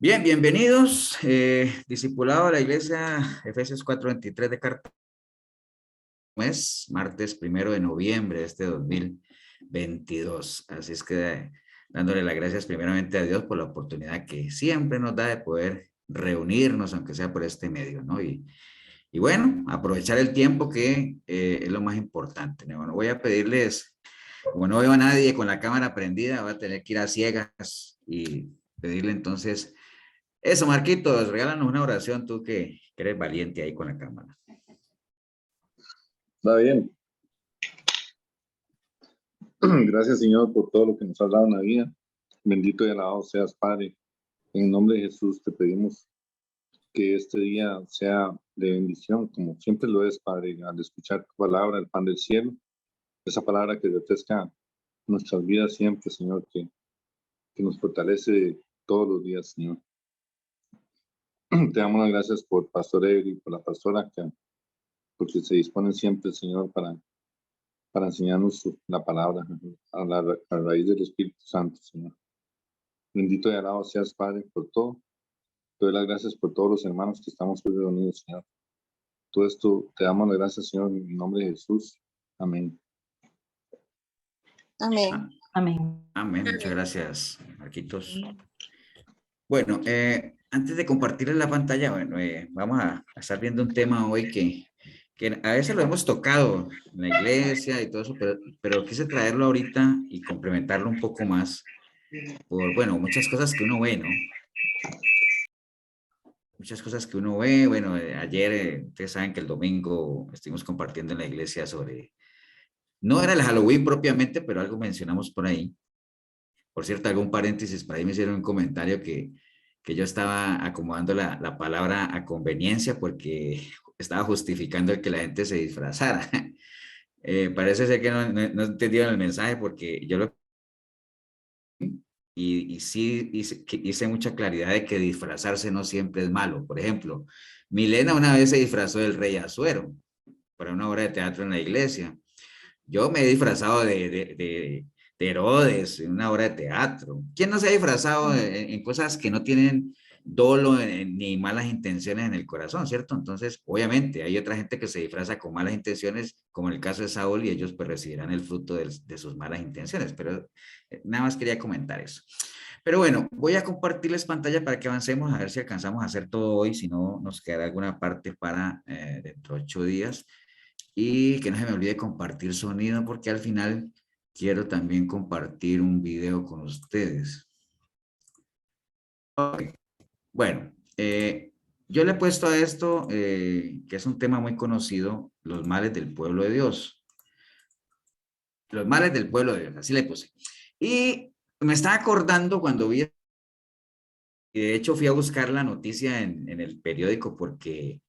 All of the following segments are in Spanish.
Bien, bienvenidos, discipulado de la iglesia Efesios 4:23 de Cartago, martes 1 de noviembre de este 2022. Así es que dándole las gracias primeramente a Dios por la oportunidad que siempre nos da de poder reunirnos, aunque sea por este medio, ¿no? Y bueno, aprovechar el tiempo que es lo más importante, ¿no? Bueno, voy a pedirles, como no veo a nadie con la cámara prendida, voy a tener que ir a ciegas y pedirle entonces eso, Marquitos, regálanos una oración, tú que eres valiente ahí con la cámara. Está bien. Gracias, Señor, por todo lo que nos has dado en la vida. Bendito y alabado seas, Padre. En el nombre de Jesús te pedimos que este día sea de bendición, como siempre lo es, Padre, al escuchar tu palabra, el pan del cielo, esa palabra que refresca nuestras vidas siempre, Señor, que nos fortalece todos los días, Señor. Te damos las gracias por Pastor Eddie y por la pastora, porque se disponen siempre, Señor, para enseñarnos la palabra a raíz del Espíritu Santo, Señor. Bendito y alabado seas, Padre, por todo. Te doy las gracias por todos los hermanos que estamos hoy reunidos, Señor. Todo esto te damos las gracias, Señor, en el nombre de Jesús. Amén. Amén. Amén. Amén. Muchas gracias, Marquitos. Bueno, antes de compartirles la pantalla, bueno, vamos a estar viendo un tema hoy que a veces lo hemos tocado en la iglesia y todo eso, pero quise traerlo ahorita y complementarlo un poco más por, bueno, muchas cosas que uno ve, ¿no? Muchas cosas que uno ve. Bueno, ayer, ustedes saben que el domingo estuvimos compartiendo en la iglesia sobre, no era el Halloween propiamente, pero algo mencionamos por ahí. Por cierto, hago un paréntesis, para ahí me hicieron un comentario que yo estaba acomodando la palabra a conveniencia porque estaba justificando el que la gente se disfrazara. Parece ser que no entendieron el mensaje porque yo lo... Y sí hice mucha claridad de que disfrazarse no siempre es malo. Por ejemplo, Milena una vez se disfrazó del Rey Asuero para una obra de teatro en la iglesia. Yo me he disfrazado de Herodes en una obra de teatro. ¿Quién no se ha disfrazado en cosas que no tienen dolo ni malas intenciones en el corazón, cierto? Entonces, obviamente, hay otra gente que se disfraza con malas intenciones, como el caso de Saúl, y ellos pues recibirán el fruto de sus malas intenciones. Pero nada más quería comentar eso. Pero bueno, voy a compartirles pantalla para que avancemos, a ver si alcanzamos a hacer todo hoy, si no nos quedará alguna parte para dentro de 8 días. Y que no se me olvide compartir sonido porque al final quiero también compartir un video con ustedes. Okay. Bueno, yo le he puesto a esto, que es un tema muy conocido, los males del pueblo de Dios. Los males del pueblo de Dios, así le puse. Y me estaba acordando cuando vi, de hecho fui a buscar la noticia en el periódico porque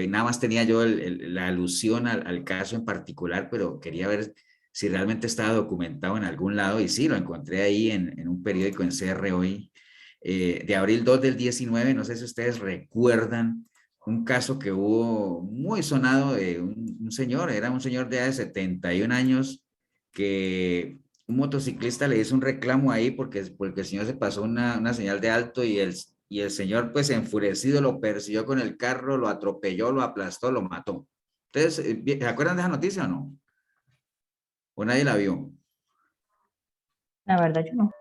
nada más tenía yo la alusión al caso en particular, pero quería ver si realmente estaba documentado en algún lado, y sí, lo encontré ahí en un periódico en CR Hoy, de abril 2 del 19, no sé si ustedes recuerdan un caso que hubo muy sonado de un señor, era un señor de 71 años, que un motociclista le hizo un reclamo ahí porque el señor se pasó una señal de alto y el señor, pues enfurecido, lo persiguió con el carro, lo atropelló, lo aplastó, lo mató. Entonces, ¿se acuerdan de esa noticia o no? ¿O nadie la vio? La verdad, yo no.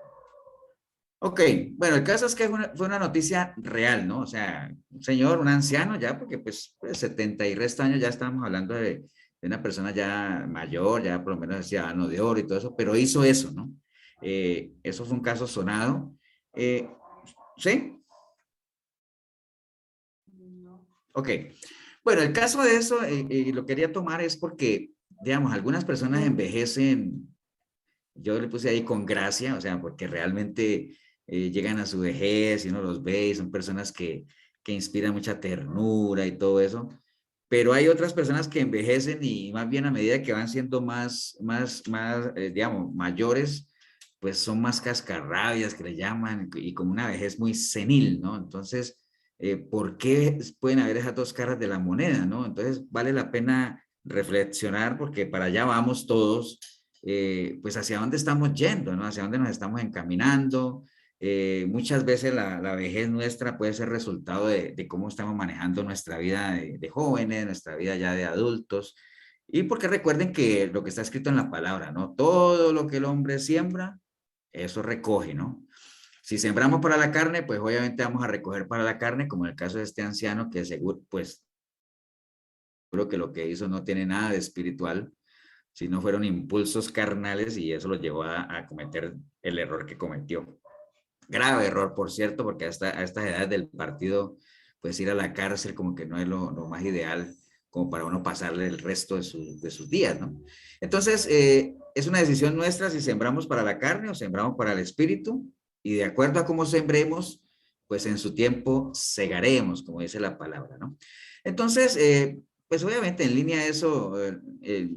Ok, bueno, el caso es que fue una noticia real, ¿no? O sea, un señor, un anciano ya, porque pues 70 y resta años ya estábamos hablando de una persona ya mayor, ya por lo menos ciudadano de oro y todo eso, pero hizo eso, ¿no? Eso fue un caso sonado. ¿Sí? Ok. Bueno, el caso de eso, lo quería tomar es porque, digamos, algunas personas envejecen, yo le puse ahí con gracia, o sea, porque realmente llegan a su vejez y uno los ve y son personas que inspiran mucha ternura y todo eso, pero hay otras personas que envejecen y más bien a medida que van siendo digamos, mayores, pues son más cascarrabias que le llaman y como una vejez muy senil, ¿no? Entonces, ¿por qué pueden haber esas dos caras de la moneda, ¿no? Entonces, vale la pena reflexionar porque para allá vamos todos, pues hacia dónde estamos yendo, ¿no? Hacia dónde nos estamos encaminando. Muchas veces la vejez nuestra puede ser resultado de cómo estamos manejando nuestra vida de jóvenes, nuestra vida ya de adultos. Y porque recuerden que lo que está escrito en la palabra, ¿no? Todo lo que el hombre siembra, eso recoge, ¿no? Si sembramos para la carne, pues obviamente vamos a recoger para la carne, como en el caso de este anciano que seguro, pues, seguro que lo que hizo no tiene nada de espiritual, sino fueron impulsos carnales y eso lo llevó a cometer el error que cometió. Grave error, por cierto, porque a estas edades del partido, pues ir a la cárcel como que no es lo más ideal como para uno pasarle el resto de sus días, ¿no? Entonces, es una decisión nuestra si sembramos para la carne o sembramos para el espíritu, y de acuerdo a cómo sembremos, pues en su tiempo segaremos, como dice la palabra, ¿no? Entonces, pues obviamente en línea a eso,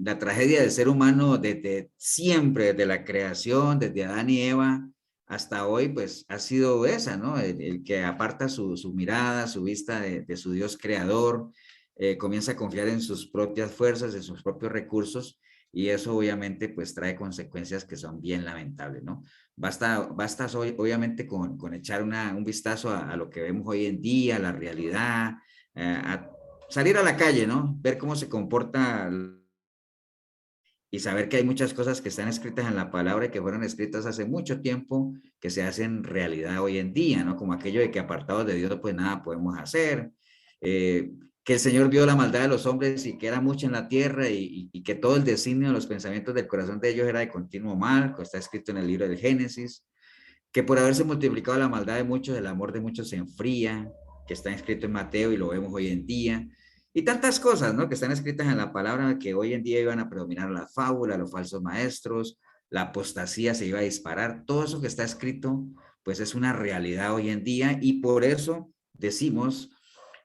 la tragedia del ser humano desde siempre, desde la creación, desde Adán y Eva, hasta hoy, pues ha sido esa, ¿no? El que aparta su mirada, su vista de su Dios creador, comienza a confiar en sus propias fuerzas, en sus propios recursos, y eso obviamente pues trae consecuencias que son bien lamentables, ¿no? Basta obviamente con echar un vistazo a lo que vemos hoy en día, a la realidad, a salir a la calle, ¿no? Ver cómo se comporta y saber que hay muchas cosas que están escritas en la palabra y que fueron escritas hace mucho tiempo, que se hacen realidad hoy en día, ¿no? Como aquello de que apartados de Dios, pues nada podemos hacer. Que el Señor vio la maldad de los hombres y que era mucha en la tierra y que todo el designio de los pensamientos del corazón de ellos era de continuo mal, que está escrito en el libro del Génesis. Que por haberse multiplicado la maldad de muchos, el amor de muchos se enfría, que está escrito en Mateo y lo vemos hoy en día. Y tantas cosas, ¿no? Que están escritas en la palabra que hoy en día iban a predominar la fábula, los falsos maestros, la apostasía se iba a disparar. Todo eso que está escrito, pues es una realidad hoy en día y por eso decimos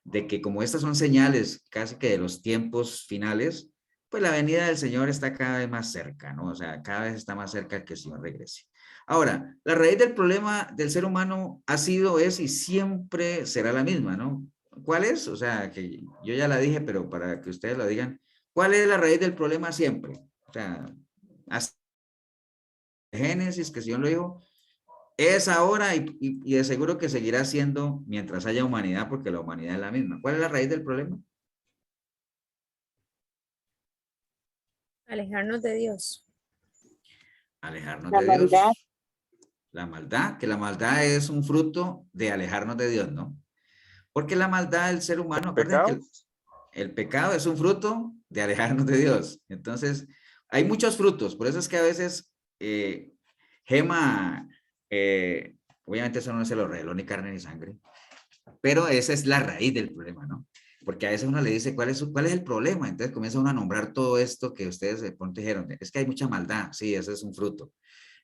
de que como estas son señales casi que de los tiempos finales, pues la venida del Señor está cada vez más cerca, ¿no? O sea, cada vez está más cerca que el Señor regrese. Ahora, la raíz del problema del ser humano ha sido, es y siempre será la misma, ¿no? ¿Cuál es? O sea, que yo ya la dije, pero para que ustedes lo digan, ¿cuál es la raíz del problema siempre? O sea, hasta Génesis, que el Señor lo dijo, es ahora y de seguro que seguirá siendo mientras haya humanidad, porque la humanidad es la misma. ¿Cuál es la raíz del problema? Alejarnos de Dios. Alejarnos La de maldad. Dios. La maldad, que la maldad es un fruto de alejarnos de Dios, ¿no? Porque la maldad del ser humano, acuérdense que el pecado es un fruto de alejarnos de Dios. Entonces, hay muchos frutos, por eso es que a veces Gema, obviamente eso no se lo reveló ni carne ni sangre, pero esa es la raíz del problema, ¿no? Porque a veces uno le dice, ¿cuál es el problema? Entonces comienza uno a nombrar todo esto que ustedes de pronto dijeron, es que hay mucha maldad, sí, ese es un fruto.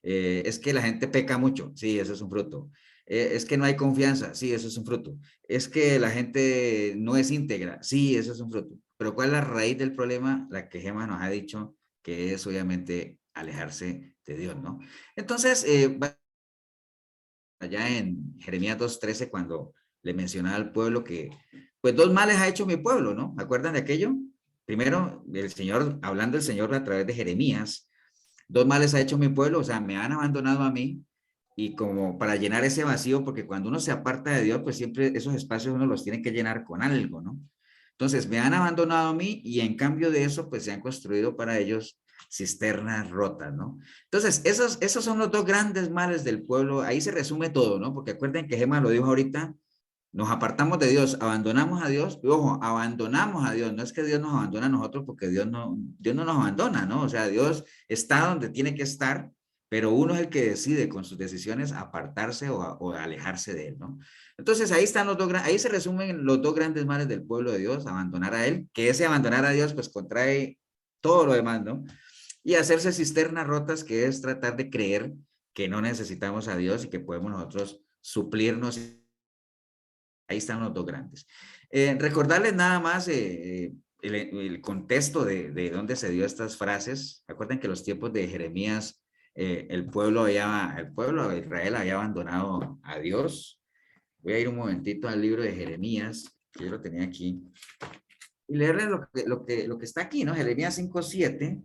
Es que la gente peca mucho, sí, eso es un fruto. Es que no hay confianza, sí, eso es un fruto. Es que la gente no es íntegra, sí, eso es un fruto. Pero ¿cuál es la raíz del problema? La que Gemma nos ha dicho, que es obviamente alejarse de Dios, ¿no? Entonces, allá en Jeremías 2:13, cuando le mencionaba al pueblo que, pues dos males ha hecho mi pueblo, ¿no? ¿Me acuerdan de aquello? Primero, el Señor, hablando el Señor a través de Jeremías, dos males ha hecho mi pueblo, o sea, me han abandonado a mí y como para llenar ese vacío, porque cuando uno se aparta de Dios, pues siempre esos espacios uno los tiene que llenar con algo, ¿no? Entonces, me han abandonado a mí y en cambio de eso, pues se han construido para ellos cisternas rotas, ¿no? Entonces, esos son los dos grandes males del pueblo. Ahí se resume todo, ¿no? Porque acuerden que Gemma lo dijo ahorita, nos apartamos de Dios, abandonamos a Dios, y ojo, abandonamos a Dios, no es que Dios nos abandona a nosotros porque Dios no nos abandona, ¿no? O sea, Dios está donde tiene que estar, pero uno es el que decide con sus decisiones apartarse o alejarse de él, ¿no? Entonces ahí están ahí se resumen los dos grandes males del pueblo de Dios, abandonar a él, que ese abandonar a Dios pues contrae todo lo demás, ¿no? Y hacerse cisternas rotas, que es tratar de creer que no necesitamos a Dios y que podemos nosotros suplirnos. Ahí están los dos grandes. Recordarles nada más el contexto de dónde se dio estas frases. Recuerden que los tiempos de Jeremías, el pueblo de Israel había abandonado a Dios. Voy a ir un momentito al libro de Jeremías, que yo lo tenía aquí, y leerles lo que está aquí, ¿no? Jeremías 5:7.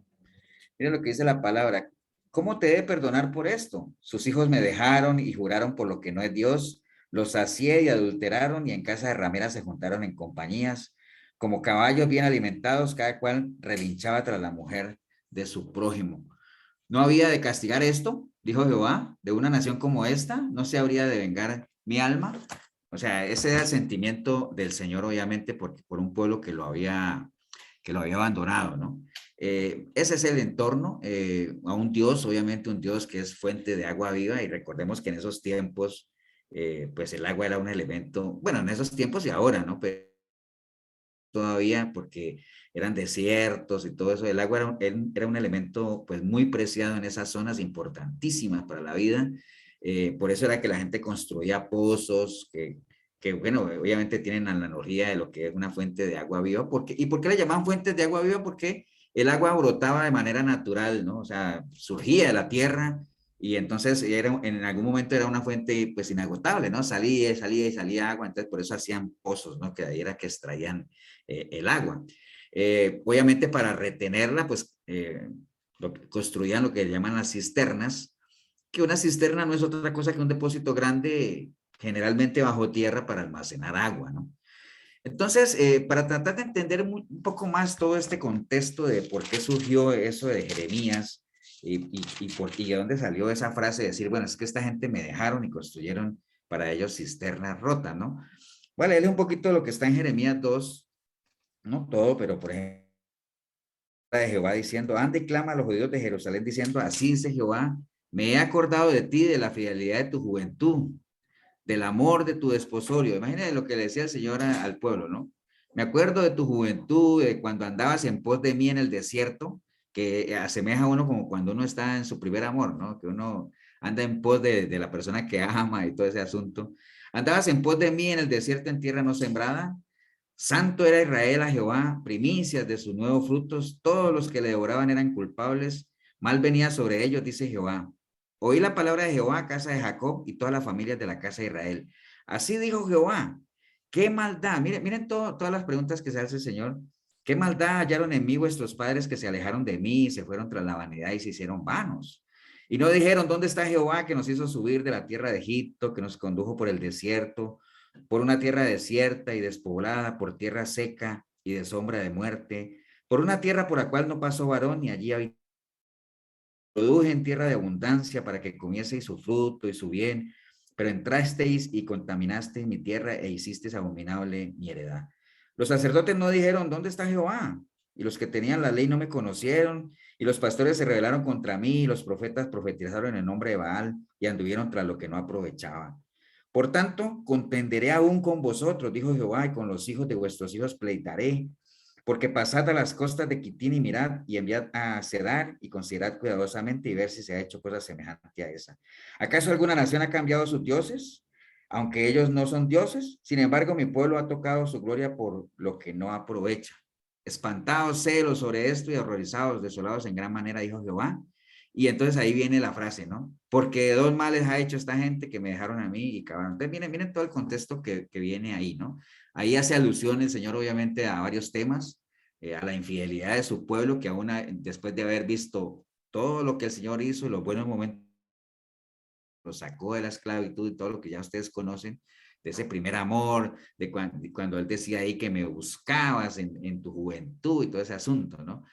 Miren lo que dice la palabra. ¿Cómo te he de perdonar por esto? Sus hijos me dejaron y juraron por lo que no es Dios. Los sacié y adulteraron y en casa de rameras se juntaron en compañías. Como caballos bien alimentados, cada cual relinchaba tras la mujer de su prójimo. ¿No había de castigar esto? Dijo Jehová, de una nación como esta, ¿no se habría de vengar mi alma? O sea, ese era el sentimiento del Señor, obviamente, porque por un pueblo que lo había abandonado, ¿no? Ese es el entorno a un Dios, obviamente un Dios que es fuente de agua viva, y recordemos que en esos tiempos, pues el agua era un elemento, bueno, en esos tiempos y ahora, ¿no? Pero todavía porque eran desiertos y todo eso, el agua era un elemento pues muy preciado en esas zonas, importantísimas para la vida. Por eso era que la gente construía pozos que bueno, obviamente tienen la analogía de lo que es una fuente de agua viva. ¿Y por qué le llamaban fuentes de agua viva? Porque el agua brotaba de manera natural, ¿no? O sea, surgía de la tierra y entonces en algún momento era una fuente pues inagotable, ¿no? Salía, salía y salía agua, entonces por eso hacían pozos, ¿no? Que de ahí era que extraían el agua. Obviamente para retenerla, pues construían lo que llaman las cisternas, que una cisterna no es otra cosa que un depósito grande, generalmente bajo tierra, para almacenar agua, ¿no? Entonces, para tratar de entender un poco más todo este contexto de por qué surgió eso de Jeremías y de dónde salió esa frase de decir, bueno, es que esta gente me dejaron y construyeron para ellos cisternas rotas, ¿no? Voy a leerle un poquito lo que está en Jeremías 2, no todo, pero por ejemplo, de Jehová diciendo, anda y clama a los judíos de Jerusalén diciendo, así dice Jehová, me he acordado de ti, de la fidelidad de tu juventud, del amor de tu desposorio. Imagínate lo que le decía el Señor al pueblo, ¿no? Me acuerdo de tu juventud, de cuando andabas en pos de mí en el desierto, que asemeja a uno como cuando uno está en su primer amor, ¿no? Que uno anda en pos de la persona que ama y todo ese asunto. Andabas en pos de mí en el desierto en tierra no sembrada. Santo era Israel a Jehová, primicias de sus nuevos frutos, todos los que le devoraban eran culpables, mal venía sobre ellos, dice Jehová. Oí la palabra de Jehová, casa de Jacob y todas las familias de la casa de Israel. Así dijo Jehová, qué maldad, miren todas las preguntas que se hace el Señor, qué maldad hallaron en mí vuestros padres que se alejaron de mí, se fueron tras la vanidad y se hicieron vanos. Y no dijeron, ¿dónde está Jehová que nos hizo subir de la tierra de Egipto, que nos condujo por el desierto? Por una tierra desierta y despoblada, por tierra seca y de sombra de muerte, por una tierra por la cual no pasó varón, y allí produje en tierra de abundancia para que comieseis su fruto y su bien, pero entrasteis y contaminasteis mi tierra e hicisteis abominable mi heredad. Los sacerdotes no dijeron, ¿dónde está Jehová? Y los que tenían la ley no me conocieron, y los pastores se rebelaron contra mí, y los profetas profetizaron en el nombre de Baal, y anduvieron tras lo que no aprovechaba. Por tanto, contenderé aún con vosotros, dijo Jehová, y con los hijos de vuestros hijos pleitaré, porque pasad a las costas de Quitín y mirad, y enviad a Cedar, y considerad cuidadosamente, y ver si se ha hecho cosa semejante a esa. ¿Acaso alguna nación ha cambiado sus dioses? Aunque ellos no son dioses, sin embargo, mi pueblo ha tocado su gloria por lo que no aprovecha. Espantados celos sobre esto y horrorizados, desolados en gran manera, dijo Jehová. Y entonces ahí viene la frase, ¿no? Porque dos males ha hecho esta gente que me dejaron a mí y cavaron. Entonces miren todo el contexto que viene ahí, ¿no? Ahí hace alusión el Señor obviamente a varios temas, a la infidelidad de su pueblo, que aún después de haber visto todo lo que el Señor hizo, los buenos momentos, lo sacó de la esclavitud y todo lo que ya ustedes conocen, de ese primer amor, de cuando Él decía ahí que me buscabas en tu juventud y todo ese asunto, ¿no?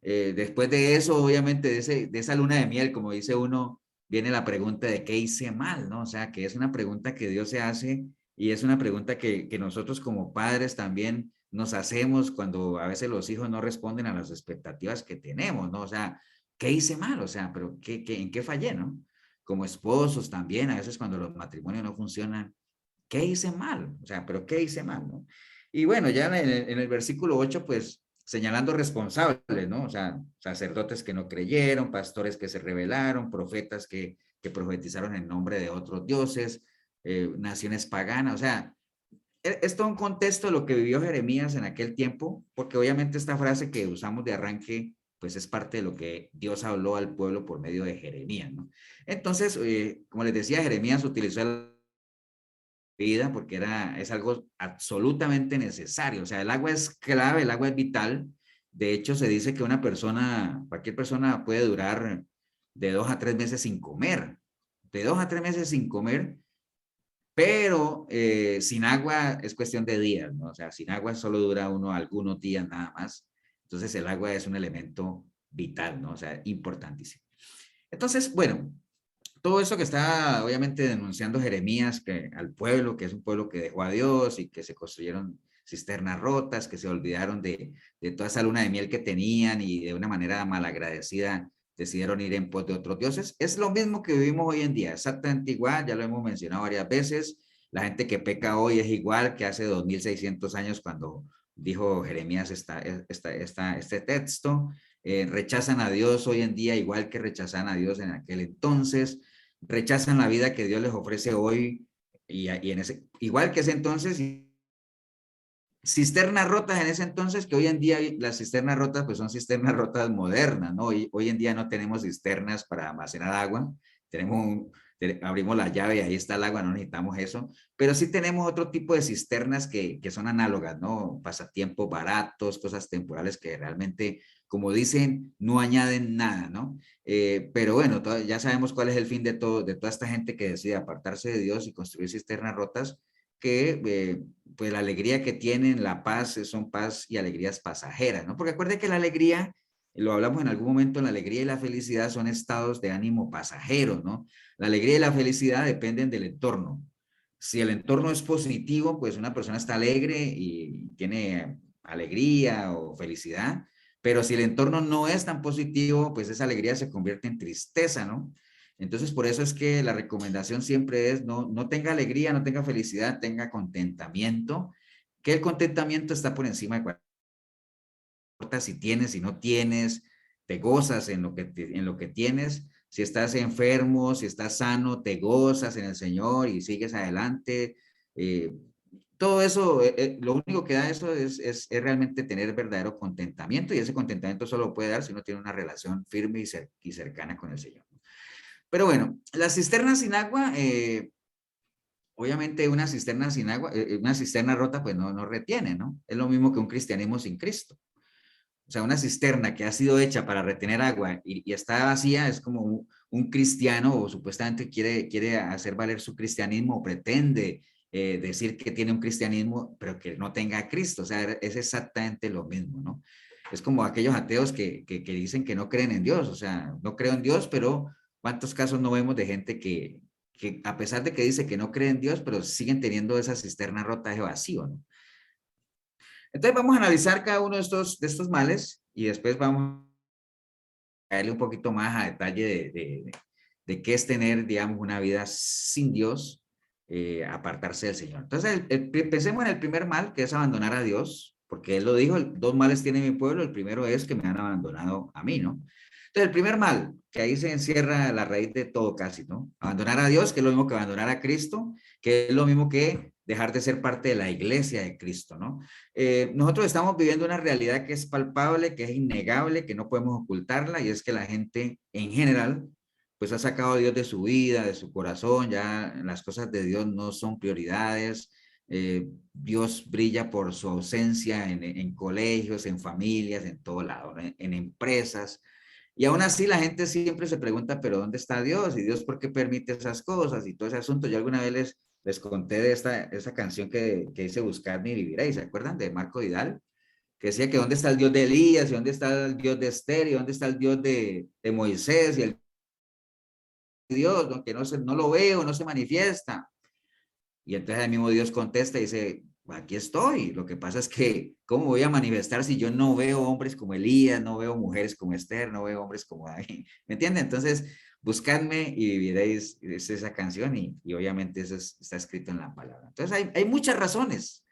Después de eso, obviamente, de esa luna de miel, como dice uno, viene la pregunta de qué hice mal, ¿no? O sea, que es una pregunta que Dios se hace y es una pregunta que nosotros como padres también nos hacemos cuando a veces los hijos no responden a las expectativas que tenemos, ¿no? O sea, ¿qué hice mal? O sea, pero ¿en qué fallé, no? Como esposos también, a veces cuando los matrimonios no funcionan, ¿qué hice mal? O sea, pero ¿qué hice mal, no? Y bueno, ya en el versículo 8, pues señalando responsables, ¿no? O sea, sacerdotes que no creyeron, pastores que se rebelaron, profetas que profetizaron en nombre de otros dioses, naciones paganas, o sea, es todo un contexto de lo que vivió Jeremías en aquel tiempo, porque obviamente esta frase que usamos de arranque, pues es parte de lo que Dios habló al pueblo por medio de Jeremías, ¿no? Entonces, como les decía, Jeremías utilizó el vida porque es algo absolutamente necesario. O sea, el agua es clave, el agua es vital. De hecho, se dice que una persona, cualquier persona puede durar de 2 a 3 meses sin comer, de 2 a 3 meses sin comer, pero sin agua es cuestión de días, ¿no? O sea, sin agua solo dura uno algunos días nada más. Entonces el agua es un elemento vital, ¿no? O sea, importantísimo. Entonces, bueno, todo eso que está obviamente denunciando Jeremías que, al pueblo, que es un pueblo que dejó a Dios y que se construyeron cisternas rotas, que se olvidaron de toda esa luna de miel que tenían y de una manera malagradecida decidieron ir en pos de otros dioses. Es lo mismo que vivimos hoy en día, exactamente igual, ya lo hemos mencionado varias veces. La gente que peca hoy es igual que hace 2600 años cuando dijo Jeremías este texto. Rechazan a Dios hoy en día igual que rechazaban a Dios en aquel entonces, rechazan la vida que Dios les ofrece hoy y en ese, igual que ese entonces, cisternas rotas en ese entonces, que hoy en día las cisternas rotas pues son cisternas rotas modernas, ¿no? Hoy en día no tenemos cisternas para almacenar agua, abrimos la llave y ahí está el agua, no necesitamos eso, pero sí tenemos otro tipo de cisternas que son análogas, ¿no? Pasatiempos baratos, cosas temporales que realmente, como dicen, no añaden nada, ¿no? Pero bueno, ya sabemos cuál es el fin de toda esta gente que decide apartarse de Dios y construir cisternas rotas, que pues la alegría que tienen, la paz, son paz y alegrías pasajeras, ¿no? Porque acuérdense que la alegría, lo hablamos en algún momento, la alegría y la felicidad son estados de ánimo pasajeros, ¿no? La alegría y la felicidad dependen del entorno. Si el entorno es positivo, pues una persona está alegre y tiene alegría o felicidad, pero si el entorno no es tan positivo, pues esa alegría se convierte en tristeza, ¿no? Entonces, por eso es que la recomendación siempre es no tenga alegría, no tenga felicidad, tenga contentamiento, que el contentamiento está por encima de cualquier cosa, si tienes, si no tienes, te gozas en lo que tienes, si estás enfermo, si estás sano, te gozas en el Señor y sigues adelante. Todo eso, lo único que da eso es realmente tener verdadero contentamiento y ese contentamiento solo puede dar si uno tiene una relación firme y cercana con el Señor. Pero bueno, las cisternas sin agua, obviamente una cisterna sin agua, una cisterna rota pues no retiene, ¿no? Es lo mismo que un cristianismo sin Cristo. O sea, una cisterna que ha sido hecha para retener agua y está vacía es como un cristiano o supuestamente quiere hacer valer su cristianismo o pretende decir que tiene un cristianismo pero que no tenga a Cristo. O sea, es exactamente lo mismo, ¿no? Es como aquellos ateos que dicen que no creen en Dios. O sea, no creo en Dios, pero ¿cuántos casos no vemos de gente que a pesar de que dice que no cree en Dios, pero siguen teniendo esa cisterna rota de vacío, ¿no? Entonces vamos a analizar cada uno de estos males y después vamos a darle un poquito más a detalle de qué es tener, digamos, una vida sin Dios, apartarse del Señor. Entonces, pensemos en el primer mal, que es abandonar a Dios, porque Él lo dijo, dos males tiene mi pueblo, el primero es que me han abandonado a mí, ¿no? Entonces, el primer mal, que ahí se encierra la raíz de todo casi, ¿no? Abandonar a Dios, que es lo mismo que abandonar a Cristo, que es lo mismo que dejar de ser parte de la iglesia de Cristo, ¿no? Nosotros estamos viviendo una realidad que es palpable, que es innegable, que no podemos ocultarla, y es que la gente en general, pues ha sacado a Dios de su vida, de su corazón, ya las cosas de Dios no son prioridades. Dios brilla por su ausencia en colegios, en familias, en todo lado, ¿no? En empresas. Y aún así la gente siempre se pregunta, pero ¿dónde está Dios? ¿Y Dios por qué permite esas cosas? Y todo ese asunto. Yo alguna vez les conté de esa canción que dice Buscadme y viviréis, ¿se acuerdan? De Marco Vidal, que decía que dónde está el Dios de Elías, y dónde está el Dios de Esther, y dónde está el Dios de Moisés, y el Dios, ¿no? Que no lo veo, no se manifiesta. Y entonces el mismo Dios contesta y dice, aquí estoy. Lo que pasa es que, ¿cómo voy a manifestar si yo no veo hombres como Elías, no veo mujeres como Esther, no veo hombres como David? ¿Me entienden? Entonces, buscadme y viviréis, es esa canción y obviamente eso está escrito en la palabra. Entonces, hay muchas razones,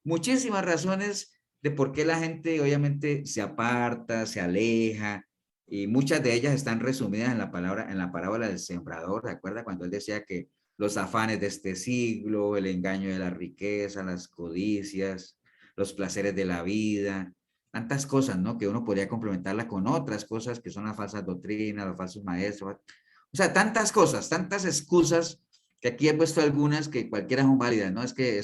muchísimas razones de por qué la gente obviamente se aparta, se aleja, y muchas de ellas están resumidas en la parábola del sembrador. ¿Se acuerda cuando él decía que los afanes de este siglo, el engaño de la riqueza, las codicias, los placeres de la vida, tantas cosas, ¿no? Que uno podría complementarla con otras cosas que son las falsas doctrinas, los falsos maestros, o sea, tantas cosas, tantas excusas, que aquí he puesto algunas que cualquiera son válidas, ¿no? Es que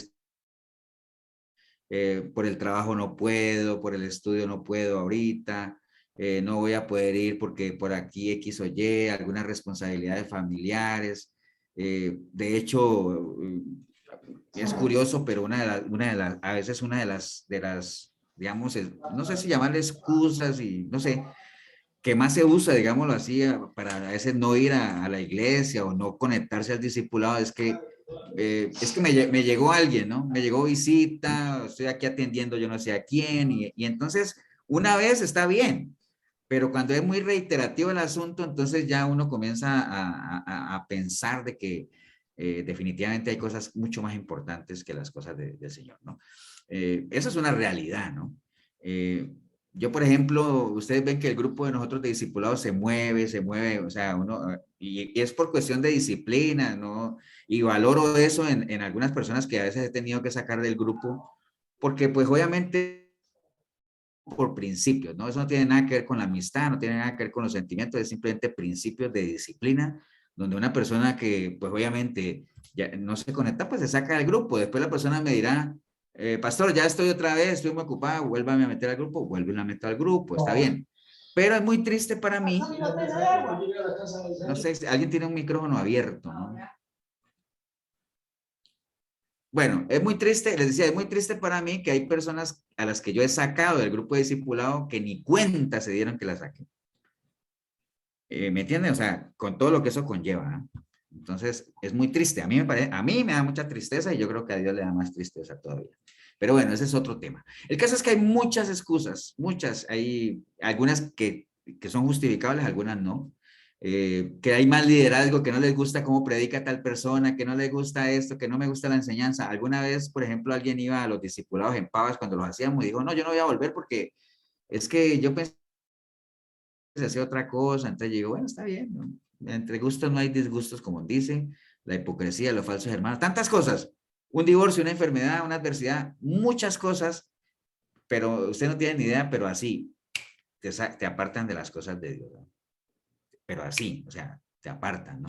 por el trabajo no puedo, por el estudio no puedo ahorita, no voy a poder ir porque por aquí X o Y, algunas responsabilidades familiares. De hecho, es curioso, pero a veces una de las, digamos, no sé si llamarle excusas y no sé, que más se usa, digámoslo así, para a veces no ir a la iglesia o no conectarse al discipulado, es que me llegó alguien, ¿no? Me llegó visita, estoy aquí atendiendo yo no sé a quién, y entonces una vez está bien, pero cuando es muy reiterativo el asunto, entonces ya uno comienza a pensar de que definitivamente hay cosas mucho más importantes que las cosas del Señor, ¿no? Esa es una realidad, ¿no? Yo, por ejemplo, ustedes ven que el grupo de nosotros de discipulados se mueve, o sea, y es por cuestión de disciplina, ¿no? Y valoro eso en algunas personas que a veces he tenido que sacar del grupo, porque pues obviamente por principios, ¿no? Eso no tiene nada que ver con la amistad, no tiene nada que ver con los sentimientos, es simplemente principios de disciplina, donde una persona que, pues obviamente, ya no se conecta, pues se saca del grupo. Después la persona me dirá, pastor, ya estoy otra vez, estoy muy ocupado, vuélvame a meter al grupo, vuelve a meter al grupo, está bien. Pero es muy triste para mí, no sé, si alguien tiene un micrófono abierto, ¿no? Bueno, es muy triste, les decía, es muy triste para mí que hay personas a las que yo he sacado del grupo de discipulado que ni cuenta se dieron que la saqué. ¿Me entienden? O sea, con todo lo que eso conlleva. ¿Eh? Entonces, es muy triste. A mí me da mucha tristeza y yo creo que a Dios le da más tristeza todavía. Pero bueno, ese es otro tema. El caso es que hay muchas excusas, muchas. Hay algunas que son justificables, algunas no. Que hay mal liderazgo, que no les gusta cómo predica tal persona, que no les gusta esto, que no me gusta la enseñanza. Alguna vez, por ejemplo, alguien iba a los discipulados en Pavas cuando los hacíamos y dijo, no, yo no voy a volver porque es que yo pensé que se hacía otra cosa. Entonces yo digo, bueno, está bien, ¿no? Entre gustos no hay disgustos, como dicen, la hipocresía, los falsos hermanos, tantas cosas. Un divorcio, una enfermedad, una adversidad, muchas cosas, pero usted no tiene ni idea, pero así te apartan de las cosas de Dios, ¿no? Pero así, o sea, te apartan, ¿no?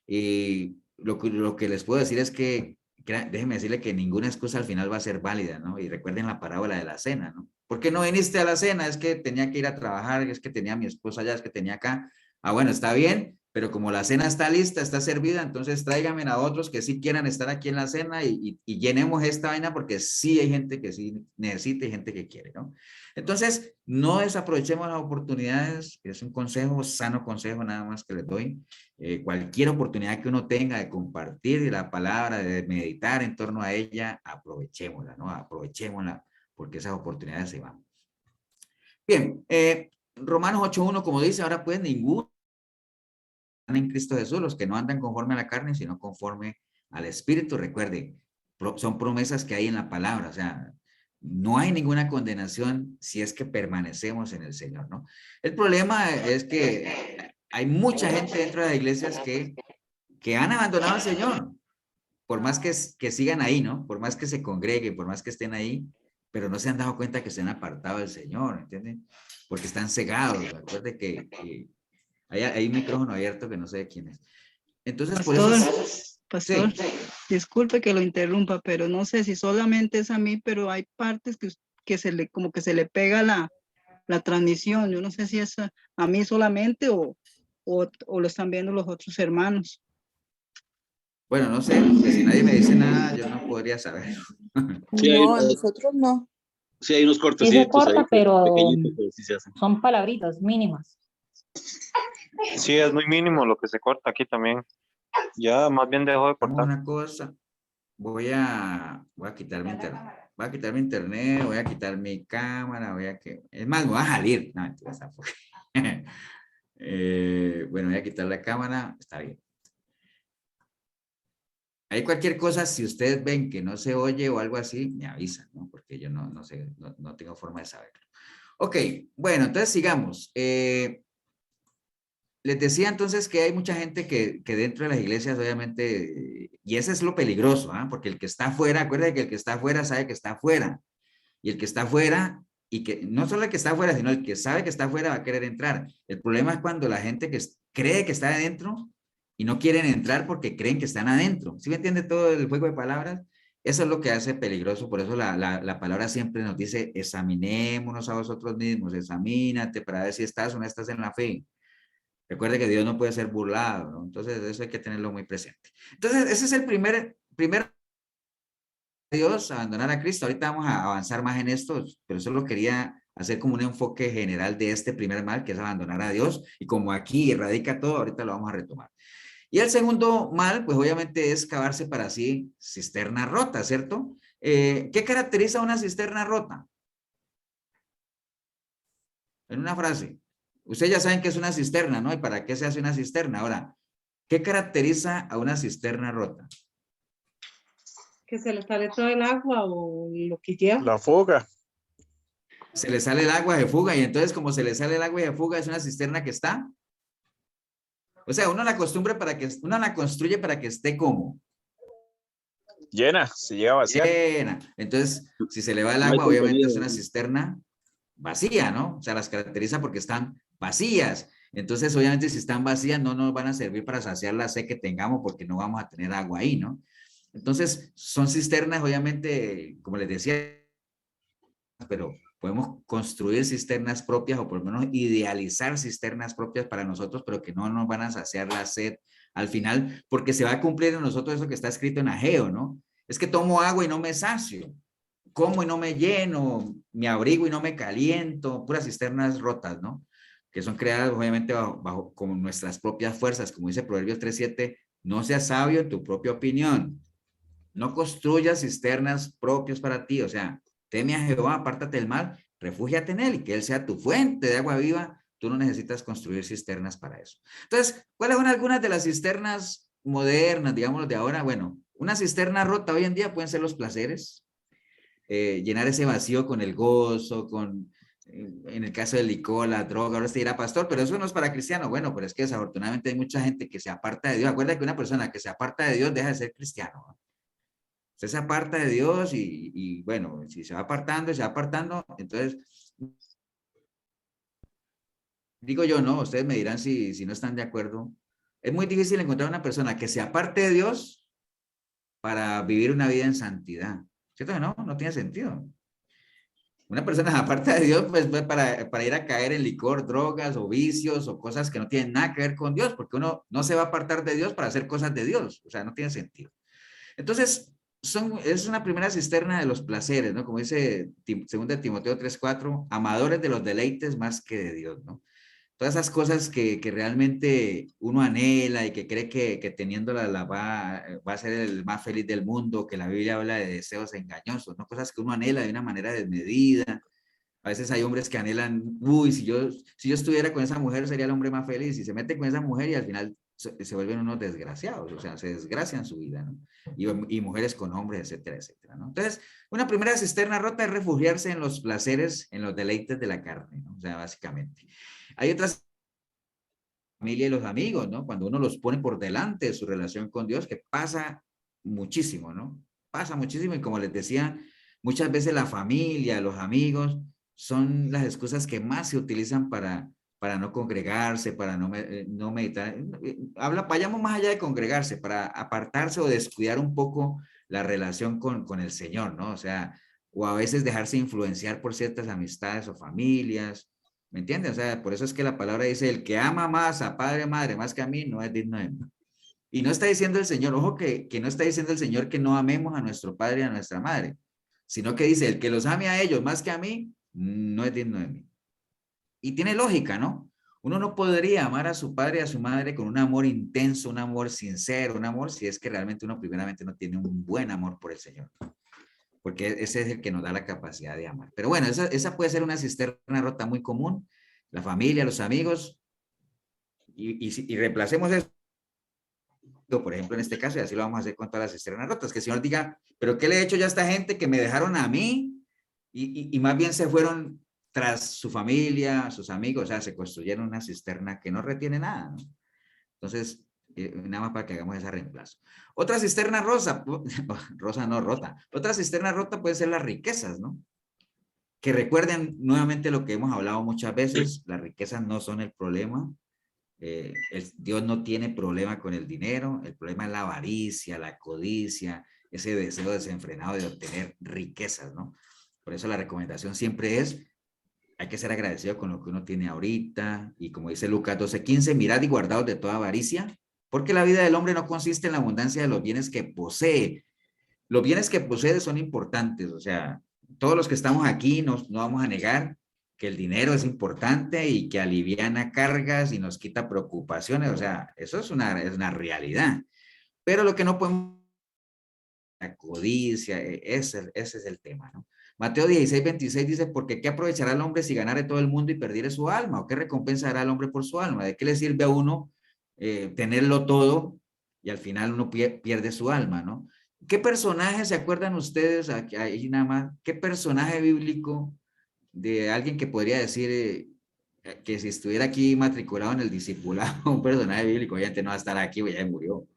Y lo que les puedo decir es que déjenme decirle que ninguna excusa al final va a ser válida, ¿no? Y recuerden la parábola de la cena, ¿no? ¿Por qué no viniste a la cena? Es que tenía que ir a trabajar, es que tenía a mi esposa allá, es que tenía acá. Ah, bueno, está bien, pero como la cena está lista, está servida, entonces tráiganme a otros que sí quieran estar aquí en la cena y llenemos esta vaina porque sí hay gente que sí necesita y gente que quiere, ¿no? Entonces, no desaprovechemos las oportunidades, es un consejo, sano consejo nada más que les doy. Cualquier oportunidad que uno tenga de compartir la palabra, de meditar en torno a ella, aprovechémosla, ¿no? Aprovechémosla porque esas oportunidades se van. Bien, Romanos 8.1, como dice, ahora pues ninguno en Cristo Jesús, los que no andan conforme a la carne, sino conforme al Espíritu. Recuerden, son promesas que hay en la palabra, o sea, no hay ninguna condenación si es que permanecemos en el Señor, ¿no? El problema es que hay mucha gente dentro de las iglesias que han abandonado al Señor, por más que sigan ahí, ¿no? Por más que se congreguen, por más que estén ahí, pero no se han dado cuenta que se han apartado del Señor, ¿entienden? Porque están cegados. Recuerde que hay un micrófono abierto que no sé de quién es. Entonces, por eso... Pastor, Sí. disculpe que lo interrumpa, pero no sé si solamente es a mí, pero hay partes que como que se le pega la transmisión. Yo no sé si es a mí solamente o lo están viendo los otros hermanos. Bueno, no sé, porque si nadie me dice nada, yo no podría saber. Sí, No, nosotros no. sí, hay unos Sí se cortecitos ahí, corta, pero pequeñitos, pero sí se hacen. son palabritas mínimas. Sí, es muy mínimo lo que se corta aquí también. Ya más bien dejó de Hagamos cortar. una cosa, voy a quitar mi internet. Voy a quitar mi internet, voy a quitar mi cámara, es más, me voy a salir. No, entonces tampoco. Bueno, voy a quitar la cámara, está bien. Hay cualquier cosa, si ustedes ven que no se oye o algo así, me avisan, ¿no? Porque yo no sé, no tengo forma de saberlo. Ok, bueno, entonces sigamos. Les decía entonces que hay mucha gente que dentro de las iglesias, obviamente, y ese es lo peligroso, ¿ah? Porque el que está afuera, acuérdense que el que está afuera sabe que está afuera. Y el que está afuera, y que no solo el que está afuera, sino el que sabe que está afuera va a querer entrar. El problema es cuando la gente cree que está adentro y no quieren entrar porque creen que están adentro. ¿Sí me entiende todo el juego de palabras? Eso es lo que hace peligroso, por eso la palabra siempre nos dice, examinémonos a vosotros mismos, examínate para ver si estás o no estás en la fe. Recuerde que Dios no puede ser burlado, ¿no? Entonces eso hay que tenerlo muy presente. Entonces ese es el primer Dios, abandonar a Cristo. Ahorita vamos a avanzar más en esto, pero solo quería hacer como un enfoque general de este primer mal, que es abandonar a Dios, y como aquí radica todo, ahorita lo vamos a retomar. Y el segundo mal, pues obviamente es cavarse para sí cisterna rota, ¿cierto? ¿Qué caracteriza una cisterna rota? En una frase. Ustedes ya saben qué es una cisterna, ¿no? ¿Y para qué se hace una cisterna? Ahora, ¿qué caracteriza a una cisterna rota? Que se le sale todo el agua o lo que lleva. La fuga. Se le sale el agua de fuga y entonces como se le sale el agua de fuga es una cisterna que está. O sea, uno la construye para que esté como Llena, se llega a vaciar. llena. Entonces, si se le va el No hay agua, obviamente contenido. es una cisterna vacía, ¿no? O sea, las caracteriza porque están vacías. Entonces, obviamente, si están vacías, no nos van a servir para saciar la sed que tengamos porque no vamos a tener agua ahí, ¿no? Entonces, son cisternas, obviamente, como les decía, pero podemos construir cisternas propias o por lo menos idealizar cisternas propias para nosotros, pero que no nos van a saciar la sed al final, porque se va a cumplir en nosotros eso que está escrito en Ageo, ¿no? Es que tomo agua y no me sacio, como y no me lleno, me abrigo y no me caliento, puras cisternas rotas, ¿no? Que son creadas obviamente bajo con nuestras propias fuerzas, como dice Proverbios 3:7, no seas sabio en tu propia opinión, no construyas cisternas propias para ti, o sea, teme a Jehová, apártate del mal, refúgiate en él y que él sea tu fuente de agua viva. Tú no necesitas construir cisternas para eso. Entonces, ¿cuáles son algunas de las cisternas modernas, digamos, de ahora? Bueno, una cisterna rota hoy en día pueden ser los placeres, llenar ese vacío con el gozo, en el caso del licor, la droga. Ahora usted dirá, pastor, pero eso no es para cristianos. Bueno, pero es que desafortunadamente hay mucha gente que se aparta de Dios. Acuerda que una persona que se aparta de Dios deja de ser cristiano, ¿no? Usted se aparta de Dios y bueno, si se va apartando, entonces, digo yo, no, ustedes me dirán si no están de acuerdo. Es muy difícil encontrar una persona que se aparte de Dios para vivir una vida en santidad. ¿Cierto que no? No tiene sentido. Una persona aparta de Dios, pues para ir a caer en licor, drogas o vicios o cosas que no tienen nada que ver con Dios, porque uno no se va a apartar de Dios para hacer cosas de Dios. O sea, no tiene sentido. Entonces, es una primera cisterna de los placeres, ¿no? Como dice 2 Timoteo 3:4, amadores de los deleites más que de Dios, ¿no? Todas esas cosas que realmente uno anhela y que cree que teniéndolas va a ser el más feliz del mundo, que la Biblia habla de deseos engañosos, ¿no? Cosas que uno anhela de una manera desmedida. A veces hay hombres que anhelan, uy, si yo estuviera con esa mujer sería el hombre más feliz, y se mete con esa mujer y al final se vuelven unos desgraciados, o sea, se desgracian su vida, ¿no? Y mujeres con hombres, etcétera, etcétera, ¿no? Entonces, una primera cisterna rota es refugiarse en los placeres, en los deleites de la carne, ¿no? O sea, básicamente. Hay otras familia y los amigos, ¿no? Cuando uno los pone por delante de su relación con Dios, que pasa muchísimo, ¿no? Pasa muchísimo y como les decía, muchas veces la familia, los amigos, son las excusas que más se utilizan para no congregarse, para no meditar. Vayamos más allá de congregarse, para apartarse o descuidar un poco la relación con el Señor, ¿no? O sea, o a veces dejarse influenciar por ciertas amistades o familias. ¿Me entiendes? O sea, por eso es que la palabra dice, el que ama más a padre o madre más que a mí, no es digno de mí. Y no está diciendo el Señor, ojo que no está diciendo el Señor que no amemos a nuestro padre y a nuestra madre, sino que dice, el que los ame a ellos más que a mí, no es digno de mí. Y tiene lógica, ¿no? Uno no podría amar a su padre y a su madre con un amor intenso, un amor sincero, un amor si es que realmente uno primeramente no tiene un buen amor por el Señor. Porque ese es el que nos da la capacidad de amar. Pero bueno, esa puede ser una cisterna rota muy común, la familia, los amigos, y reemplacemos eso, por ejemplo, en este caso, y así lo vamos a hacer con todas las cisternas rotas, que el Señor diga, pero ¿qué le he hecho ya a esta gente que me dejaron a mí? Y más bien se fueron tras su familia, sus amigos, o sea, se construyeron una cisterna que no retiene nada, ¿no? Entonces, nada más para que hagamos ese reemplazo. Otra cisterna rosa no, rota. Otra cisterna rota puede ser las riquezas, ¿no? Que recuerden nuevamente lo que hemos hablado muchas veces, las riquezas no son el problema. Dios no tiene problema con el dinero, el problema es la avaricia, la codicia, ese deseo desenfrenado de obtener riquezas, ¿no? Por eso la recomendación siempre es, hay que ser agradecido con lo que uno tiene ahorita, y como dice Lucas 12:15, mirad y guardaos de toda avaricia, porque la vida del hombre no consiste en la abundancia de los bienes que posee. Los bienes que posee son importantes, o sea, todos los que estamos aquí no vamos a negar que el dinero es importante y que aliviana cargas y nos quita preocupaciones, o sea, eso es una realidad. Pero lo que no podemos, la codicia, ese es el tema, ¿no? Mateo 16:26 dice, porque ¿qué aprovechará el hombre si ganare todo el mundo y perdiere su alma? ¿O qué recompensa dará el hombre por su alma? ¿De qué le sirve a uno tenerlo todo y al final uno pierde su alma, ¿no? ¿Qué personaje se acuerdan ustedes, ahí nada más, qué personaje bíblico de alguien que podría decir que si estuviera aquí matriculado en el discipulado, un personaje bíblico, obviamente no va a estar aquí, ya murió,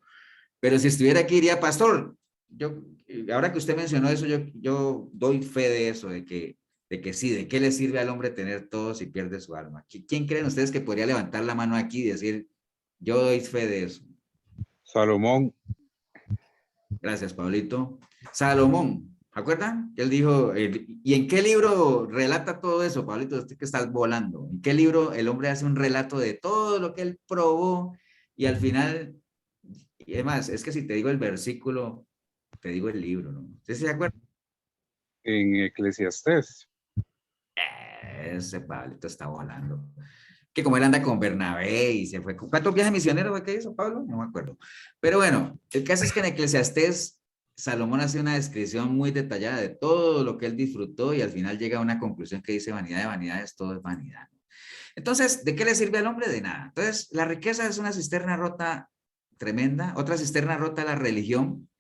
pero si estuviera aquí diría, pastor, ahora que usted mencionó eso, yo doy fe de eso, de que sí, de qué le sirve al hombre tener todo si pierde su alma. ¿Quién creen ustedes que podría levantar la mano aquí y decir, yo doy fe de eso? Salomón. Gracias, Pablito. Salomón, ¿acuerdan? Él dijo, ¿y en qué libro relata todo eso, Pablito? Usted que estás volando. ¿En qué libro el hombre hace un relato de todo lo que él probó y al final, y además, es que si te digo el versículo, te digo el libro, ¿no? ¿Usted se acuerda? En Eclesiastés. Ese Pablito está volando. Que como él anda con Bernabé y se fue. ¿Cuántos viajes misioneros fue que hizo, Pablo? No me acuerdo. Pero bueno, el caso es que en Eclesiastés, Salomón hace una descripción muy detallada de todo lo que él disfrutó y al final llega a una conclusión que dice, vanidad de vanidades, todo es vanidad. Entonces, ¿de qué le sirve al hombre? De nada. Entonces, la riqueza es una cisterna rota tremenda. Otra cisterna rota, la religión.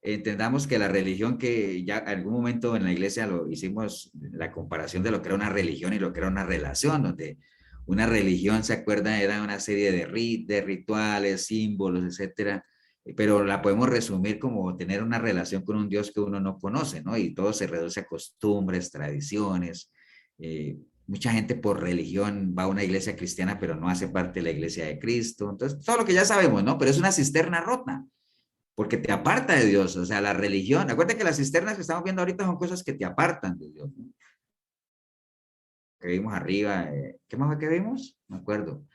Entendamos que la religión, que ya en algún momento en la iglesia lo hicimos, la comparación de lo que era una religión y lo que era una relación, donde una religión, ¿se acuerdan? Era una serie de rituales, símbolos, etcétera, pero la podemos resumir como tener una relación con un Dios que uno no conoce, ¿no? Y todo se reduce a costumbres, tradiciones. Mucha gente por religión va a una iglesia cristiana, pero no hace parte de la iglesia de Cristo. Entonces, todo lo que ya sabemos, ¿no? Pero es una cisterna rota, porque te aparta de Dios. O sea, la religión, acuérdate que las cisternas que estamos viendo ahorita son cosas que te apartan de Dios, ¿no? Que vimos arriba, ¿qué más fue que vimos? No me acuerdo.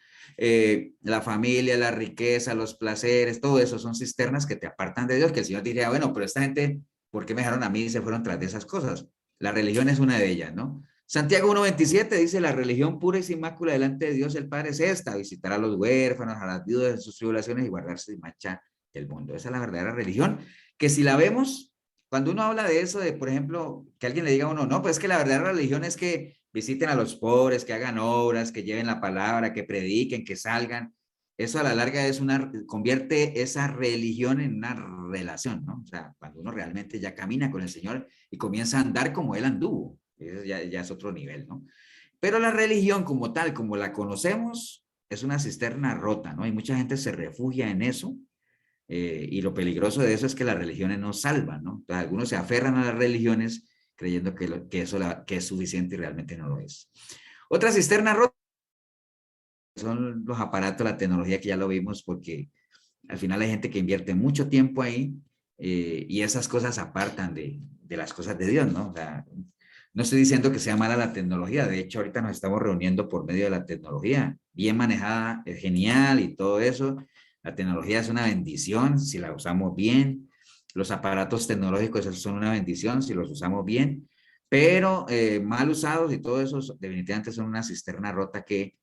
La familia, la riqueza, los placeres, todo eso son cisternas que te apartan de Dios, que el Señor diría, bueno, pero esta gente, ¿por qué me dejaron a mí y se fueron tras de esas cosas? La religión es una de ellas, ¿no? Santiago 1:27 dice, la religión pura y sin mácula delante de Dios el Padre es esta, visitar a los huérfanos, a las viudas en sus tribulaciones y guardarse sin mancha del mundo. Esa es la verdadera religión, que si la vemos, cuando uno habla de eso, de, por ejemplo, que alguien le diga a uno, no, pues es que la verdadera religión es que visiten a los pobres, que hagan obras, que lleven la palabra, que prediquen, que salgan. Eso a la larga convierte esa religión en una relación, ¿no? O sea, cuando uno realmente ya camina con el Señor y comienza a andar como Él anduvo, eso ya es otro nivel, ¿no? Pero la religión como tal, como la conocemos, es una cisterna rota, ¿no? Y mucha gente se refugia en eso, y lo peligroso de eso es que las religiones no salvan, ¿no? Entonces, algunos se aferran a las religiones creyendo que eso que es suficiente y realmente no lo es. Otra cisterna rota son los aparatos, la tecnología, que ya lo vimos, porque al final hay gente que invierte mucho tiempo ahí, y esas cosas apartan de las cosas de Dios, ¿no? O sea, no estoy diciendo que sea mala la tecnología, de hecho ahorita nos estamos reuniendo por medio de la tecnología, bien manejada, es genial y todo eso. La tecnología es una bendición si la usamos bien. Los aparatos tecnológicos son una bendición si los usamos bien, pero mal usados y todo eso definitivamente son una cisterna rota que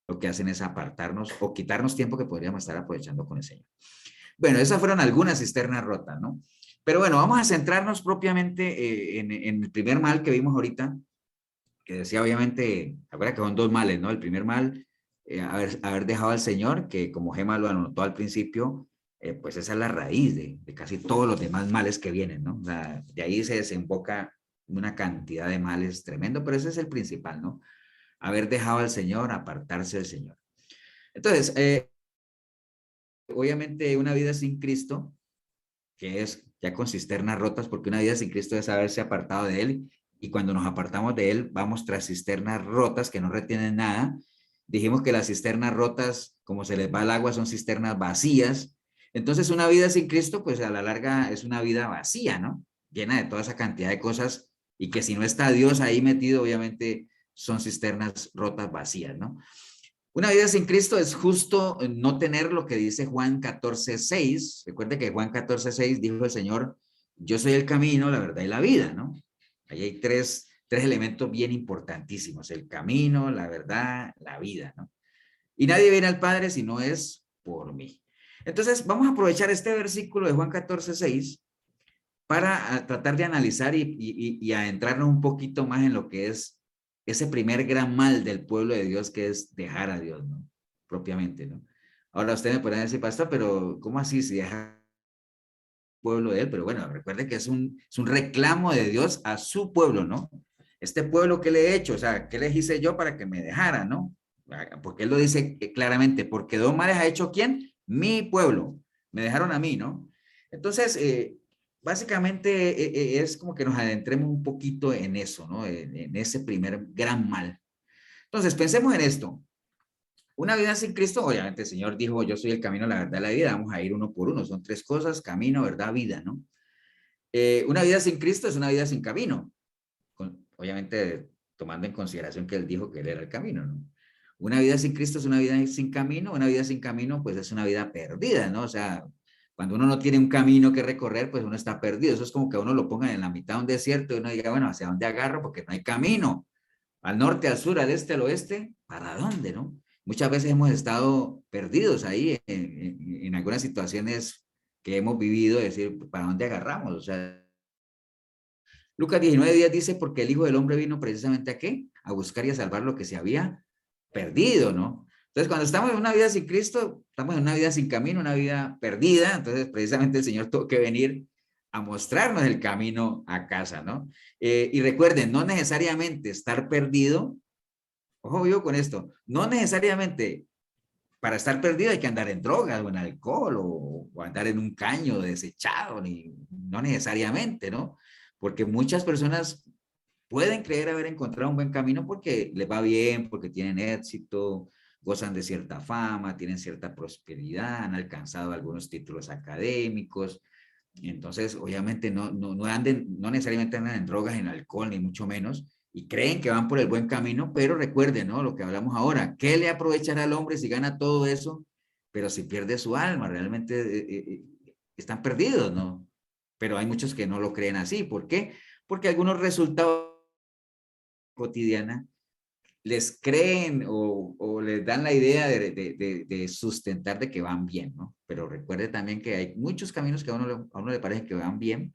lo que hacen es apartarnos o quitarnos tiempo que podríamos estar aprovechando con el Señor. Bueno, esas fueron algunas cisternas rotas, ¿no? Pero bueno, vamos a centrarnos propiamente en el primer mal que vimos ahorita, que decía obviamente, acuérdate que son dos males, ¿no? El primer mal, haber dejado al Señor, que como Gema lo anotó al principio, pues esa es la raíz de casi todos los demás males que vienen, ¿no? O sea, de ahí se desemboca una cantidad de males tremendo, pero ese es el principal, ¿no? Haber dejado al Señor, apartarse del Señor. Entonces, obviamente una vida sin Cristo, que es ya con cisternas rotas, porque una vida sin Cristo es haberse apartado de Él, y cuando nos apartamos de Él, vamos tras cisternas rotas que no retienen nada. Dijimos que las cisternas rotas, como se les va el agua, son cisternas vacías. Entonces, una vida sin Cristo, pues a la larga es una vida vacía, ¿no? Llena de toda esa cantidad de cosas y que si no está Dios ahí metido, obviamente son cisternas rotas vacías, ¿no? Una vida sin Cristo es justo no tener lo que dice Juan 14:6. Recuerde que Juan 14:6 dijo el Señor, yo soy el camino, la verdad y la vida, ¿no? Ahí hay tres elementos bien importantísimos, el camino, la verdad, la vida, ¿no? Y nadie viene al Padre si no es por mí. Entonces, vamos a aprovechar este versículo de Juan 14:6 para tratar de analizar y adentrarnos un poquito más en lo que es ese primer gran mal del pueblo de Dios, que es dejar a Dios, ¿no? Propiamente, ¿no? Ahora usted me podrá decir, pastor, pero ¿cómo así si deja al pueblo de él? Pero bueno, recuerde que es un reclamo de Dios a su pueblo, ¿no? Este pueblo, ¿qué le he hecho? O sea, ¿qué les hice yo para que me dejara, no? Porque él lo dice claramente, porque dos males ha hecho ¿quién? Mi pueblo. Me dejaron a mí, ¿no? Entonces, básicamente es como que nos adentremos un poquito en eso, ¿no? En ese primer gran mal. Entonces, pensemos en esto. Una vida sin Cristo, obviamente el Señor dijo, yo soy el camino, la verdad, la vida. Vamos a ir uno por uno. Son tres cosas, camino, verdad, vida, ¿no? Una vida sin Cristo es una vida sin camino. Obviamente, tomando en consideración que Él dijo que Él era el camino, ¿no? Una vida sin Cristo es una vida sin camino. Una vida sin camino, pues es una vida perdida, ¿no? O sea, cuando uno no tiene un camino que recorrer, pues uno está perdido. Eso es como que a uno lo pongan en la mitad de un desierto y uno diga, bueno, ¿hacia dónde agarro? Porque no hay camino. Al norte, al sur, al este, al oeste, ¿para dónde, no? Muchas veces hemos estado perdidos ahí en algunas situaciones que hemos vivido, es decir, ¿para dónde agarramos? O sea, Lucas 19:10 dice, porque el Hijo del Hombre vino precisamente ¿a qué? A buscar y a salvar lo que se había perdido, ¿no? Entonces, cuando estamos en una vida sin Cristo, estamos en una vida sin camino, una vida perdida. Entonces, precisamente el Señor tuvo que venir a mostrarnos el camino a casa, ¿no? Y recuerden, no necesariamente estar perdido, ojo vivo con esto, no necesariamente para estar perdido hay que andar en drogas o en alcohol o andar en un caño desechado, no necesariamente, ¿no? Porque muchas personas pueden creer haber encontrado un buen camino porque les va bien, porque tienen éxito, gozan de cierta fama, tienen cierta prosperidad, han alcanzado algunos títulos académicos. Entonces, obviamente, no necesariamente andan en drogas, en alcohol, ni mucho menos, y creen que van por el buen camino, pero recuerden, ¿no? Lo que hablamos ahora, ¿qué le aprovechará al hombre si gana todo eso, pero si pierde su alma? Realmente están perdidos, ¿no? Pero hay muchos que no lo creen así. ¿Por qué? Porque algunos resultados cotidiana les creen o les dan la idea de sustentar de que van bien, ¿no? Pero recuerde también que hay muchos caminos que a uno le parece que van bien,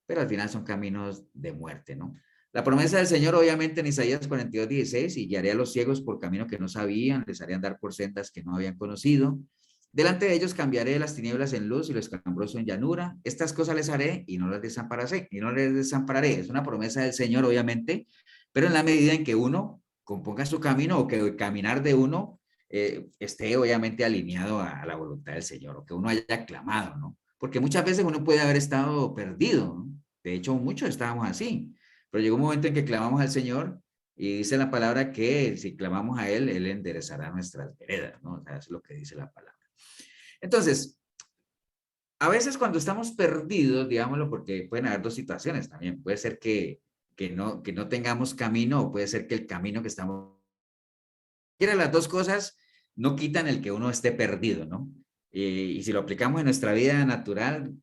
pero al final son caminos de muerte, ¿no? La promesa del Señor, obviamente, en Isaías 42:16, y guiaré a los ciegos por camino que no sabían, les haré andar por sendas que no habían conocido. Delante de ellos cambiaré las tinieblas en luz y lo escambroso en llanura. Estas cosas les haré y no les desampararé, y no les desampararé. Es una promesa del Señor, obviamente, pero en la medida en que uno componga su camino o que el caminar de uno esté obviamente alineado a la voluntad del Señor, o que uno haya clamado, ¿no? Porque muchas veces uno puede haber estado perdido, ¿no? De hecho, muchos estábamos así, pero llegó un momento en que clamamos al Señor y dice la palabra que si clamamos a Él, Él enderezará nuestras veredas, ¿no? O sea, eso es lo que dice la palabra. Entonces, a veces cuando estamos perdidos, digámoslo, porque pueden haber dos situaciones también, puede ser que no tengamos camino, o puede ser que el camino que estamos... Las dos cosas no quitan el que uno esté perdido, ¿no? Y si lo aplicamos en nuestra vida natural,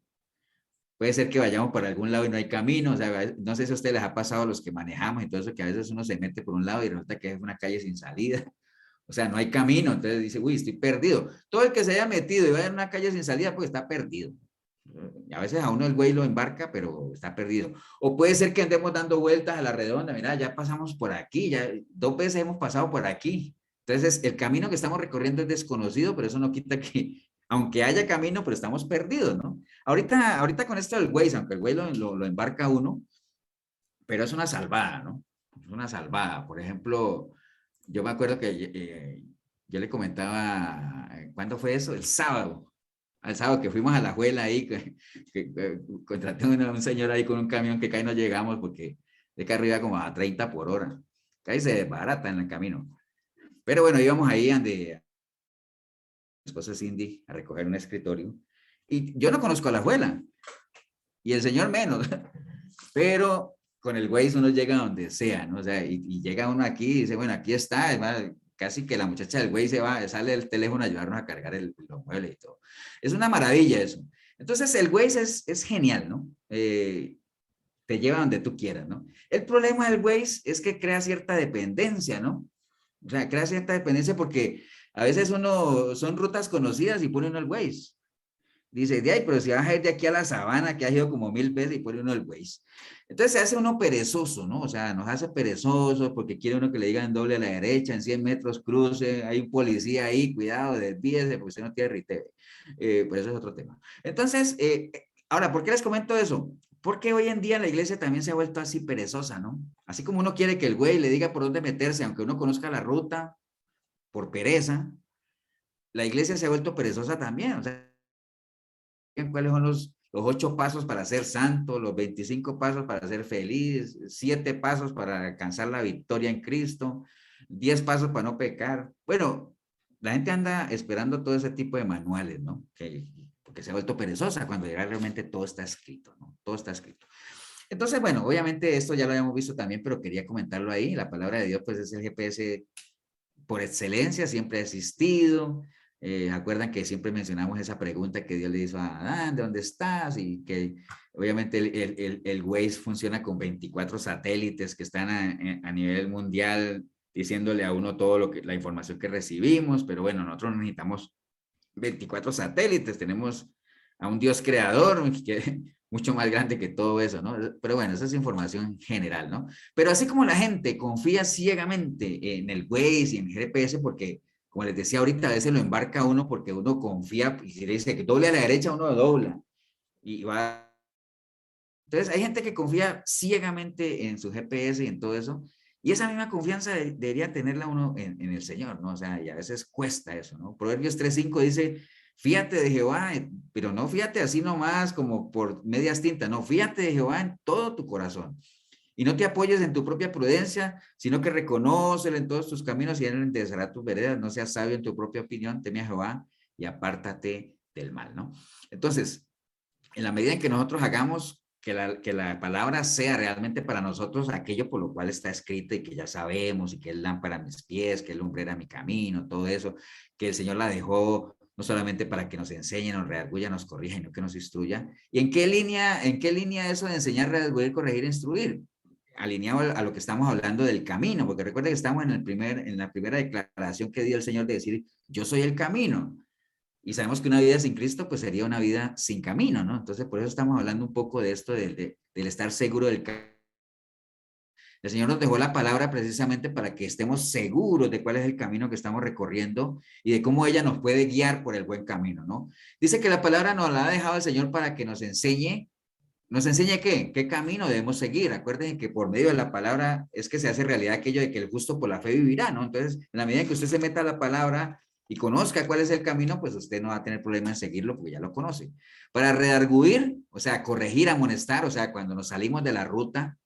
puede ser que vayamos por algún lado y no hay camino. O sea, no sé si a ustedes les ha pasado a los que manejamos y todo eso, que a veces uno se mete por un lado y resulta que es una calle sin salida. O sea, no hay camino. Entonces dice, uy, estoy perdido. Todo el que se haya metido y vaya en una calle sin salida, pues está perdido. Y a veces a uno el güey lo embarca, pero está perdido. O puede ser que andemos dando vueltas a la redonda. Mira, ya pasamos por aquí, ya 2 veces hemos pasado por aquí. Entonces, el camino que estamos recorriendo es desconocido, pero eso no quita que, aunque haya camino, pero estamos perdidos, ¿no? Ahorita con esto del Waze, aunque el güey lo embarca uno, pero es una salvada, ¿no? Es una salvada. Por ejemplo, yo me acuerdo que yo le comentaba, ¿cuándo fue eso? El sábado. Al sábado que fuimos a la Juela ahí, contraté a un señor ahí con un camión que casi no llegamos porque de acá arriba como a 30 por hora. Casi se desbarata en el camino. Pero bueno, íbamos ahí donde mi esposa Cindy a recoger un escritorio Y yo no conozco a la abuela, y el Señor menos, pero con el Waze uno llega a donde sea, ¿no? O sea, y llega uno aquí y dice, bueno, aquí está, además, casi que la muchacha del Waze sale del teléfono a ayudarnos a cargar los muebles y todo. Es una maravilla eso. Entonces, el Waze es genial, ¿no? Te lleva donde tú quieras, ¿no? El problema del Waze es que crea cierta dependencia, ¿no? O sea, crea cierta dependencia porque a veces son rutas conocidas y pone uno el Waze. Dice, de ahí, pero si vas a ir de aquí a la sabana, que has ido como 1000 veces y pone uno el Waze. Entonces se hace uno perezoso, ¿no? O sea, nos hace perezosos porque quiere uno que le digan doble a la derecha, en 100 metros cruce, hay un policía ahí, cuidado, desvíese porque usted no tiene RITEVE. Pues eso es otro tema. Entonces, ahora, ¿por qué les comento eso? Porque hoy en día la iglesia también se ha vuelto así perezosa, ¿no? Así como uno quiere que el güey le diga por dónde meterse, aunque uno conozca la ruta, por pereza, la iglesia se ha vuelto perezosa también. O sea, ¿cuáles son los 8 pasos para ser santo, los 25 pasos para ser feliz, 7 pasos para alcanzar la victoria en Cristo, 10 pasos para no pecar? Bueno, la gente anda esperando todo ese tipo de manuales, ¿no? Porque se ha vuelto perezosa cuando ya realmente todo está escrito, ¿no? Todo está escrito. Entonces, bueno, obviamente esto ya lo habíamos visto también, pero quería comentarlo ahí. La palabra de Dios, pues, es el GPS por excelencia, siempre ha existido. Acuerdan que siempre mencionamos esa pregunta que Dios le hizo a Adán, ¿de dónde estás? Y que obviamente el Waze funciona con 24 satélites que están a nivel mundial diciéndole a uno todo la información que recibimos, pero bueno, nosotros necesitamos 24 satélites, tenemos a un Dios creador que mucho más grande que todo eso, ¿no? Pero bueno, esa es información general, ¿no? Pero así como la gente confía ciegamente en el Waze y en el GPS porque, como les decía ahorita, a veces lo embarca uno porque uno confía y si le dice que doble a la derecha, uno dobla y va. Entonces, hay gente que confía ciegamente en su GPS y en todo eso, y esa misma confianza debería tenerla uno en el Señor, ¿no? O sea, y a veces cuesta eso, ¿no? Proverbios 3:5 dice, fíate de Jehová, pero no fíate así nomás como por medias tintas, no, fíate de Jehová en todo tu corazón. Y no te apoyes en tu propia prudencia, sino que reconócelo en todos tus caminos y él enderezará tus veredas. No seas sabio en tu propia opinión, teme a Jehová y apártate del mal, ¿no? Entonces, en la medida en que nosotros hagamos que la palabra sea realmente para nosotros aquello por lo cual está escrito y que ya sabemos y que es lámpara a mis pies, que es lumbrera a mi camino, todo eso, que el Señor la dejó no solamente para que nos enseñe, nos redarguya, nos corrija, sino que nos instruya. ¿Y en qué línea eso de enseñar, redarguir, corregir, instruir? Alineado a lo que estamos hablando del camino, porque recuerda que estamos en la primera declaración que dio el Señor de decir, yo soy el camino. Y sabemos que una vida sin Cristo, pues sería una vida sin camino, ¿no? Entonces, por eso estamos hablando un poco de esto, del estar seguro del camino. El Señor nos dejó la palabra precisamente para que estemos seguros de cuál es el camino que estamos recorriendo y de cómo ella nos puede guiar por el buen camino, ¿no? Dice que la palabra nos la ha dejado el Señor para que nos enseñe qué camino debemos seguir. Acuérdense que por medio de la palabra es que se hace realidad aquello de que el justo por la fe vivirá, ¿no? Entonces, en la medida en que usted se meta a la palabra y conozca cuál es el camino, pues usted no va a tener problema en seguirlo porque ya lo conoce. Para redarguir, o sea, corregir, amonestar, o sea, cuando nos salimos de la ruta,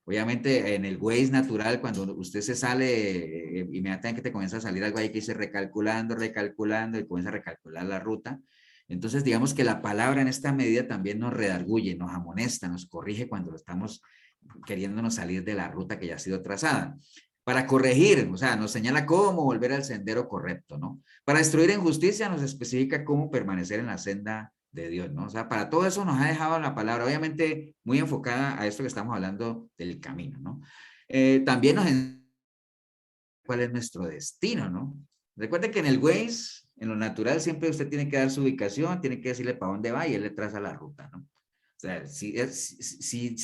obviamente en el Waze natural, cuando usted se sale, inmediatamente te comienza a salir algo ahí que dice recalculando y comienza a recalcular la ruta. Entonces, digamos que la palabra en esta medida también nos redarguye, nos amonesta, nos corrige cuando estamos queriéndonos salir de la ruta que ya ha sido trazada. Para corregir, o sea, nos señala cómo volver al sendero correcto, ¿no? Para destruir injusticia nos especifica cómo permanecer en la senda de Dios, ¿no? O sea, para todo eso nos ha dejado la palabra, obviamente muy enfocada a esto que estamos hablando del camino, ¿no? También nos enseña cuál es nuestro destino, ¿no? Recuerden que en el Waze, en lo natural, siempre usted tiene que dar su ubicación, tiene que decirle para dónde va y él le traza la ruta, ¿no? O sea, si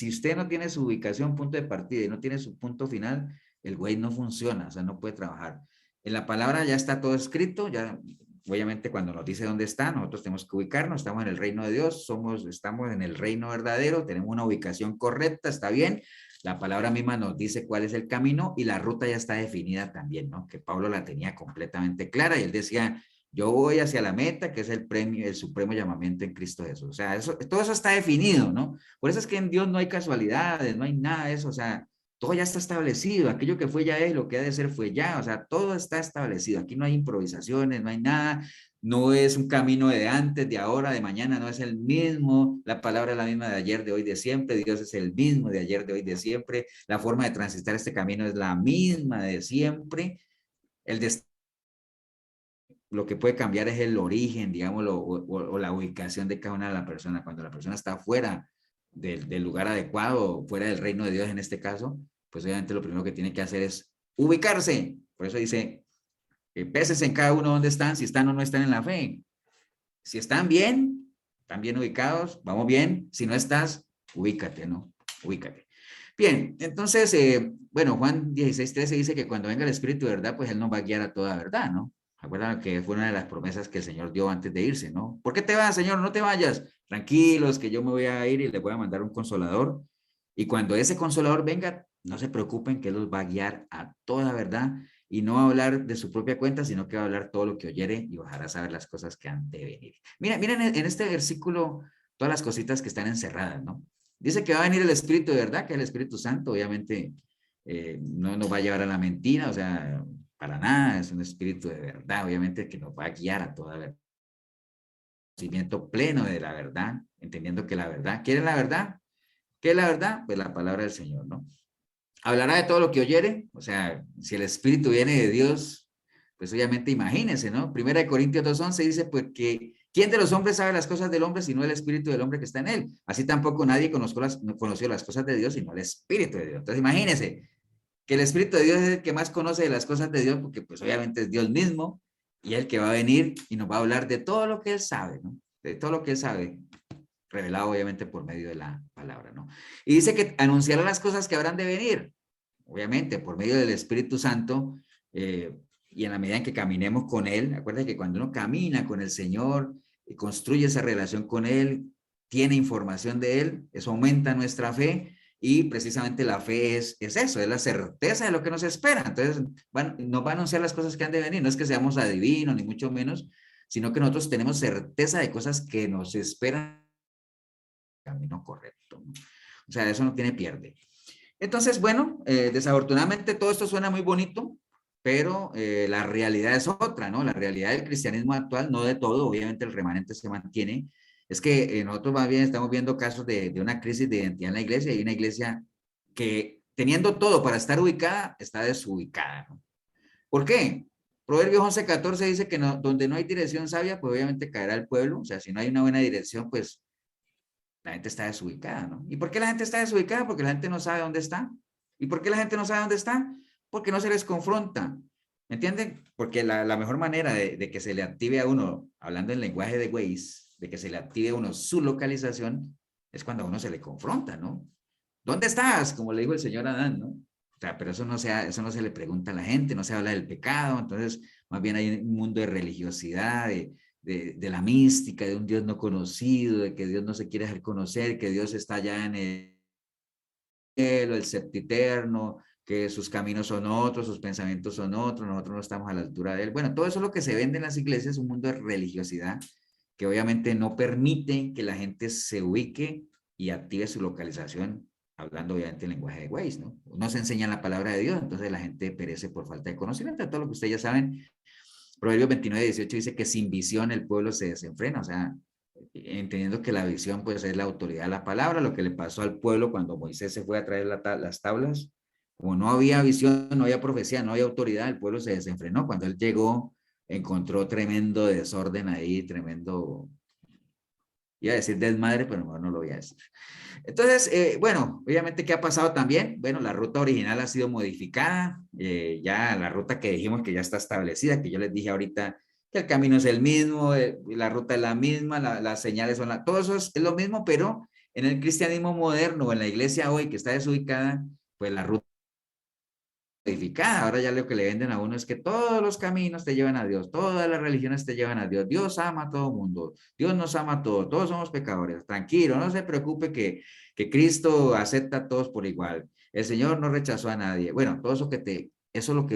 usted no tiene su ubicación, punto de partida y no tiene su punto final, el Waze no funciona, o sea, no puede trabajar. En la palabra ya está todo escrito, ya obviamente cuando nos dice dónde está, nosotros tenemos que ubicarnos, estamos en el reino de Dios, estamos en el reino verdadero, tenemos una ubicación correcta, está bien, la palabra misma nos dice cuál es el camino y la ruta ya está definida también, ¿no? Que Pablo la tenía completamente clara y él decía, yo voy hacia la meta, que es el premio, el supremo llamamiento en Cristo Jesús. O sea, todo eso está definido, ¿no? Por eso es que en Dios no hay casualidades, no hay nada de eso, o sea, todo ya está establecido, aquello que fue ya es, lo que ha de ser fue ya, o sea, todo está establecido, aquí no hay improvisaciones, no hay nada, no es un camino de antes, de ahora, de mañana, no es el mismo, la palabra es la misma de ayer, de hoy, de siempre, Dios es el mismo de ayer, de hoy, de siempre, la forma de transitar este camino es la misma de siempre, el destino, lo que puede cambiar es el origen, digámoslo, o la ubicación de cada una de las personas, cuando la persona está fuera del lugar adecuado, fuera del reino de Dios en este caso, pues obviamente lo primero que tiene que hacer es ubicarse. Por eso dice, peces en cada uno donde están, si están o no están en la fe. Si están bien ubicados, vamos bien. Si no estás, ubícate, ¿no? Ubícate. Bien, entonces, bueno, Juan 16:13 dice que cuando venga el Espíritu de verdad, pues Él nos va a guiar a toda verdad, ¿no? Acuerdan que fue una de las promesas que el Señor dio antes de irse, ¿no? ¿Por qué te vas, Señor? No te vayas. Tranquilos, que yo me voy a ir y les voy a mandar un consolador. Y cuando ese consolador venga, no se preocupen que Él los va a guiar a toda verdad y no va a hablar de su propia cuenta, sino que va a hablar todo lo que oyere y ojalá saber las cosas que han de venir. Miren en este versículo todas las cositas que están encerradas, ¿no? Dice que va a venir el Espíritu de verdad, que es el Espíritu Santo, obviamente no nos va a llevar a la mentira, o sea, para nada, es un Espíritu de verdad, obviamente que nos va a guiar a toda verdad. Conocimiento pleno de la verdad, entendiendo que la verdad, ¿quieren la verdad? ¿Qué es la verdad? Pues la palabra del Señor, ¿no? Hablará de todo lo que oyere, o sea, si el Espíritu viene de Dios, pues obviamente imagínense, ¿no? Primera de Corintios 2:11 dice, pues que ¿quién de los hombres sabe las cosas del hombre sino el Espíritu del hombre que está en él? Así tampoco nadie conoció las cosas de Dios sino el Espíritu de Dios. Entonces imagínense que el Espíritu de Dios es el que más conoce de las cosas de Dios, porque pues obviamente es Dios mismo, y el que va a venir y nos va a hablar de todo lo que Él sabe, ¿no? De todo lo que Él sabe, revelado obviamente por medio de la palabra, ¿no? Y dice que anunciará las cosas que habrán de venir, obviamente por medio del Espíritu Santo, y en la medida en que caminemos con Él. Acuérdense que cuando uno camina con el Señor y construye esa relación con Él, tiene información de Él, eso aumenta nuestra fe, y precisamente la fe es eso, es la certeza de lo que nos espera. Entonces nos va a anunciar las cosas que han de venir, no es que seamos adivinos ni mucho menos, sino que nosotros tenemos certeza de cosas que nos esperan en el camino correcto, ¿no? O sea, eso no tiene pierde. Entonces, bueno, desafortunadamente todo esto suena muy bonito, pero la realidad es otra, ¿no? La realidad del cristianismo actual, no de todo, obviamente el remanente se mantiene, es que nosotros más bien estamos viendo casos de una crisis de identidad en la iglesia, y una iglesia que teniendo todo para estar ubicada, está desubicada, ¿no? ¿Por qué? Proverbios 11:14 dice que no, donde no hay dirección sabia, pues obviamente caerá el pueblo, o sea, si no hay una buena dirección, pues la gente está desubicada, ¿no? ¿Y por qué la gente está desubicada? Porque la gente no sabe dónde está. ¿Y por qué la gente no sabe dónde está? Porque no se les confronta. ¿Me entienden? Porque la mejor manera de que se le active a uno, hablando en lenguaje de Waze, de que se le active a uno su localización, es cuando a uno se le confronta, ¿no? ¿Dónde estás? Como le dijo el señor Adán, ¿no? O sea, pero eso no se le pregunta a la gente, no se habla del pecado, entonces más bien hay un mundo de religiosidad, de la mística, de un Dios no conocido, de que Dios no se quiere hacer conocer, que Dios está allá en el cielo, el septiterno, que sus caminos son otros, sus pensamientos son otros, nosotros no estamos a la altura de él. Bueno, todo eso es lo que se vende en las iglesias, un mundo de religiosidad que obviamente no permite que la gente se ubique y active su localización, hablando obviamente en lenguaje de Waze, ¿no? No se enseña la palabra de Dios, entonces la gente perece por falta de conocimiento, todo lo que ustedes ya saben. Proverbios 29:18 dice que sin visión el pueblo se desenfrena, o sea, entendiendo que la visión pues es la autoridad de la palabra, lo que le pasó al pueblo cuando Moisés se fue a traer las tablas, como no había visión, no había profecía, no había autoridad, el pueblo se desenfrenó. Cuando él llegó, encontró tremendo desorden ahí, tremendo, iba a decir desmadre, pero no lo voy a decir. Entonces, bueno, obviamente, ¿qué ha pasado también? Bueno, la ruta original ha sido modificada, ya la ruta que dijimos que ya está establecida, que yo les dije ahorita que el camino es el mismo, la ruta es la misma, las señales son todo eso es lo mismo, pero en el cristianismo moderno, en la iglesia hoy que está desubicada, pues la ruta modificada. Ahora ya lo que le venden a uno es que todos los caminos te llevan a Dios, todas las religiones te llevan a Dios, Dios ama a todo mundo, Dios nos ama a todos, todos somos pecadores, tranquilo, no se preocupe que Cristo acepta a todos por igual, el Señor no rechazó a nadie. Bueno, todo eso eso lo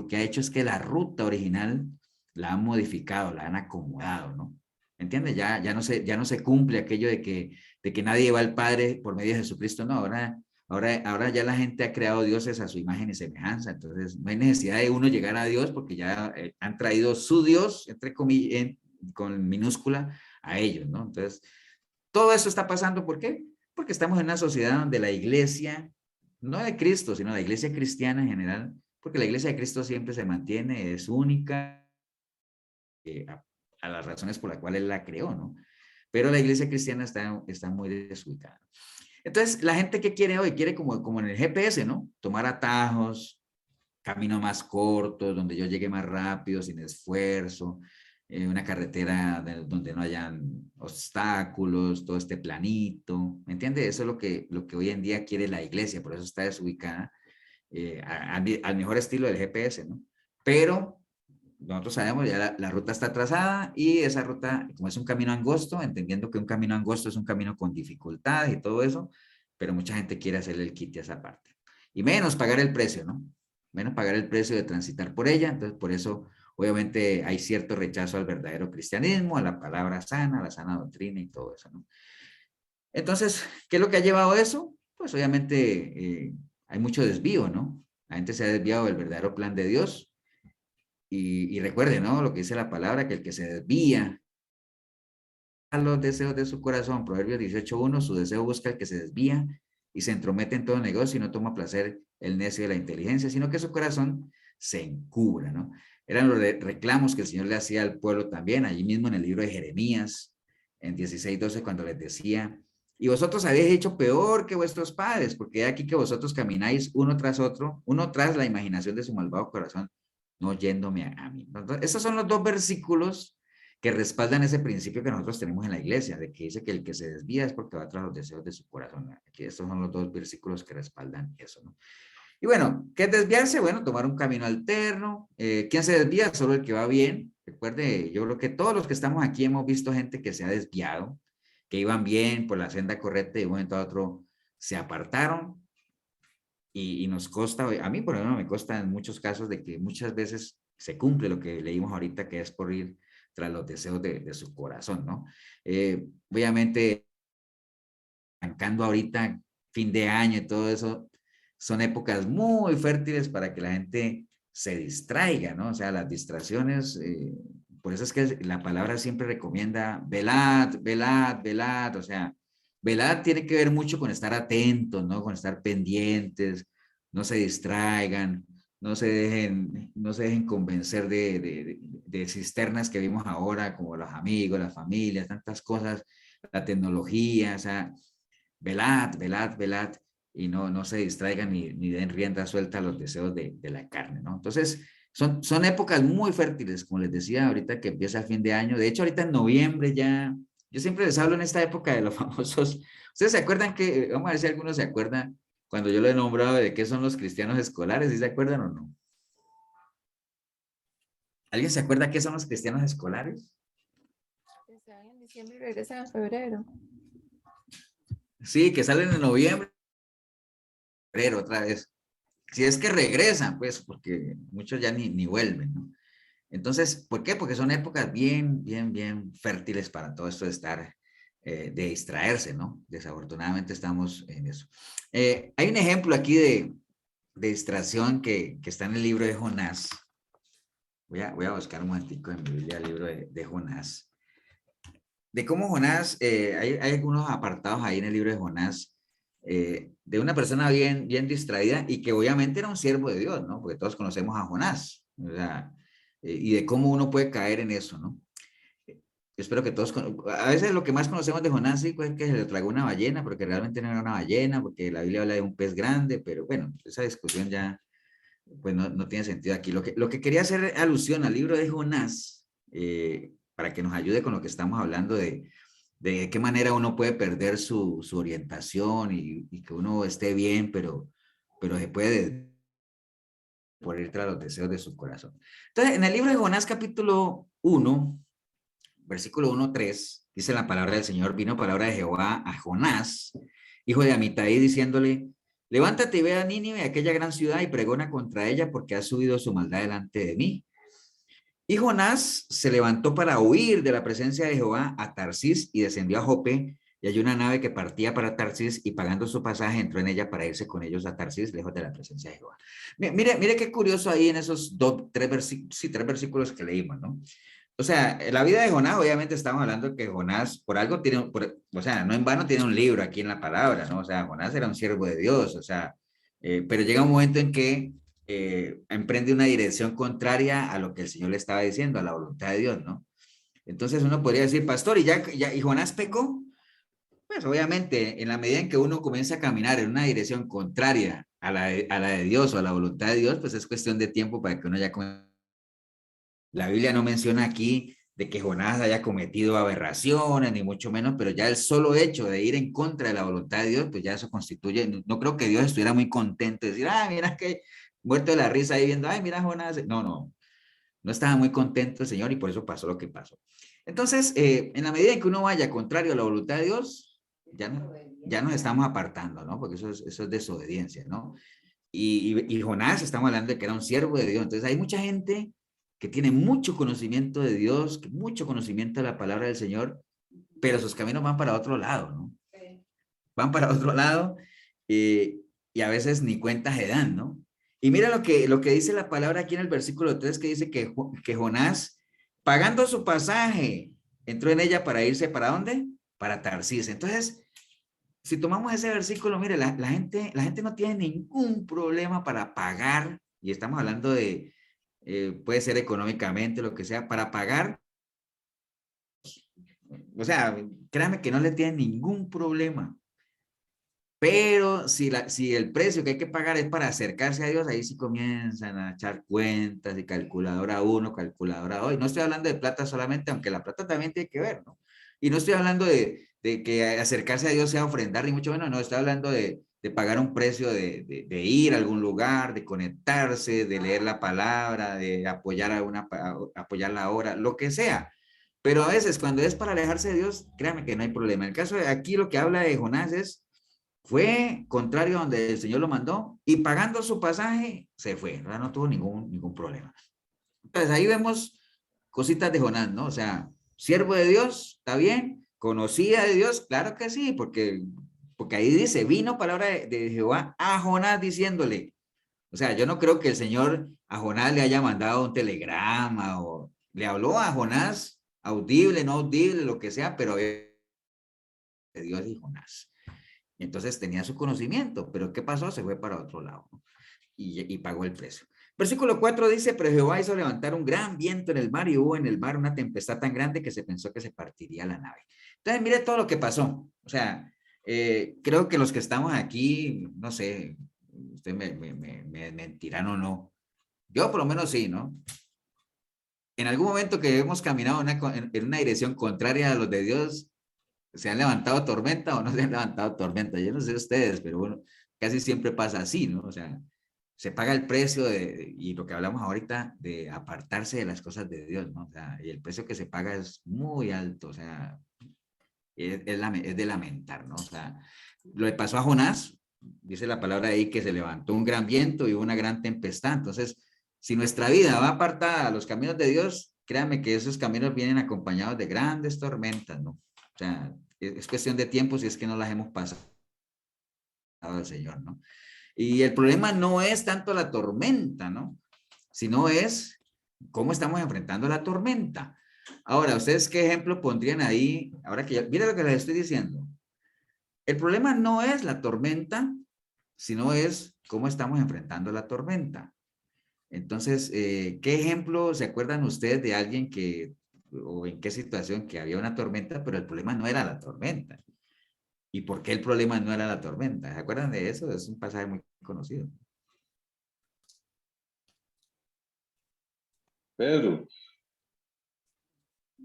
que ha hecho es que la ruta original la han modificado, la han acomodado, ¿no? ¿Entiendes? Ya no se cumple aquello de que nadie va al Padre por medio de Jesucristo, no, ahora Ahora ya la gente ha creado dioses a su imagen y semejanza, entonces no hay necesidad de uno llegar a Dios porque ya han traído su Dios, entre comillas, con minúscula, a ellos, ¿no? Entonces, todo eso está pasando, ¿por qué? Porque estamos en una sociedad donde la iglesia, no de Cristo, sino la iglesia cristiana en general, porque la iglesia de Cristo siempre se mantiene, es única, a las razones por las cuales Él la creó, ¿no? Pero la iglesia cristiana está muy desubicada. Entonces, la gente que quiere hoy, quiere como en el GPS, ¿no? Tomar atajos, caminos más cortos, donde yo llegue más rápido, sin esfuerzo, una carretera donde no hayan obstáculos, todo esté planito, ¿me entiende? Eso es lo que hoy en día quiere la iglesia, por eso está desubicada al mejor estilo del GPS, ¿no? Pero nosotros sabemos, ya la ruta está trazada y esa ruta, como es un camino angosto, entendiendo que un camino angosto es un camino con dificultades y todo eso, pero mucha gente quiere hacerle el quite a esa parte. Y menos pagar el precio, ¿no? Menos pagar el precio de transitar por ella, entonces por eso obviamente hay cierto rechazo al verdadero cristianismo, a la palabra sana, a la sana doctrina y todo eso, ¿no? Entonces, ¿qué es lo que ha llevado a eso? Pues obviamente hay mucho desvío, ¿no? La gente se ha desviado del verdadero plan de Dios. Y recuerde, ¿no? Lo que dice la palabra, que el que se desvía a los deseos de su corazón, Proverbios 18:1, su deseo busca el que se desvía y se entromete en todo negocio y no toma placer el necio de la inteligencia, sino que su corazón se encubra, ¿no? Eran los reclamos que el Señor le hacía al pueblo también, allí mismo en el libro de Jeremías, en 16:12, cuando les decía, y vosotros habéis hecho peor que vuestros padres, porque he aquí que vosotros camináis uno tras otro, uno tras la imaginación de su malvado corazón, no yéndome a mí. Entonces, esos son los dos versículos que respaldan ese principio que nosotros tenemos en la iglesia, de que dice que el que se desvía es porque va tras los deseos de su corazón. Aquí estos son los dos versículos que respaldan eso, ¿no? Y bueno, ¿qué es desviarse? Bueno, tomar un camino alterno. ¿Quién se desvía? Solo el que va bien. Recuerde, yo creo que todos los que estamos aquí hemos visto gente que se ha desviado, que iban bien por la senda correcta y de un momento a otro se apartaron. Y nos consta, a mí por ejemplo me consta en muchos casos de que muchas veces se cumple lo que leímos ahorita, que es por ir tras los deseos de su corazón, ¿no? Obviamente, arrancando ahorita, fin de año y todo eso, son épocas muy fértiles para que la gente se distraiga, ¿no? O sea, las distracciones, por eso es que la palabra siempre recomienda velad, velad, velad, o sea, velad tiene que ver mucho con estar atentos, ¿no? Con estar pendientes, no se distraigan, no se dejen convencer de cisternas que vimos ahora, como los amigos, las familias, tantas cosas, la tecnología, o sea, velad, velad, velad, y no se distraigan ni den rienda suelta a los deseos de la carne, ¿no? Entonces, son épocas muy fértiles, como les decía, ahorita que empieza el fin de año. De hecho, ahorita en noviembre ya, yo siempre les hablo en esta época de los famosos. ¿Ustedes se acuerdan que, vamos a ver si algunos se acuerdan, cuando yo lo he nombrado de qué son los cristianos escolares? ¿Sí se acuerdan o no? ¿Alguien se acuerda qué son los cristianos escolares? Están en diciembre y regresan en febrero. Sí, que salen en noviembre, febrero otra vez. Si es que regresan, pues, porque muchos ya ni vuelven, ¿no? Entonces, ¿por qué? Porque son épocas bien fértiles para todo esto de estar, de distraerse, ¿no? Desafortunadamente estamos en eso. Hay un ejemplo aquí de distracción que está en el libro de Jonás. Voy a buscar un momentico en mi Biblia el libro de Jonás. De cómo Jonás, hay algunos apartados ahí en el libro de Jonás, de una persona bien distraída y que obviamente era un siervo de Dios, ¿no? Porque todos conocemos a Jonás, o sea, y de cómo uno puede caer en eso, ¿no? Espero que todos, a veces lo que más conocemos de Jonás sí, pues que se le tragó una ballena, porque realmente no era una ballena, porque la Biblia habla de un pez grande, pero bueno, esa discusión ya, pues no tiene sentido aquí. Lo que quería hacer alusión al libro de Jonás, para que nos ayude con lo que estamos hablando de qué manera uno puede perder su orientación y que uno esté bien, pero se puede por ir tras los deseos de su corazón. Entonces, en el libro de Jonás capítulo 1, versículo 1-3, dice la palabra del Señor, vino palabra de Jehová a Jonás, hijo de Amitai, diciéndole, levántate y ve a Nínive, aquella gran ciudad, y pregona contra ella, porque ha subido su maldad delante de mí. Y Jonás se levantó para huir de la presencia de Jehová a Tarsis y descendió a Jope y hay una nave que partía para Tarsis y pagando su pasaje entró en ella para irse con ellos a Tarsis, lejos de la presencia de Jehová. Mire qué curioso ahí en esos tres versículos que leímos, ¿no? O sea, la vida de Jonás, obviamente estamos hablando de que Jonás, por algo tiene, o sea, no en vano tiene un libro aquí en la palabra, ¿no? O sea, Jonás era un siervo de Dios, o sea, pero llega un momento en que emprende una dirección contraria a lo que el Señor le estaba diciendo, a la voluntad de Dios, ¿no? Entonces uno podría decir, pastor, ¿y Jonás pecó? Pues obviamente, en la medida en que uno comienza a caminar en una dirección contraria a la de Dios o a la voluntad de Dios, pues es cuestión de tiempo para que uno ya comience. La Biblia no menciona aquí de que Jonás haya cometido aberraciones, ni mucho menos, pero ya el solo hecho de ir en contra de la voluntad de Dios, pues ya eso constituye, no creo que Dios estuviera muy contento de decir, mira que muerto de la risa ahí viendo, mira Jonás, no estaba muy contento el Señor y por eso pasó lo que pasó. Entonces, en la medida en que uno vaya contrario a la voluntad de Dios, ya nos estamos apartando, ¿no? Porque eso es desobediencia, ¿no? Y Jonás, estamos hablando de que era un siervo de Dios. Entonces, hay mucha gente que tiene mucho conocimiento de Dios, mucho conocimiento de la palabra del Señor, pero sus caminos van para otro lado, ¿no? Van para otro lado y a veces ni cuenta se dan, ¿no? Y mira lo que dice la palabra aquí en el versículo 3, que dice que Jonás, pagando su pasaje, entró en ella para irse, ¿para dónde? Para Tarsis. Entonces, si tomamos ese versículo, mire, la gente no tiene ningún problema para pagar, y estamos hablando de, puede ser económicamente, lo que sea, para pagar. O sea, créame que no le tienen ningún problema. Pero si el precio que hay que pagar es para acercarse a Dios, ahí sí comienzan a echar cuentas y calculadora 1, calculadora 2. No estoy hablando de plata solamente, aunque la plata también tiene que ver, ¿no? Y no estoy hablando de que acercarse a Dios sea ofrendar, ni mucho menos, no, estoy hablando de pagar un precio de ir a algún lugar, de conectarse, de leer la palabra, de apoyar apoyar la obra, lo que sea. Pero a veces cuando es para alejarse de Dios, créame que no hay problema. En el caso de aquí lo que habla de Jonás fue contrario a donde el Señor lo mandó y pagando su pasaje se fue, ¿verdad? No tuvo ningún problema. Entonces ahí vemos cositas de Jonás, ¿no? O sea, siervo de Dios, ¿está bien? ¿Conocía de Dios? Claro que sí, porque ahí dice, vino palabra de Jehová a Jonás diciéndole. O sea, yo no creo que el Señor a Jonás le haya mandado un telegrama o le habló a Jonás, audible, no audible, lo que sea, pero de Dios y Jonás. Entonces tenía su conocimiento, pero ¿qué pasó? Se fue para otro lado, ¿no? Y pagó el precio. Versículo 4 dice, pero Jehová hizo levantar un gran viento en el mar y hubo en el mar una tempestad tan grande que se pensó que se partiría la nave. Entonces, mire todo lo que pasó. O sea, creo que los que estamos aquí, no sé, ustedes me mentirán o no. Yo por lo menos sí, ¿no? En algún momento que hemos caminado en una dirección contraria a los de Dios, ¿se han levantado tormenta o no se han levantado tormenta? Yo no sé ustedes, pero bueno, casi siempre pasa así, ¿no? O sea, se paga el precio y lo que hablamos ahorita de apartarse de las cosas de Dios, ¿no? O sea, y el precio que se paga es muy alto, o sea, es de lamentar, ¿no? O sea, lo que pasó a Jonás, dice la palabra ahí que se levantó un gran viento y una gran tempestad. Entonces, si nuestra vida va apartada a los caminos de Dios, créanme que esos caminos vienen acompañados de grandes tormentas, ¿no? O sea, es cuestión de tiempo si es que no las hemos pasado al Señor, ¿no? Y el problema no es tanto la tormenta, ¿no? Sino es cómo estamos enfrentando la tormenta. Ahora, ¿ustedes qué ejemplo pondrían ahí? Ahora que mira lo que les estoy diciendo. El problema no es la tormenta, sino es cómo estamos enfrentando la tormenta. Entonces, ¿qué ejemplo se acuerdan ustedes de alguien o en qué situación que había una tormenta, pero el problema no era la tormenta? ¿Y por qué el problema no era la tormenta? ¿Se acuerdan de eso? Es un pasaje muy conocido. Pedro.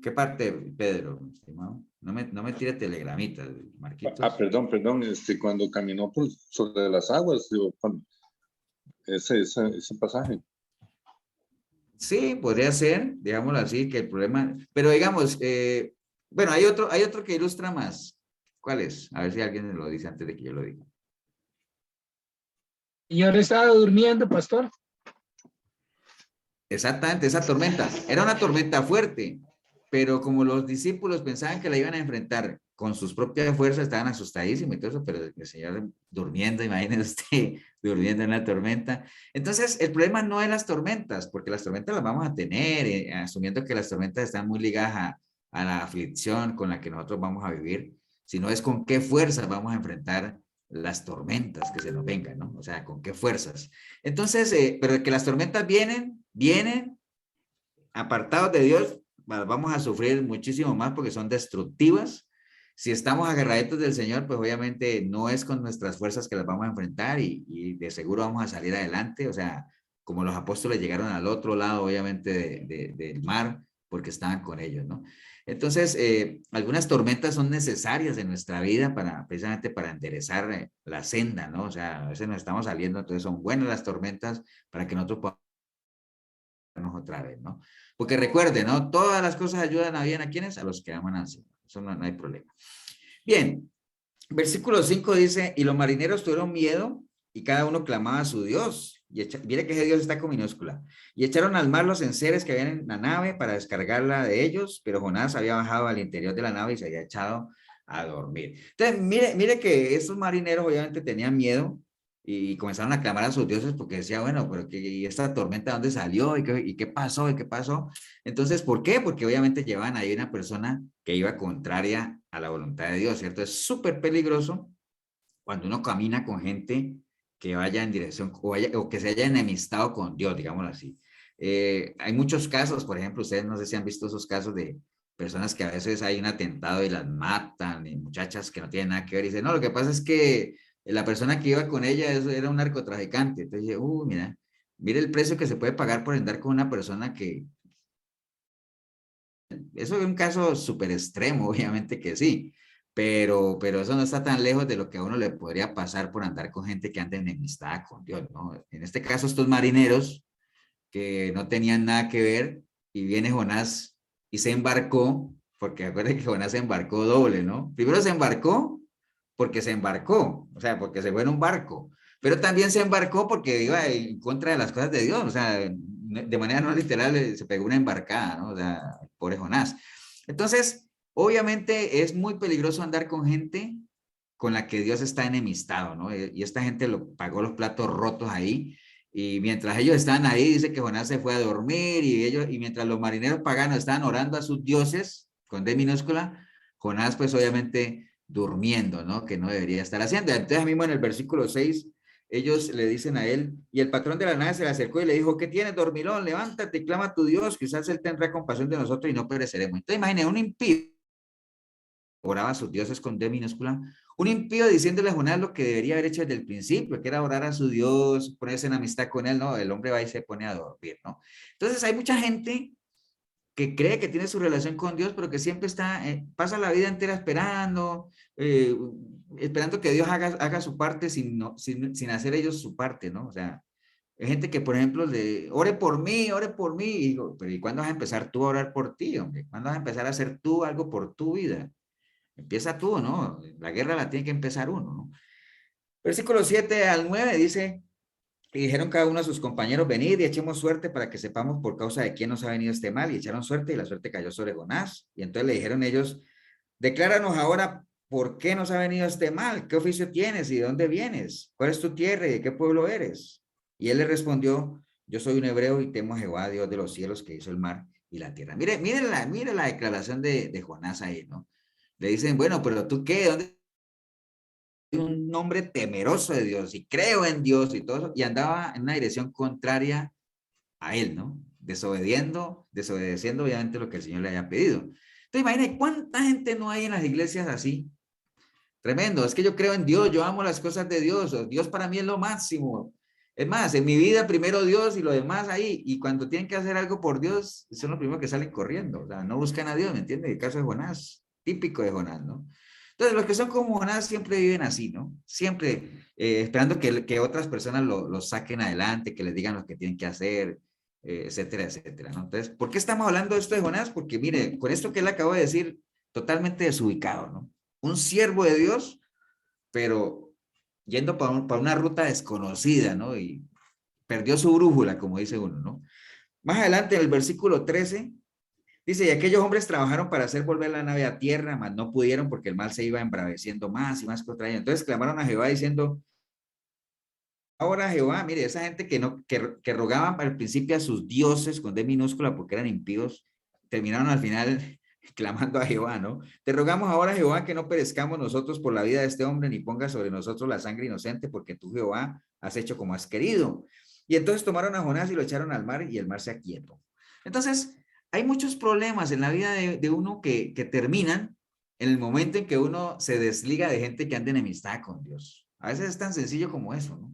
¿Qué parte, Pedro, estimado? No me tire telegramitas, Marquitos. Perdón, cuando caminó sobre las aguas, digo, ese pasaje. Sí, podría ser, digámoslo así, que el problema, pero digamos, bueno, hay otro que ilustra más. ¿Cuál es? A ver si alguien me lo dice antes de que yo lo diga. Yo estaba durmiendo, pastor. Exactamente, esa tormenta. Era una tormenta fuerte, pero como los discípulos pensaban que la iban a enfrentar con sus propias fuerzas, estaban asustadísimos y todo eso, pero el Señor durmiendo, imagínese usted, durmiendo en la tormenta. Entonces, el problema no es las tormentas, porque las tormentas las vamos a tener, asumiendo que las tormentas están muy ligadas a la aflicción con la que nosotros vamos a vivir, sino es con qué fuerzas vamos a enfrentar las tormentas que se nos vengan, ¿no? O sea, con qué fuerzas. Entonces, pero que las tormentas vienen apartados de Dios, vamos a sufrir muchísimo más porque son destructivas. Si estamos agarraditos del Señor, pues obviamente no es con nuestras fuerzas que las vamos a enfrentar y de seguro vamos a salir adelante. O sea, como los apóstoles llegaron al otro lado, obviamente, del mar, porque estaban con ellos, ¿no? Entonces, algunas tormentas son necesarias en nuestra vida precisamente para enderezar la senda, ¿no? O sea, a veces nos estamos saliendo, entonces son buenas las tormentas para que nosotros podamos otra vez, ¿no? Porque recuerde, ¿no? Todas las cosas ayudan a bien a quienes, a los que aman al Señor. Eso no hay problema. Bien, versículo 5 dice, y los marineros tuvieron miedo y cada uno clamaba a su Dios. Y mire que ese Dios está con minúscula. Y echaron al mar los enseres que habían en la nave para descargarla de ellos, pero Jonás había bajado al interior de la nave y se había echado a dormir. Entonces, mire que estos marineros obviamente tenían miedo y comenzaron a clamar a sus dioses porque decía, bueno, pero ¿y esta tormenta dónde salió? ¿Y qué pasó? ¿Y qué pasó? Entonces, ¿por qué? Porque obviamente llevaban ahí una persona que iba contraria a la voluntad de Dios, ¿cierto? Es súper peligroso cuando uno camina con gente que vaya en dirección o que se haya enemistado con Dios, digámoslo así. Hay muchos casos, por ejemplo, ustedes no sé si han visto esos casos de personas que a veces hay un atentado y las matan, y muchachas que no tienen nada que ver, y dicen, no, lo que pasa es que la persona que iba con ella era un narcotraficante. Entonces dije, mire el precio que se puede pagar por andar con una persona que... Eso es un caso súper extremo, obviamente que sí, pero eso no está tan lejos de lo que a uno le podría pasar por andar con gente que anda enemistada con Dios, ¿no? En este caso, estos marineros que no tenían nada que ver, y viene Jonás y se embarcó, porque acuérdense que Jonás se embarcó doble, ¿no? Primero se embarcó porque se embarcó, o sea, porque se fue en un barco, pero también se embarcó porque iba en contra de las cosas de Dios, o sea, de manera no literal se pegó una embarcada, ¿no? O sea, pobre Jonás. Entonces, obviamente es muy peligroso andar con gente con la que Dios está enemistado, ¿no? Y esta gente pagó los platos rotos ahí, y mientras ellos estaban ahí, dice que Jonás se fue a dormir, y mientras los marineros paganos estaban orando a sus dioses, con D minúscula, Jonás pues obviamente durmiendo, ¿no? Que no debería estar haciendo. Entonces mismo en el versículo 6, ellos le dicen a él, y el patrón de la nave se le acercó y le dijo, ¿qué tienes, dormilón? Levántate y clama a tu Dios, quizás él tendrá compasión de nosotros y no pereceremos. Entonces imagínate, un impío oraba a sus dioses con D minúscula, un impío diciéndole a Jonás lo que debería haber hecho desde el principio, que era orar a su Dios, ponerse en amistad con él, ¿no? El hombre va y se pone a dormir, ¿no? Entonces hay mucha gente que cree que tiene su relación con Dios, pero que siempre pasa la vida entera esperando que Dios haga su parte sin hacer ellos su parte, ¿no? O sea, hay gente que, por ejemplo, ore por mí, y digo, pero ¿y cuándo vas a empezar tú a orar por ti, hombre? ¿Cuándo vas a empezar a hacer tú algo por tu vida? Empieza tú, ¿no? La guerra la tiene que empezar uno, ¿no? Versículo 7 al 9 dice, y dijeron cada uno a sus compañeros, venid y echemos suerte para que sepamos por causa de quién nos ha venido este mal. Y echaron suerte y la suerte cayó sobre Jonás. Y entonces le dijeron ellos, decláranos ahora por qué nos ha venido este mal, qué oficio tienes y de dónde vienes, cuál es tu tierra y de qué pueblo eres. Y él le respondió, yo soy un hebreo y temo a Jehová, Dios de los cielos, que hizo el mar y la tierra. Mire la declaración de Jonás ahí, ¿no? Le dicen, bueno, pero tú qué, ¿dónde? Un hombre temeroso de Dios y creo en Dios y todo eso, y andaba en una dirección contraria a él, ¿no? Desobedeciendo obviamente lo que el Señor le haya pedido. Entonces imagínate cuánta gente no hay en las iglesias así. Tremendo, es que yo creo en Dios, yo amo las cosas de Dios, Dios para mí es lo máximo. Es más, en mi vida primero Dios y lo demás ahí, y cuando tienen que hacer algo por Dios, son los primeros que salen corriendo, o sea, no buscan a Dios, ¿me entiendes? El caso de Jonás, típico de Jonás, ¿no? Entonces, los que son como Jonás siempre viven así, ¿no? Siempre esperando que otras personas los saquen adelante, que les digan lo que tienen que hacer, etcétera, etcétera, ¿no? Entonces, ¿por qué estamos hablando de esto de Jonás? Porque, mire, con esto que él acabó de decir, totalmente desubicado, ¿no? Un siervo de Dios, pero yendo para una ruta desconocida, ¿no? Y perdió su brújula, como dice uno, ¿no? Más adelante, en el versículo 13, Dice, y aquellos hombres trabajaron para hacer volver la nave a tierra, mas no pudieron porque el mar se iba embraveciendo más y más contra ellos. Entonces clamaron a Jehová diciendo, ahora Jehová, mire, esa gente que rogaban al principio a sus dioses con D minúscula porque eran impíos, terminaron al final clamando a Jehová, ¿no? Te rogamos ahora, Jehová, que no perezcamos nosotros por la vida de este hombre, ni pongas sobre nosotros la sangre inocente, porque tú, Jehová, has hecho como has querido. Y entonces tomaron a Jonás y lo echaron al mar y el mar se aquietó. Entonces, hay muchos problemas en la vida de uno que terminan en el momento en que uno se desliga de gente que anda en enemistad con Dios. A veces es tan sencillo como eso, ¿no?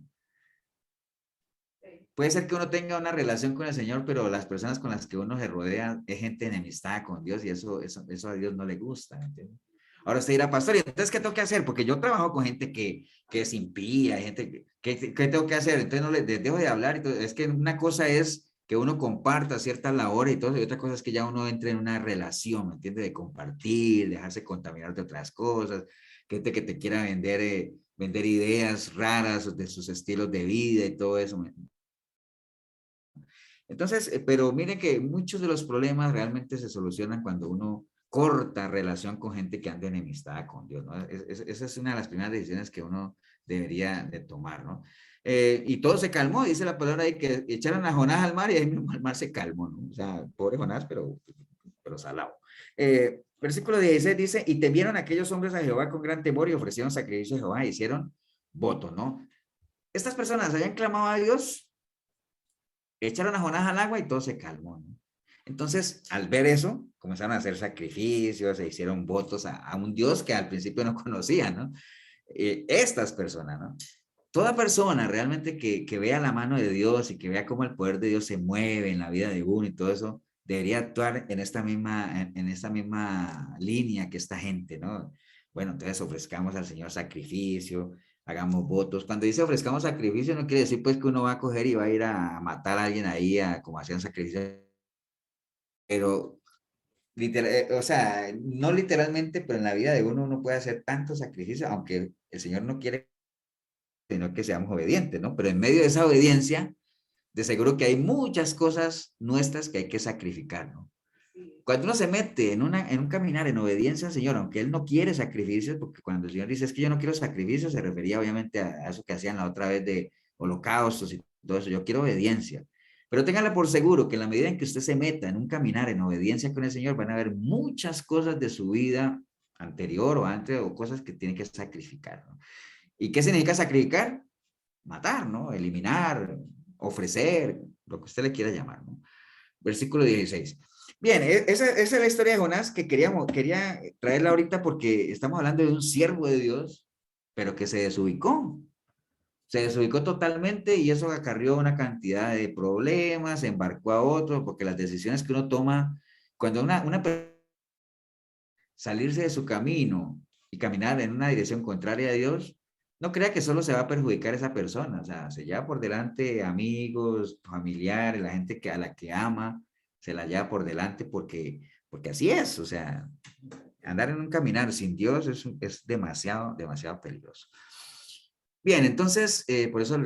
Puede ser que uno tenga una relación con el Señor, pero las personas con las que uno se rodea es gente enemistada con Dios y eso a Dios no le gusta, ¿entiendes? Ahora usted dirá, pastor, ¿y entonces qué tengo que hacer? Porque yo trabajo con gente que es impía, gente ¿qué tengo que hacer? Entonces no les dejo de hablar. Entonces, es que una cosa es que uno comparta ciertas labores y todo, y otra cosa es que ya uno entre en una relación, ¿me entiende? De compartir, dejarse contaminar de otras cosas, gente que te quiera vender ideas raras de sus estilos de vida y todo eso. Entonces, pero miren que muchos de los problemas realmente se solucionan cuando uno corta relación con gente que anda enemistada con Dios, ¿no? Esa es una de las primeras decisiones que uno debería de tomar, ¿no? Y todo se calmó, dice la palabra ahí, que echaron a Jonás al mar y ahí mismo el mar se calmó, ¿no? O sea, pobre Jonás, pero salado. Versículo 16 dice, y temieron aquellos hombres a Jehová con gran temor y ofrecieron sacrificio a Jehová y hicieron voto, ¿no? Estas personas habían clamado a Dios, echaron a Jonás al agua y todo se calmó, ¿no? Entonces, al ver eso, comenzaron a hacer sacrificios, se hicieron votos a un Dios que al principio no conocían, ¿no? Estas personas, ¿no? Toda persona realmente que vea la mano de Dios y que vea cómo el poder de Dios se mueve en la vida de uno y todo eso, debería actuar en esta misma línea que esta gente, ¿no? Bueno, entonces ofrezcamos al Señor sacrificio, hagamos votos. Cuando dice ofrezcamos sacrificio, no quiere decir pues que uno va a coger y va a ir a matar a alguien ahí, como hacían sacrificios, pero o sea, no literalmente, pero en la vida de uno puede hacer tantos sacrificios, aunque el Señor no quiere, sino que seamos obedientes, ¿no? Pero en medio de esa obediencia, de seguro que hay muchas cosas nuestras que hay que sacrificar, ¿no? Cuando uno se mete en un caminar en obediencia al Señor, aunque Él no quiere sacrificios, porque cuando el Señor dice es que yo no quiero sacrificios, se refería obviamente a eso que hacían la otra vez de holocaustos y todo eso, yo quiero obediencia. Pero téngala por seguro que en la medida en que usted se meta en un caminar en obediencia con el Señor, van a haber muchas cosas de su vida anterior o antes, o cosas que tiene que sacrificar, ¿no? ¿Y qué significa sacrificar? Matar, ¿no? Eliminar, ofrecer, lo que usted le quiera llamar, ¿no? Versículo 16. Bien, esa es la historia de Jonás que quería traerla ahorita porque estamos hablando de un siervo de Dios, pero que se desubicó. Se desubicó totalmente y eso acarrió una cantidad de problemas, embarcó a otro, porque las decisiones que uno toma, cuando salirse de su camino y caminar en una dirección contraria a Dios, no crea que solo se va a perjudicar esa persona, o sea, se lleva por delante amigos, familiares, la gente a la que ama, se la lleva por delante porque así es, o sea, andar en un caminar sin Dios es demasiado, demasiado peligroso. Bien, entonces, por eso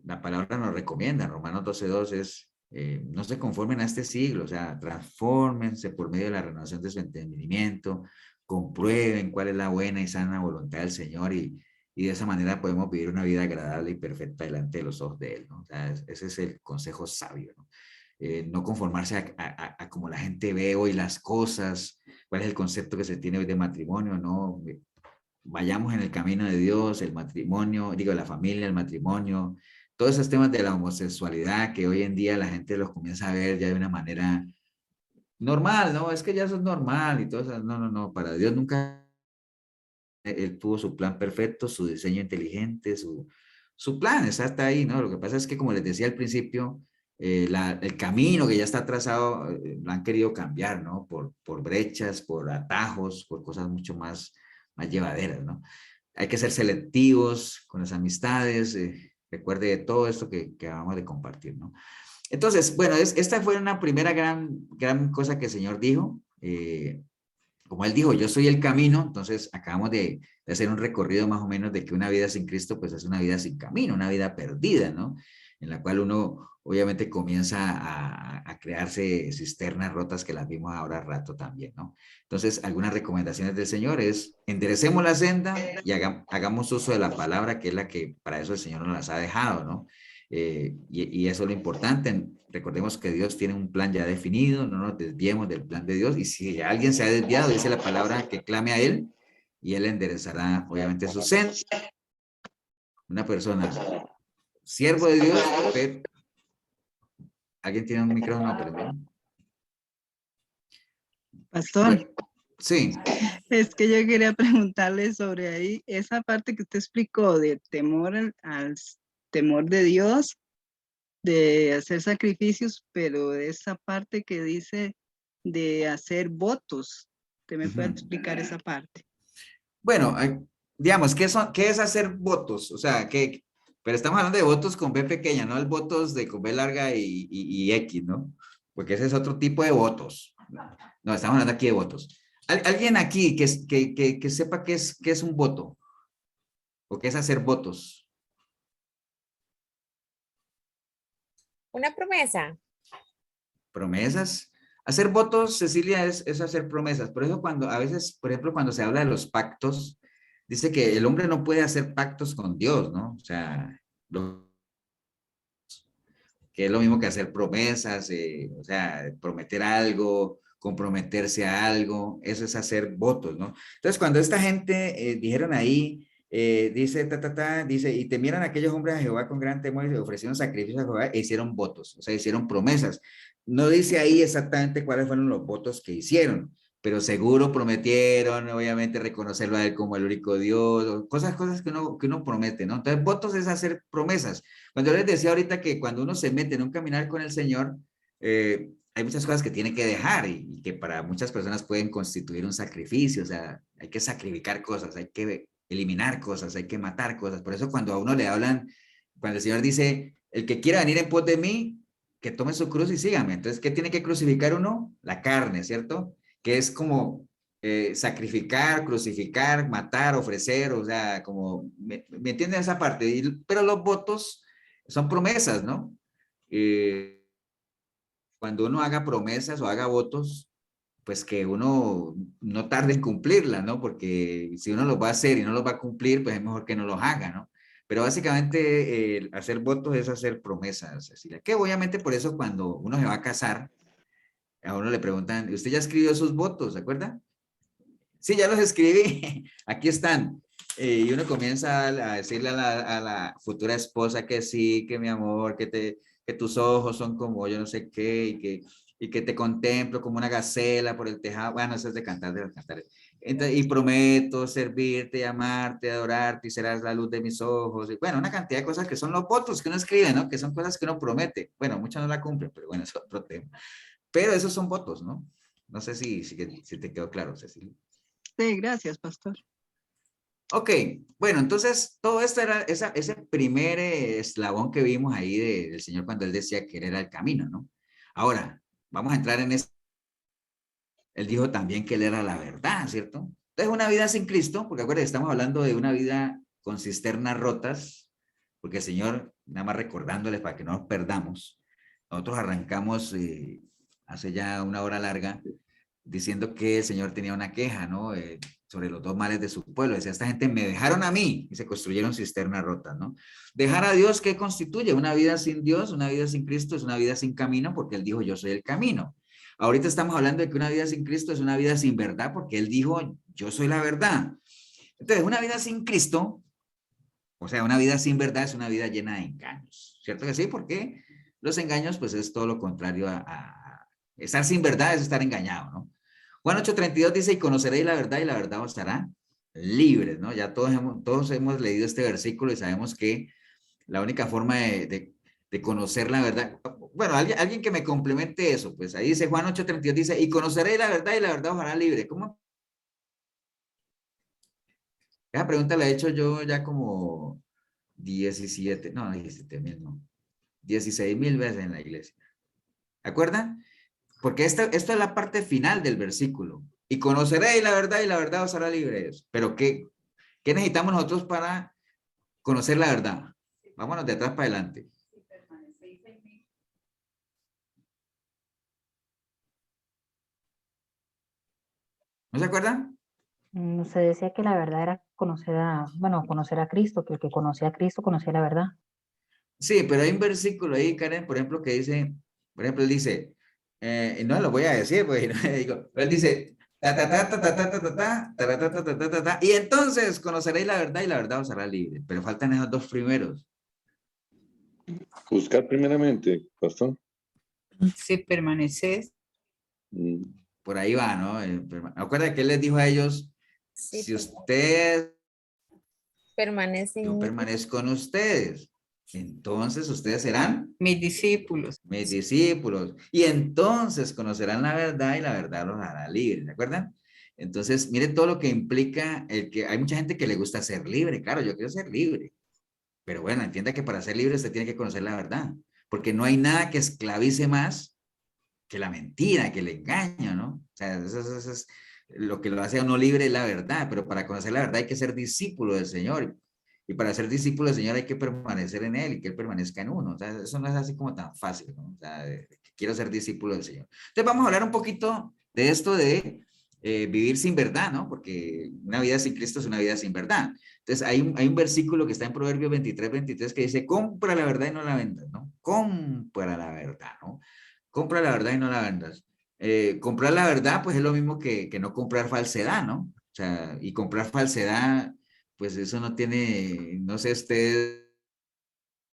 la palabra nos recomienda, Romanos 12:2 es, no se conformen a este siglo, o sea, transfórmense por medio de la renovación de su entendimiento, comprueben cuál es la buena y sana voluntad del Señor y de esa manera podemos vivir una vida agradable y perfecta delante de los ojos de Él, ¿no? O sea, ese es el consejo sabio, ¿no? No conformarse a como la gente ve hoy las cosas, cuál es el concepto que se tiene hoy de matrimonio, ¿no? Vayamos en el camino de Dios, el matrimonio, digo, la familia, el matrimonio, todos esos temas de la homosexualidad que hoy en día la gente los comienza a ver ya de una manera normal, ¿no? Es que ya eso es normal y todo eso. No, para Dios nunca, Él tuvo su plan perfecto, su diseño inteligente, su plan está hasta ahí, ¿no? Lo que pasa es que, como les decía al principio, el camino que ya está trazado, lo han querido cambiar, ¿no? Por brechas, por atajos, por cosas mucho más llevaderas, ¿no? Hay que ser selectivos con las amistades, recuerde de todo esto que acabamos de compartir, ¿no? Entonces, bueno, esta fue una primera gran cosa que el Señor dijo. Como Él dijo, yo soy el camino, entonces acabamos de hacer un recorrido más o menos de que una vida sin Cristo, pues es una vida sin camino, una vida perdida, ¿no? en la cual uno obviamente comienza a crearse cisternas rotas que las vimos ahora al rato también, ¿no? Entonces, algunas recomendaciones del Señor es, enderecemos la senda y hagamos uso de la palabra, que es la que para eso el Señor nos las ha dejado, ¿no? Y eso es lo importante. Recordemos que Dios tiene un plan ya definido, no nos desviemos del plan de Dios, y si alguien se ha desviado, dice la palabra que clame a Él, y Él enderezará obviamente su senda. Una persona, siervo de Dios, pero... ¿Alguien tiene un micrófono prendido? Pastor, Bueno, sí. es que yo quería preguntarle sobre ahí, esa parte que usted explicó de temor al temor de Dios, de hacer sacrificios, pero esa parte que dice de hacer votos, ¿usted me puede explicar esa parte? Bueno, digamos, ¿qué es hacer votos? O sea, pero estamos hablando de votos con B pequeña, no el votos de con B larga y X, ¿no? Porque ese es otro tipo de votos. No, estamos hablando aquí de votos. ¿Alguien aquí que sepa qué es un voto? ¿O qué es hacer votos? Una promesa. ¿Promesas? Hacer votos, Cecilia, es hacer promesas. Por eso a veces, por ejemplo, cuando se habla de los pactos, dice que el hombre no puede hacer pactos con Dios, ¿no? O sea, que es lo mismo que hacer promesas, o sea, prometer algo, comprometerse a algo, eso es hacer votos, ¿no? Entonces, cuando esta gente dijeron ahí, dice, dice, y temieron aquellos hombres a Jehová con gran temor y ofrecieron sacrificios a Jehová e hicieron votos, o sea, hicieron promesas. No dice ahí exactamente cuáles fueron los votos que hicieron, pero seguro prometieron, obviamente, reconocerlo a él como el único Dios, cosas que uno promete, ¿no? Entonces, votos es hacer promesas. Cuando yo les decía ahorita que cuando uno se mete en un caminar con el Señor, hay muchas cosas que tiene que dejar y que para muchas personas pueden constituir un sacrificio, o sea, hay que sacrificar cosas, hay que eliminar cosas, hay que matar cosas. Por eso cuando a uno le hablan, cuando el Señor dice, el que quiera venir en pos de mí, que tome su cruz y sígame. Entonces, ¿qué tiene que crucificar uno? La carne, ¿cierto? Que es como sacrificar, crucificar, matar, ofrecer, o sea, como, ¿me entienden esa parte? Pero los votos son promesas, ¿no? Cuando uno haga promesas o haga votos, pues que uno no tarde en cumplirlas, ¿no? Porque si uno los va a hacer y no los va a cumplir, pues es mejor que no los haga, ¿no? Pero básicamente hacer votos es hacer promesas, Cecilia. Que obviamente por eso cuando uno se va a casar, a uno le preguntan, ¿usted ya escribió sus votos, se acuerda? Sí, ya los escribí, aquí están. Y uno comienza a decirle a la futura esposa que sí, que mi amor, que tus ojos son como yo no sé qué, y que te contemplo como una gacela por el tejado. Bueno, eso es de cantar, de los cantares. Entonces, y prometo servirte, amarte, adorarte, y serás la luz de mis ojos. Y bueno, una cantidad de cosas que son los votos que uno escribe, ¿no? Que son cosas que uno promete. Bueno, muchas no la cumplen, pero bueno, es otro tema. Pero esos son votos, ¿no? No sé si te quedó claro, Cecilia. Sí, gracias, pastor. Ok, bueno, entonces todo esto era ese primer eslabón que vimos ahí del Señor cuando Él decía que Él era el camino, ¿no? Ahora, vamos a entrar en eso. Él dijo también que Él era la verdad, ¿cierto? Entonces, una vida sin Cristo, porque acuérdense, estamos hablando de una vida con cisternas rotas, porque el Señor, nada más recordándoles para que no nos perdamos, nosotros arrancamos hace ya una hora larga diciendo que el Señor tenía una queja, ¿no? Sobre los dos males de su pueblo. Decía, esta gente me dejaron a mí y se construyeron cisternas rotas, ¿no? Dejar a Dios, ¿qué constituye? Una vida sin Dios, una vida sin Cristo, es una vida sin camino, porque Él dijo, yo soy el camino. Ahorita estamos hablando de que una vida sin Cristo es una vida sin verdad, porque Él dijo, yo soy la verdad. Entonces, una vida sin Cristo, o sea, una vida sin verdad es una vida llena de engaños, ¿cierto que sí? Porque los engaños, pues es todo lo contrario a estar sin verdad, es estar engañado, ¿no? Juan 8:32 dice, y conoceréis la verdad y la verdad os hará libres, ¿no? Ya todos hemos leído este versículo y sabemos que la única forma de conocer la verdad, bueno, alguien que me complemente eso, pues ahí dice Juan 8:32 dice, y conoceréis la verdad y la verdad os hará libre. ¿Cómo? Esa pregunta la he hecho yo ya como 17 no, 16,000 veces en la iglesia. ¿De acuerdo? Porque esto es la parte final del versículo. Y conoceréis la verdad y la verdad os hará libres. Pero ¿qué necesitamos nosotros para conocer la verdad? Vámonos de atrás para adelante. ¿No se acuerdan? Se decía que la verdad era conocer a Cristo, que el que conocía a Cristo conocía la verdad. Sí, pero hay un versículo ahí, Karen, por ejemplo, que dice, por ejemplo, él dice, y no lo voy a decir, pues, no digo, pero él dice, ta, ta, ta, ta, ta, ta, ta, ta, ta, ta, ta, ta, ta, ta, ta, ta, y entonces conoceréis la verdad y la verdad os hará libre, pero faltan esos dos primeros. Buscar primeramente, pastor. Si permaneces, Mm, Por ahí va, ¿no? Acuerda que él les dijo a ellos, Sí, si ustedes, permanece yo en mí. permanezco con ustedes, entonces ustedes serán mis discípulos. mis discípulos, y entonces conocerán la verdad y la verdad los hará libres, ¿de acuerdo? Entonces, mire todo lo que implica el que hay mucha gente que le gusta ser libre, claro, yo quiero ser libre, pero bueno, entienda que para ser libre usted tiene que conocer la verdad, porque no hay nada que esclavice más que la mentira, que el engaño, ¿no? O sea, eso es lo que lo hace a uno libre es la verdad, pero para conocer la verdad hay que ser discípulo del Señor. Y para ser discípulo del Señor hay que permanecer en Él y que Él permanezca en uno. O sea, eso no es así como tan fácil, ¿no? O sea, quiero ser discípulo del Señor. Entonces vamos a hablar un poquito de esto de vivir sin verdad, ¿no? Porque una vida sin Cristo es una vida sin verdad. Entonces hay un versículo que está en Proverbios 23 que dice, compra la verdad y no la vendas, ¿no? Compra la verdad, ¿no? Compra la verdad y no la vendas. Comprar la verdad, pues es lo mismo que no comprar falsedad, ¿no? O sea, y comprar falsedad, pues eso no tiene, no sé ustedes,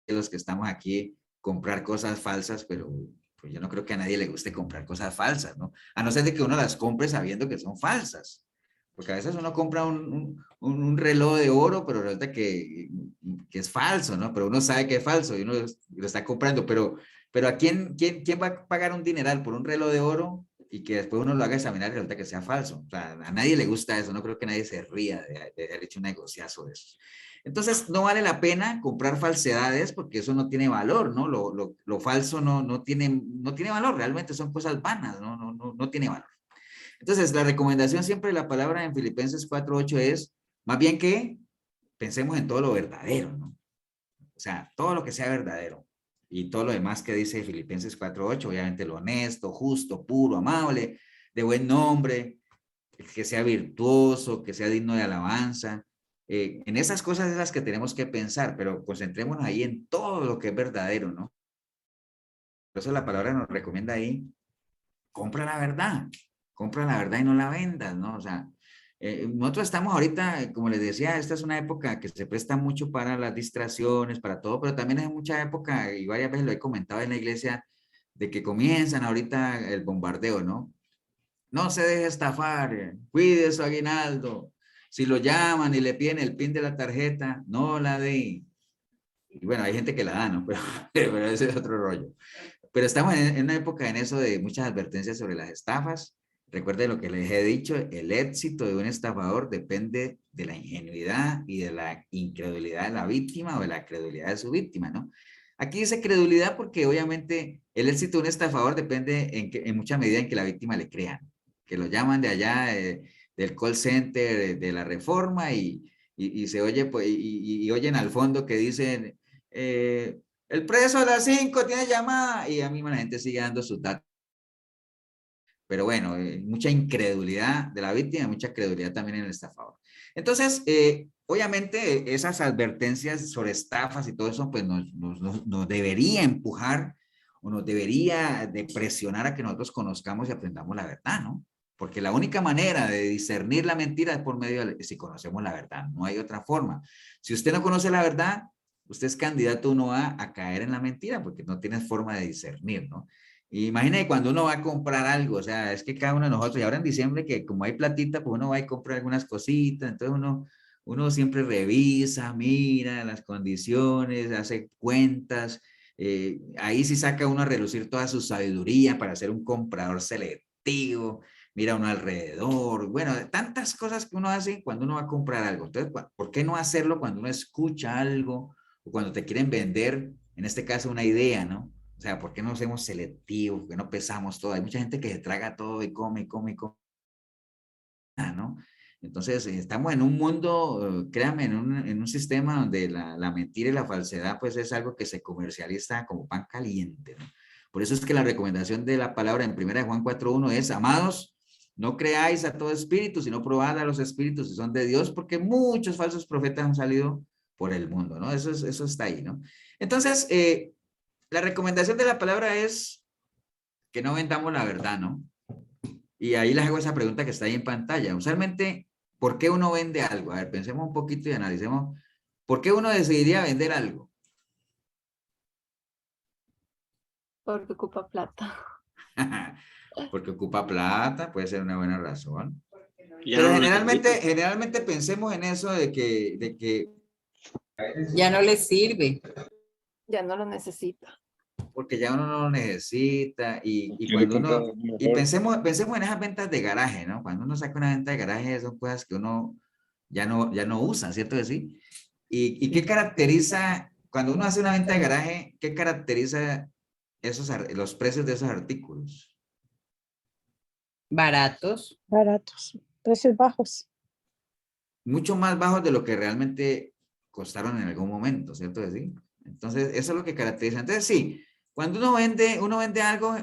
los que estamos aquí, comprar cosas falsas, pero pues yo no creo que a nadie le guste comprar cosas falsas, ¿no? A no ser de que uno las compre sabiendo que son falsas. Porque a veces uno compra un reloj de oro, pero resulta que es falso, ¿no? Pero uno sabe que es falso y uno lo está comprando, pero ¿a quién va a pagar un dineral por un reloj de oro y que después uno lo haga examinar y resulta que sea falso? O sea, a nadie le gusta eso, no creo que nadie se ría de haber hecho un negociazo de eso. Entonces, no vale la pena comprar falsedades porque eso no tiene valor, ¿no? Lo falso no tiene valor, realmente son cosas vanas, no tiene valor. Entonces, la recomendación siempre de la palabra en Filipenses 4:8 es, más bien que pensemos en todo lo verdadero, ¿no? O sea, todo lo que sea verdadero. Y todo lo demás que dice Filipenses 4:8, obviamente lo honesto, justo, puro, amable, de buen nombre, que sea virtuoso, que sea digno de alabanza. En esas cosas es las que tenemos que pensar, pero concentrémonos ahí en todo lo que es verdadero, ¿no? Por eso la palabra nos recomienda ahí, compra la verdad y no la vendas, ¿no? O sea, nosotros estamos ahorita, como les decía, esta es una época que se presta mucho para las distracciones, para todo, pero también es mucha época, y varias veces lo he comentado en la iglesia, de que comienzan ahorita el bombardeo, ¿no? No se deje estafar, cuide su aguinaldo. Si lo llaman y le piden el PIN de la tarjeta, no la dé. Y bueno, hay gente que la da, ¿no? Pero ese es otro rollo. Pero estamos en una época en eso de muchas advertencias sobre las estafas. Recuerden lo que les he dicho, el éxito de un estafador depende de la ingenuidad y de la incredulidad de la víctima o de la credulidad de su víctima, ¿no? Aquí dice credulidad porque obviamente el éxito de un estafador depende en mucha medida en que la víctima le crea, que lo llaman de allá, del call center, de la Reforma y se oye, pues, y oyen al fondo que dicen, el preso a las 5 tiene llamada y a mí la gente sigue dando sus datos. Pero bueno, mucha incredulidad de la víctima, mucha credulidad también en el estafador. Entonces, obviamente esas advertencias sobre estafas y todo eso, pues nos debería empujar o nos debería de presionar a que nosotros conozcamos y aprendamos la verdad, ¿no? Porque la única manera de discernir la mentira es por medio de si conocemos la verdad, no hay otra forma. Si usted no conoce la verdad, usted es candidato uno a caer en la mentira porque no tiene forma de discernir, ¿no? Imagínate cuando uno va a comprar algo, o sea, es que cada uno de nosotros, y ahora en diciembre que como hay platita, pues uno va y compra algunas cositas, entonces uno siempre revisa, mira las condiciones, hace cuentas, ahí sí saca uno a relucir toda su sabiduría para ser un comprador selectivo, mira uno alrededor, bueno, tantas cosas que uno hace cuando uno va a comprar algo. Entonces, ¿por qué no hacerlo cuando uno escucha algo o cuando te quieren vender, en este caso, una idea, ¿no? O sea, ¿por qué no somos selectivos? ¿Por qué no pesamos todo? Hay mucha gente que se traga todo y come, y come, y come, ¿no? Entonces, estamos en un mundo, créanme, en un sistema donde la mentira y la falsedad, pues es algo que se comercializa como pan caliente, ¿no? Por eso es que la recomendación de la palabra en 1 Juan 4:1 es, amados, No creáis a todo espíritu, sino probad a los espíritus si son de Dios, porque muchos falsos profetas han salido por el mundo, ¿no? Eso está ahí, ¿no? Entonces, la recomendación de la palabra es que no vendamos la verdad, ¿no? Y ahí les hago esa pregunta que está ahí en pantalla. Usualmente, ¿por qué uno vende algo? A ver, pensemos un poquito y analicemos. ¿Por qué uno decidiría vender algo? Porque ocupa plata. Porque ocupa plata, puede ser una buena razón. Ya Pero no lo necesito. generalmente pensemos en eso de que Ya no le sirve. Ya no lo necesita. porque ya uno no lo necesita y Quiere cuando comprar uno, algo y mejor. pensemos en esas ventas de garaje, ¿no? Cuando uno saca una venta de garaje son cosas que uno ya no usa, ¿cierto que sí? ¿Y qué caracteriza, cuando uno hace una venta de garaje, qué caracteriza los precios de esos artículos? Baratos. Baratos, precios bajos. Mucho más bajos de lo que realmente costaron en algún momento, ¿cierto que sí? Entonces, eso es lo que caracteriza. Entonces, sí, cuando uno vende algo,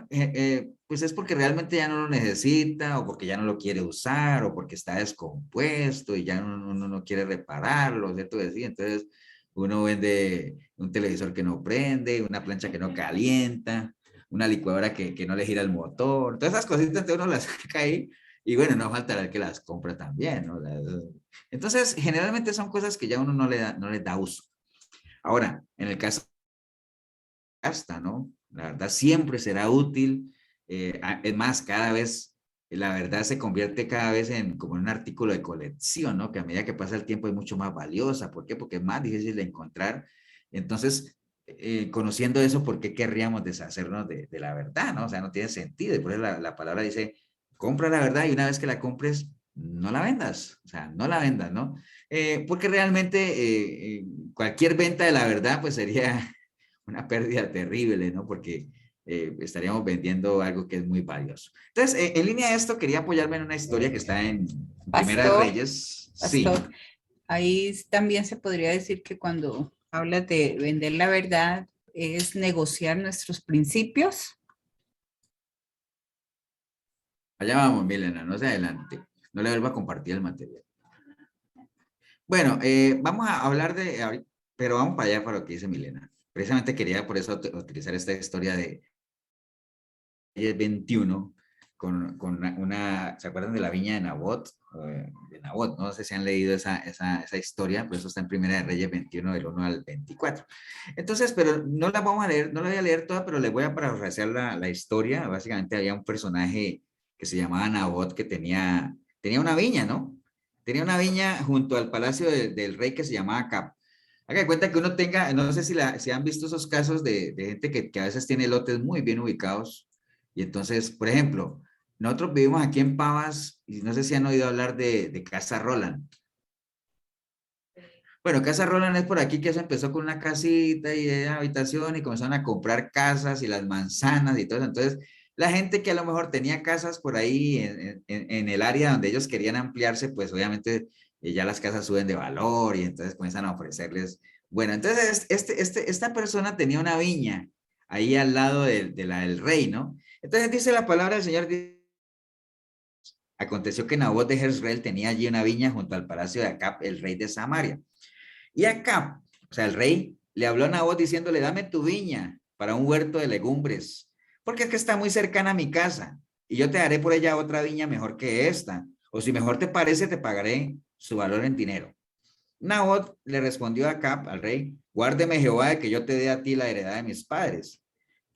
pues es porque realmente ya no lo necesita, o porque ya no lo quiere usar, o porque está descompuesto y ya uno no quiere repararlo, ¿cierto que sí? Entonces, uno vende un televisor que no prende, una plancha que no calienta, una licuadora que no le gira el motor, todas esas cositas, entonces uno las saca ahí, y bueno, no faltará el que las compra también, ¿no? Entonces, generalmente son cosas que ya uno no le da uso. Ahora, en el caso gasta, ¿no? La verdad siempre será útil. Es más, cada vez la verdad se convierte cada vez en como un artículo de colección, ¿no? Que a medida que pasa el tiempo es mucho más valiosa. ¿Por qué? Porque es más difícil de encontrar. Entonces, conociendo eso, ¿por qué querríamos deshacernos de la verdad, ¿no? O sea, no tiene sentido. Y por eso la palabra dice, compra la verdad y una vez que la compres, no la vendas. O sea, no la vendas, ¿no? Porque realmente cualquier venta de la verdad, pues sería una pérdida terrible, ¿no? Porque estaríamos vendiendo algo que es muy valioso. Entonces, en línea de esto, quería apoyarme en una historia que está en Primera de Pastor, Reyes. Sí. Pastor, ahí también se podría decir que cuando hablas de vender la verdad es negociar nuestros principios. Allá vamos, Milena, no se adelante. No le vuelva a compartir el material. Bueno, vamos a hablar pero vamos para allá para lo que dice Milena. Precisamente quería por eso utilizar esta historia de 21 con ¿se acuerdan de la viña de Nabot? De Nabot, no sé si han leído esa historia, pero eso está en Primera de Reyes 21 del 1 al 24. Entonces, pero no la vamos a leer, no la voy a leer toda, pero les voy a parafrasear la historia. Básicamente había un personaje que se llamaba Nabot que tenía una viña, ¿no? Tenía una viña junto al palacio del rey que se llamaba Acab. Haga de cuenta que uno tenga, no sé si han visto esos casos de gente que a veces tiene lotes muy bien ubicados. Y entonces, por ejemplo, nosotros vivimos aquí en Pavas y no sé si han oído hablar de Casa Roland. Bueno, Casa Roland es por aquí que eso empezó con una casita y una habitación y comenzaron a comprar casas y las manzanas y todo eso. Entonces, la gente que a lo mejor tenía casas por ahí en el área donde ellos querían ampliarse, pues obviamente ya las casas suben de valor y entonces comienzan a ofrecerles. Bueno, entonces esta persona tenía una viña ahí al lado de la del rey, ¿no? Entonces dice la palabra del Señor, aconteció que Nabot de Jezreel tenía allí una viña junto al palacio de Acab, el rey de Samaria. Y Acab, o sea, el rey, le habló a Nabot diciéndole, dame tu viña para un huerto de legumbres, porque es que está muy cercana a mi casa, y yo te daré por ella otra viña mejor que esta, o si mejor te parece, te pagaré su valor en dinero. Nabot le respondió a Acab, al rey, guárdeme Jehová de que yo te dé a ti la heredad de mis padres.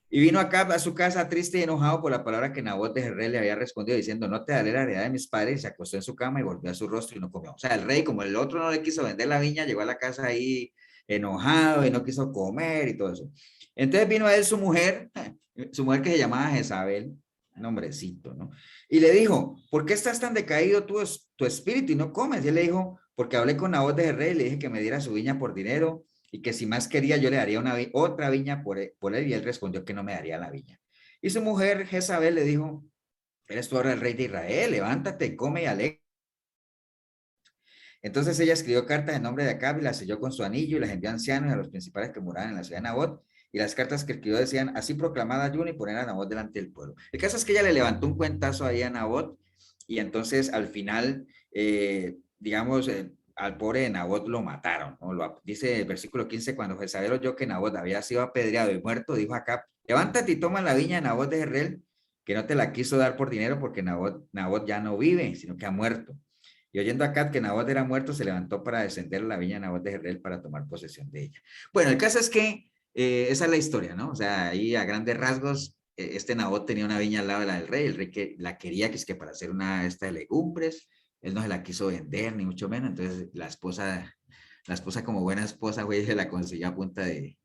Y vino Acab a su casa triste y enojado por la palabra que Nabot de Jezreel le había respondido diciendo, no te daré la heredad de mis padres, y se acostó en su cama y volvió a su rostro y no comió. O sea, el rey, como el otro no le quiso vender la viña, llegó a la casa ahí enojado y no quiso comer y todo eso. Entonces vino a él su mujer que se llamaba Jezabel, nombrecito, ¿no? Y le dijo, ¿por qué estás tan decaído tu espíritu y no comes? Y él le dijo, porque hablé con Nabot de Jezreel y le dije que me diera su viña por dinero y que si más quería yo le daría otra viña por él, y él respondió que no me daría la viña. Y su mujer Jezabel le dijo, eres tú ahora el rey de Israel, levántate, come y alegra. Entonces ella escribió cartas en nombre de Acab y las selló con su anillo y las envió a ancianos y a los principales que moraban en la ciudad de Nabot. Y las cartas que escribió decían, así proclamad ayuno y poner a Nabot delante del pueblo. El caso es que ella le levantó un cuentazo ahí a Nabot y entonces al final, digamos, al pobre de Nabot lo mataron, ¿no? Dice el versículo 15, cuando Jezabel oyó que Nabot había sido apedreado y muerto, dijo a Acab, levántate y toma la viña de Nabot de Jezreel, que no te la quiso dar por dinero porque Nabot ya no vive, sino que ha muerto. Y oyendo a Acab que Nabot era muerto, se levantó para descender a la viña de Nabot de Jezreel para tomar posesión de ella. Bueno, el caso es que esa es la historia, ¿no? O sea, ahí a grandes rasgos, este Nabot tenía una viña al lado de la del rey, el rey que la quería, que es que para hacer una esta de legumbres, él no se la quiso vender, ni mucho menos, entonces la esposa como buena esposa, güey, se la consiguió a punta de,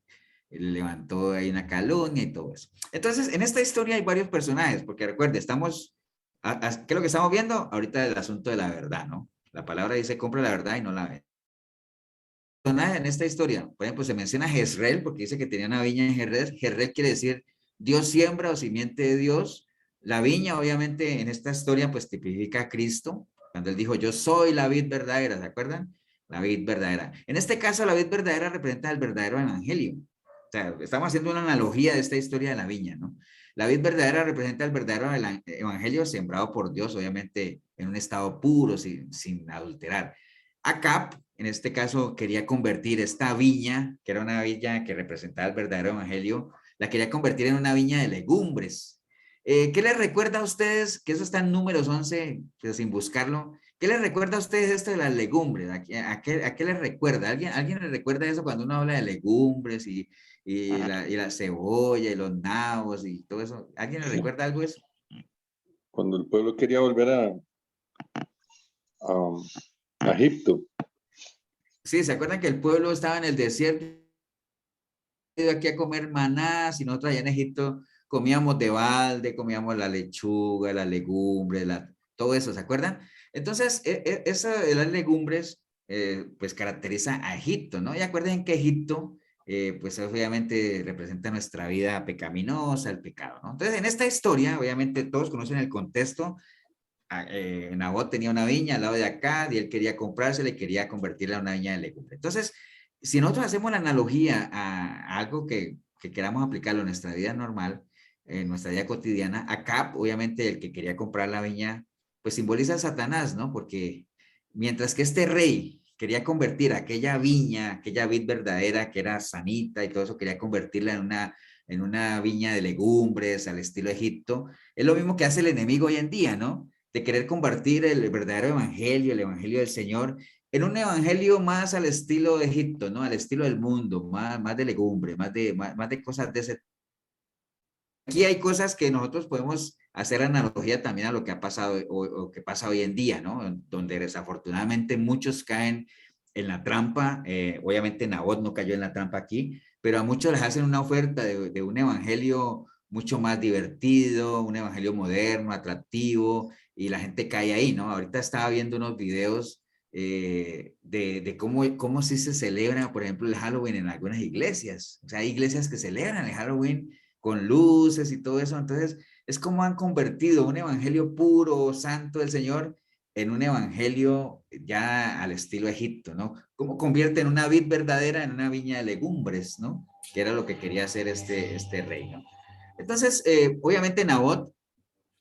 levantó ahí una calumnia y todo eso. Entonces, en esta historia hay varios personajes, porque recuerde, estamos, ¿qué es lo que estamos viendo? Ahorita el asunto de la verdad, ¿no? La palabra dice, compra la verdad y no la vende. En esta historia, por ejemplo, se menciona Jezreel, porque dice que tenía una viña en Jezreel. Jezreel quiere decir Dios siembra o simiente de Dios. La viña, obviamente, en esta historia, pues tipifica a Cristo, cuando él dijo, yo soy la vid verdadera, ¿se acuerdan? La vid verdadera. En este caso, la vid verdadera representa el verdadero evangelio. O sea, estamos haciendo una analogía de esta historia de la viña, ¿no? La vid verdadera representa el verdadero evangelio sembrado por Dios, obviamente, en un estado puro, sin adulterar. Acab, en este caso, quería convertir esta viña, que era una viña que representaba el verdadero evangelio, la quería convertir en una viña de legumbres. ¿Qué les recuerda a ustedes? Que eso está en Números 11, pero sin buscarlo. ¿Qué les recuerda a ustedes esto de las legumbres? ¿A qué les recuerda? ¿Alguien les recuerda eso cuando uno habla de legumbres y la cebolla y los nabos y todo eso? ¿Alguien les recuerda algo de eso? Cuando el pueblo quería volver a Egipto. Sí, ¿se acuerdan que el pueblo estaba en el desierto? Aquí a comer maná, si nosotros allá en Egipto comíamos de balde, comíamos la lechuga, la legumbre, todo eso, ¿se acuerdan? Entonces, esa de las legumbres, pues caracteriza a Egipto, ¿no? Y acuerden que Egipto, pues obviamente representa nuestra vida pecaminosa, el pecado, ¿no? Entonces, en esta historia, obviamente todos conocen el contexto. Nabot tenía una viña al lado de acá y él quería comprársela y quería convertirla en una viña de legumbres. Entonces, si nosotros hacemos la analogía a algo que queramos aplicarlo en nuestra vida normal, en nuestra vida cotidiana, acá obviamente el que quería comprar la viña, pues simboliza a Satanás, ¿no? Porque mientras que este rey quería convertir aquella viña, aquella vid verdadera que era sanita y todo eso, quería convertirla en una viña de legumbres al estilo Egipto, es lo mismo que hace el enemigo hoy en día, ¿no? De querer convertir el verdadero evangelio, el evangelio del Señor, en un evangelio más al estilo de Egipto, ¿no? Al estilo del mundo, más de legumbre, más de cosas de ese. Aquí hay cosas que nosotros podemos hacer analogía también a lo que ha pasado o que pasa hoy en día, ¿no? Donde desafortunadamente muchos caen en la trampa. Obviamente Nabot no cayó en la trampa aquí, pero a muchos les hacen una oferta de un evangelio mucho más divertido, un evangelio moderno, atractivo, y la gente cae ahí, ¿no? Ahorita estaba viendo unos videos de cómo sí se celebra, por ejemplo, el Halloween en algunas iglesias. O sea, hay iglesias que celebran el Halloween con luces y todo eso. Entonces, es como han convertido un evangelio puro, santo del Señor, en un evangelio ya al estilo Egipto, ¿no? Como convierten una vid verdadera en una viña de legumbres, ¿no? Que era lo que quería hacer este rey, ¿no? Entonces, obviamente Nabot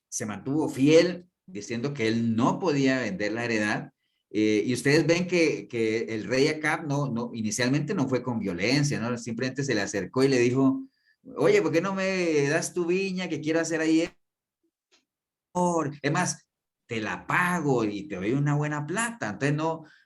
se mantuvo fiel, diciendo que él no podía vender la heredad. Y ustedes ven que el rey Acab inicialmente no fue con violencia, ¿no? Simplemente se le acercó y le dijo, oye, ¿por qué no me das tu viña que quiero hacer ahí? Es más, te la pago y te doy una buena plata. Entonces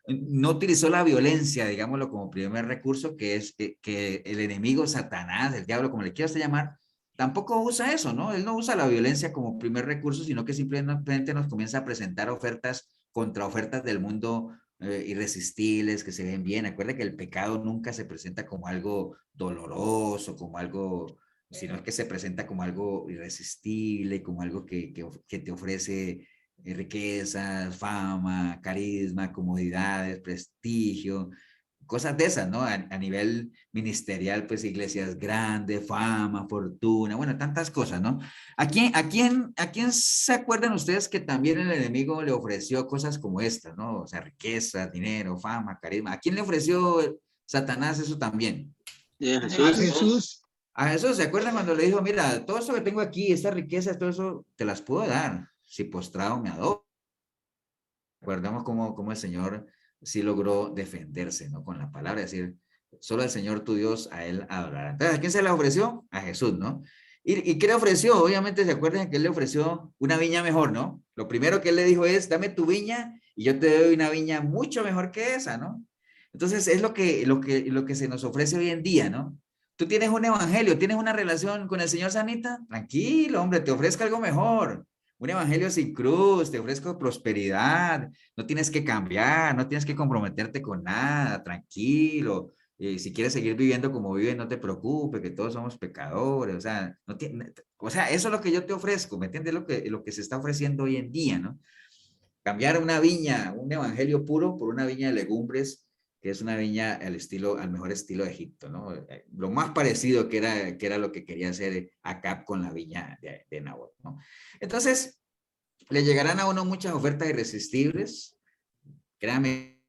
no utilizó la violencia, digámoslo, como primer recurso, que es que el enemigo Satanás, el diablo, como le quieras llamar, tampoco usa eso, ¿no? Él no usa la violencia como primer recurso, sino que simplemente nos comienza a presentar ofertas, contraofertas del mundo irresistibles, que se ven bien. Acuerda que el pecado nunca se presenta como algo doloroso, como algo, sino que se presenta como algo irresistible, como algo que te ofrece riquezas, fama, carisma, comodidades, prestigio, cosas de esas, ¿no? A nivel ministerial, pues iglesias grandes, fama, fortuna, bueno, tantas cosas, ¿no? ¿A quién se acuerdan ustedes que también el enemigo le ofreció cosas como estas, ¿no? O sea, riqueza, dinero, fama, carisma. ¿A quién le ofreció Satanás eso también? Jesús. A Jesús, ¿se acuerdan cuando le dijo, mira, todo eso que tengo aquí, esta riqueza, todo eso, te las puedo dar si postrado me adoro? Recordemos cómo el Señor sí logró defenderse, ¿no? Con la palabra, es decir, solo el Señor tu Dios, a Él adorará. Entonces, ¿a quién se le ofreció? A Jesús, ¿no? ¿Y qué le ofreció? Obviamente, ¿se acuerdan que Él le ofreció una viña mejor, ¿no? Lo primero que Él le dijo es, dame tu viña y yo te doy una viña mucho mejor que esa, ¿no? Entonces, es lo que se nos ofrece hoy en día, ¿no? Tú tienes un evangelio, tienes una relación con el Señor Sanita, tranquilo, hombre, te ofrezco algo mejor. Un evangelio sin cruz, te ofrezco prosperidad, no tienes que cambiar, no tienes que comprometerte con nada, tranquilo. Si quieres seguir viviendo como vives, no te preocupes, que todos somos pecadores, o sea, eso es lo que yo te ofrezco, ¿me entiendes? Lo que se está ofreciendo hoy en día, ¿no? Cambiar una viña, un evangelio puro por una viña de legumbres, que es una viña al mejor estilo de Egipto, ¿no? Lo más parecido que era lo que quería hacer Acab con la viña de Nabot, ¿no? Entonces, le llegarán a uno muchas ofertas irresistibles, créanme,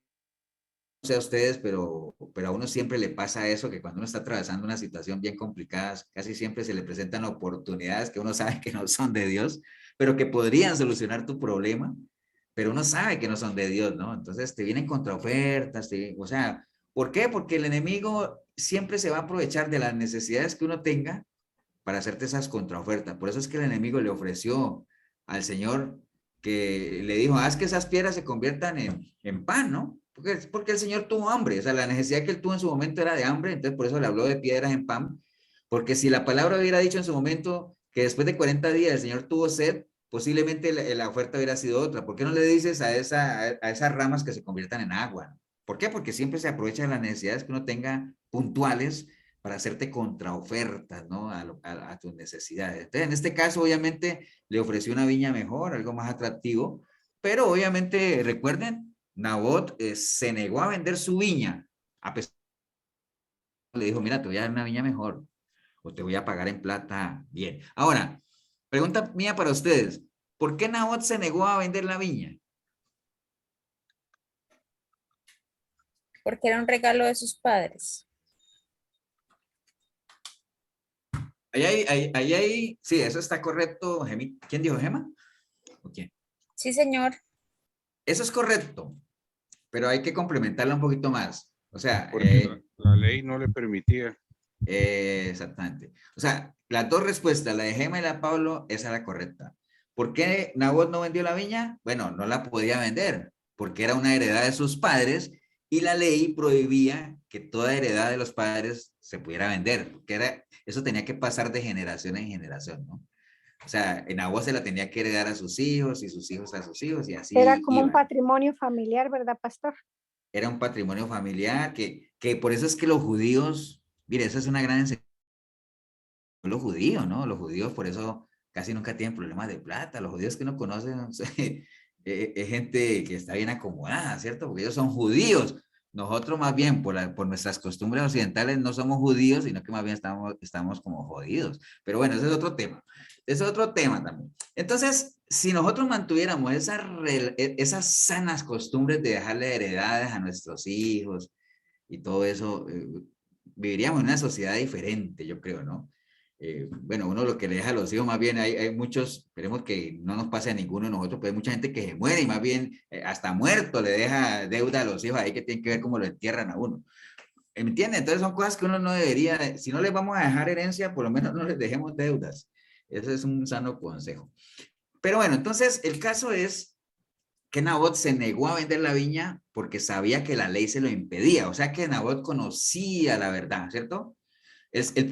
no sé a ustedes, pero a uno siempre le pasa eso, que cuando uno está atravesando una situación bien complicada, casi siempre se le presentan oportunidades que uno sabe que no son de Dios, pero que podrían solucionar tu problema, pero uno sabe que no son de Dios, ¿no? Entonces te vienen contraofertas, o sea, ¿por qué? Porque el enemigo siempre se va a aprovechar de las necesidades que uno tenga para hacerte esas contraofertas. Por eso es que el enemigo le ofreció al Señor que le dijo, haz que esas piedras se conviertan en pan, ¿no? Porque el Señor tuvo hambre, o sea, la necesidad que él tuvo en su momento era de hambre, entonces por eso le habló de piedras en pan, porque si la palabra hubiera dicho en su momento que después de 40 días el Señor tuvo sed, posiblemente la oferta hubiera sido otra. ¿Por qué no le dices a esas ramas que se conviertan en agua? ¿Por qué? Porque siempre se aprovechan las necesidades que uno tenga puntuales para hacerte contraofertas, ¿no? A tus necesidades. Entonces, en este caso, obviamente, le ofreció una viña mejor, algo más atractivo, pero obviamente, recuerden, Nabot se negó a vender su viña, a pesar de que le dijo, mira, te voy a dar una viña mejor, o te voy a pagar en plata bien. Ahora, pregunta mía para ustedes, ¿por qué Nabot se negó a vender la viña? Porque era un regalo de sus padres. Ahí, sí, eso está correcto. ¿Quién dijo Gema? ¿O quién? Sí, señor. Eso es correcto, pero hay que complementarla un poquito más. O sea, Porque la ley no le permitía. Exactamente. O sea, las dos respuestas, la de Gema y la de Pablo, esa era correcta. ¿Por qué Nabot no vendió la viña? Bueno, no la podía vender, porque era una heredad de sus padres y la ley prohibía que toda heredad de los padres se pudiera vender, porque eso tenía que pasar de generación en generación, ¿no? O sea, Nabot se la tenía que heredar a sus hijos y sus hijos a sus hijos y así Era como un iba. patrimonio familiar, ¿verdad, pastor? Era un patrimonio familiar que por eso es que los judíos, mire, esa es una gran enseñanza. Los judíos, ¿no? Los judíos por eso casi nunca tienen problemas de plata. Los judíos que no conocen, no sé, es gente que está bien acomodada, ¿cierto? Porque ellos son judíos. Nosotros más bien, por nuestras costumbres occidentales, no somos judíos, sino que más bien estamos como jodidos. Pero bueno, ese es otro tema. Ese es otro tema también. Entonces, si nosotros mantuviéramos esas sanas costumbres de dejarle heredades a nuestros hijos y todo eso, viviríamos en una sociedad diferente, yo creo, ¿no? Bueno, uno lo que le deja a los hijos, más bien hay muchos, esperemos que no nos pase a ninguno de nosotros, pero hay mucha gente que se muere y más bien hasta muerto le deja deuda a los hijos ahí que tienen que ver cómo lo entierran a uno. ¿Me entienden? Entonces son cosas que uno no debería, si no les vamos a dejar herencia, por lo menos no les dejemos deudas. Ese es un sano consejo. Pero bueno, entonces el caso es que Nabot se negó a vender la viña porque sabía que la ley se lo impedía. O sea que Nabot conocía la verdad, ¿cierto?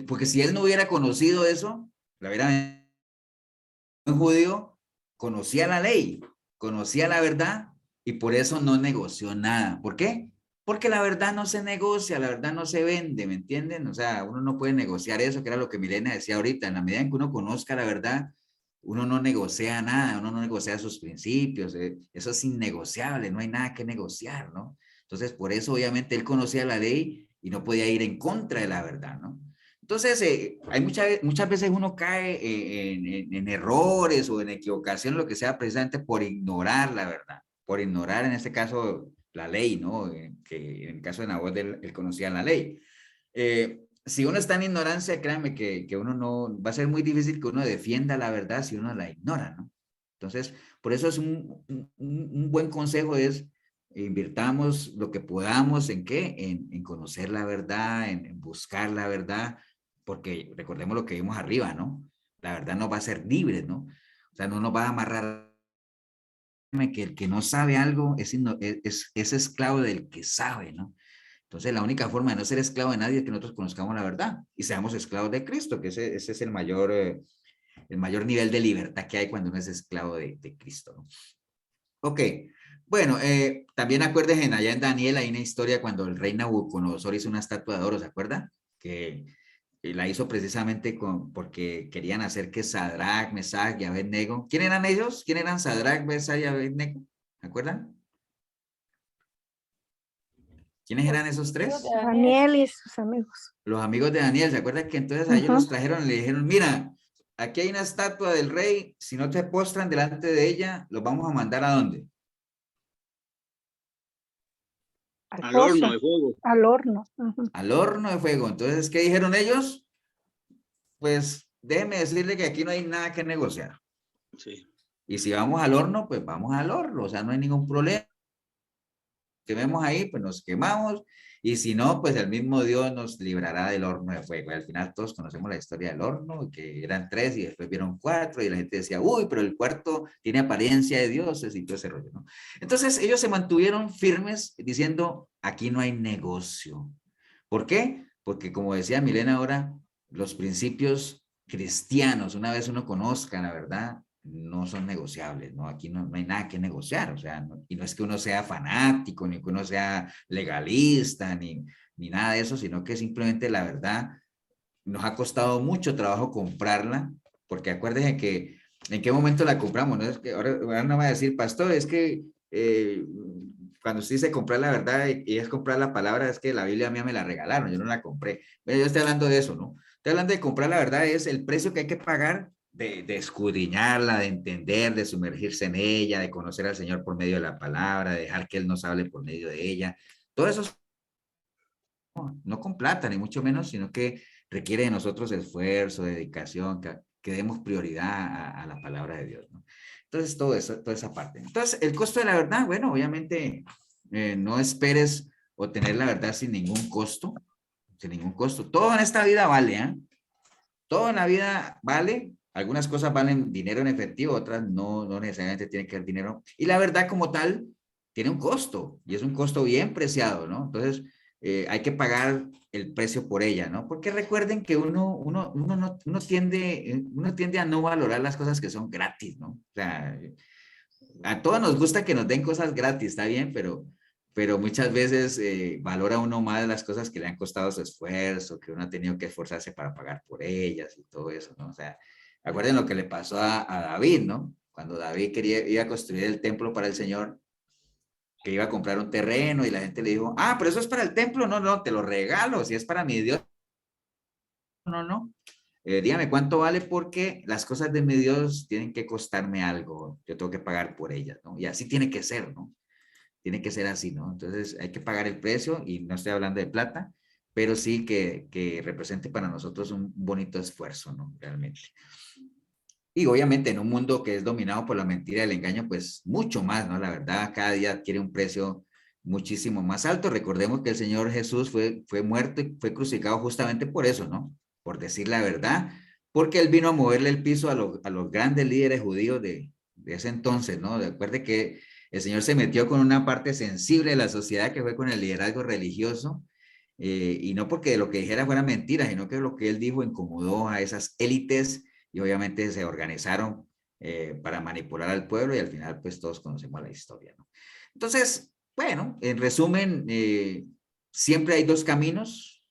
Porque si él no hubiera conocido eso, la verdad, un judío conocía la ley, conocía la verdad y por eso no negoció nada. ¿Por qué? Porque la verdad no se negocia, la verdad no se vende, ¿me entienden? O sea, uno no puede negociar eso, que era lo que Milena decía ahorita. En la medida en que uno conozca la verdad, uno no negocia nada, uno no negocia sus principios. Eso es innegociable, no hay nada que negociar, ¿no? Entonces, por eso obviamente él conocía la ley y no podía ir en contra de la verdad, ¿no? Entonces, hay muchas veces uno cae en errores o en equivocación, lo que sea, precisamente por ignorar la verdad, por ignorar en este caso la ley, ¿no? Que en el caso de Nabot él conocía la ley. Si uno está en ignorancia, créanme que uno no, va a ser muy difícil que uno defienda la verdad si uno la ignora, ¿no? Entonces, por eso es un buen consejo es invirtamos lo que podamos en qué, en conocer la verdad, en buscar la verdad, porque recordemos lo que vimos arriba, ¿no? La verdad nos va a hacer libres, ¿no? O sea, no nos va a amarrar que el que no sabe algo es esclavo del que sabe, ¿no? Entonces, la única forma de no ser esclavo de nadie es que nosotros conozcamos la verdad y seamos esclavos de Cristo, que ese es el mayor nivel de libertad que hay cuando uno es esclavo de Cristo, ¿no? Ok, bueno, también acuérdense allá en Daniel hay una historia cuando el rey Nabucodonosor hizo una estatua de oro, ¿se acuerdan? Que la hizo precisamente porque querían hacer que Sadrach, Mesach y Abednego. ¿Quién eran ellos? ¿Quién eran Sadrach, Mesach y Abednego? ¿Se acuerdan? ¿Quiénes eran esos tres? Daniel y sus amigos. Los amigos de Daniel, ¿se acuerdan que entonces a ellos los trajeron y le dijeron, mira, aquí hay una estatua del rey, si no te postran delante de ella, los vamos a mandar ¿a dónde? Al horno de fuego. Al horno. Al horno de fuego. Entonces, ¿qué dijeron ellos? Pues déjeme decirle que aquí no hay nada que negociar. Sí. Y si vamos al horno, pues vamos al horno, o sea, no hay ningún problema. Quememos ahí, pues nos quemamos, y si no, pues el mismo Dios nos librará del horno de fuego. Y al final todos conocemos la historia del horno, que eran 3 y después vieron 4, y la gente decía, uy, pero el cuarto tiene apariencia de dioses y todo ese rollo, ¿no? Entonces ellos se mantuvieron firmes diciendo, aquí no hay negocio. ¿Por qué? Porque como decía Milena ahora, los principios cristianos, una vez uno conozca la verdad, no son negociables, ¿no? Aquí no hay nada que negociar, o sea, y no es que uno sea fanático, ni que uno sea legalista, ni nada de eso, sino que simplemente la verdad nos ha costado mucho trabajo comprarla, porque acuérdense que en qué momento la compramos, ¿no? Es que ahora no va a decir, pastor, es que cuando usted dice comprar la verdad y es comprar la palabra, es que la Biblia mía me la regalaron, yo no la compré. Bueno, yo estoy hablando de eso, ¿no? Estoy hablando de comprar la verdad, es el precio que hay que pagar de escudriñarla, de entender, de sumergirse en ella, de conocer al Señor por medio de la palabra, de dejar que Él nos hable por medio de ella. Todo eso no con plata, ni mucho menos, sino que requiere de nosotros esfuerzo, dedicación, que demos prioridad a la palabra de Dios, ¿no? Entonces, todo eso, toda esa parte. Entonces, el costo de la verdad, bueno, obviamente, no esperes obtener la verdad sin ningún costo, sin ningún costo. Todo en esta vida vale, ¿eh? Todo en la vida vale. Algunas cosas valen dinero en efectivo, otras no necesariamente tienen que ver dinero. Y la verdad como tal tiene un costo, y es un costo bien preciado, ¿no? Entonces, hay que pagar el precio por ella, ¿no? Porque recuerden que uno tiende a no valorar las cosas que son gratis, ¿no? O sea, a todos nos gusta que nos den cosas gratis, está bien, pero muchas veces valora uno más las cosas que le han costado su esfuerzo, que uno ha tenido que esforzarse para pagar por ellas y todo eso, ¿no? O sea, acuerden lo que le pasó a David, ¿no? Cuando David iba a construir el templo para el Señor, que iba a comprar un terreno y la gente le dijo, ah, pero eso es para el templo, no, te lo regalo, si es para mi Dios, no. Dígame cuánto vale porque las cosas de mi Dios tienen que costarme algo, yo tengo que pagar por ellas, ¿no? Y así tiene que ser, ¿no? Tiene que ser así, ¿no? Entonces hay que pagar el precio y no estoy hablando de plata, pero sí que represente para nosotros un bonito esfuerzo, ¿no? Realmente. Y obviamente en un mundo que es dominado por la mentira y el engaño, pues mucho más, ¿no? La verdad cada día adquiere un precio muchísimo más alto. Recordemos que el Señor Jesús fue muerto y fue crucificado justamente por eso, ¿no? Por decir la verdad, porque Él vino a moverle el piso a los grandes líderes judíos de ese entonces, ¿no? Recuerde que el Señor se metió con una parte sensible de la sociedad que fue con el liderazgo religioso, y no porque lo que dijera fuera mentira, sino que lo que Él dijo incomodó a esas élites y obviamente se organizaron para manipular al pueblo y al final pues todos conocemos la historia, ¿no? Entonces, bueno, en resumen, siempre hay dos caminos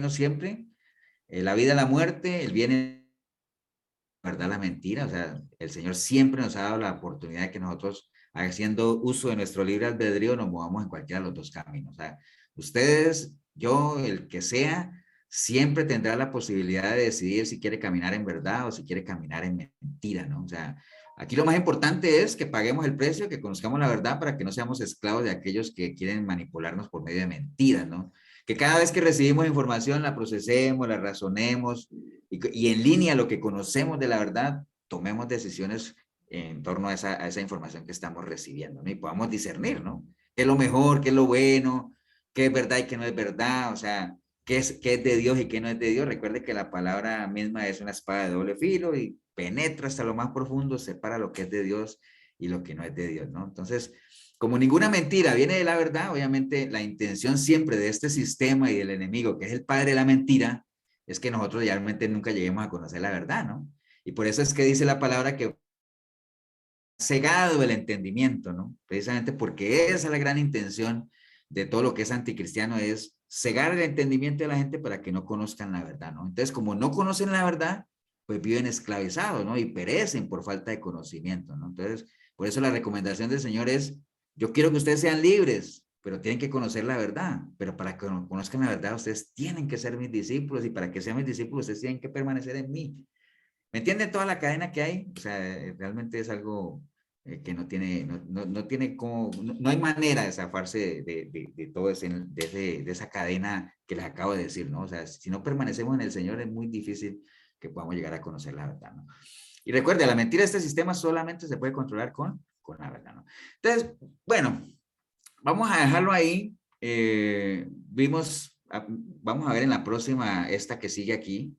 siempre, la vida, la muerte, el bien, la verdad, la mentira. O sea, el Señor siempre nos ha dado la oportunidad de que nosotros, haciendo uso de nuestro libre albedrío, nos movamos en cualquiera de los dos caminos. O sea, ustedes, yo, el que sea, siempre tendrá la posibilidad de decidir si quiere caminar en verdad o si quiere caminar en mentira, ¿no? O sea, aquí lo más importante es que paguemos el precio, que conozcamos la verdad para que no seamos esclavos de aquellos que quieren manipularnos por medio de mentiras, ¿no? Que cada vez que recibimos información la procesemos, la razonemos y en línea a lo que conocemos de la verdad, tomemos decisiones en torno a esa información que estamos recibiendo, ¿no? Y podamos discernir, ¿no? ¿Qué es lo mejor, qué es lo bueno, qué es verdad y qué no es verdad? O sea, qué es de Dios y qué no es de Dios. Recuerde que la palabra misma es una espada de doble filo y penetra hasta lo más profundo, separa lo que es de Dios y lo que no es de Dios, ¿no? Entonces, como ninguna mentira viene de la verdad, obviamente la intención siempre de este sistema y del enemigo, que es el padre de la mentira, es que nosotros realmente nunca lleguemos a conocer la verdad, ¿no? Y por eso es que dice la palabra que cegado el entendimiento, ¿no? Precisamente porque esa es la gran intención de todo lo que es anticristiano, es cegar el entendimiento de la gente para que no conozcan la verdad, ¿no? Entonces, como no conocen la verdad, pues viven esclavizados, ¿no? Y perecen por falta de conocimiento, ¿no? Entonces, por eso la recomendación del Señor es, yo quiero que ustedes sean libres, pero tienen que conocer la verdad, pero para que conozcan la verdad, ustedes tienen que ser mis discípulos, y para que sean mis discípulos, ustedes tienen que permanecer en mí. ¿Me entienden toda la cadena que hay? O sea, realmente es algo que no tiene, no tiene como, no hay manera de zafarse de todo de esa cadena que les acabo de decir, ¿no? O sea, si no permanecemos en el Señor, es muy difícil que podamos llegar a conocer la verdad, ¿no? Y recuerde, la mentira de este sistema solamente se puede controlar con la verdad, ¿no? Entonces, bueno, vamos a dejarlo ahí. Vamos a ver en la próxima, esta que sigue aquí.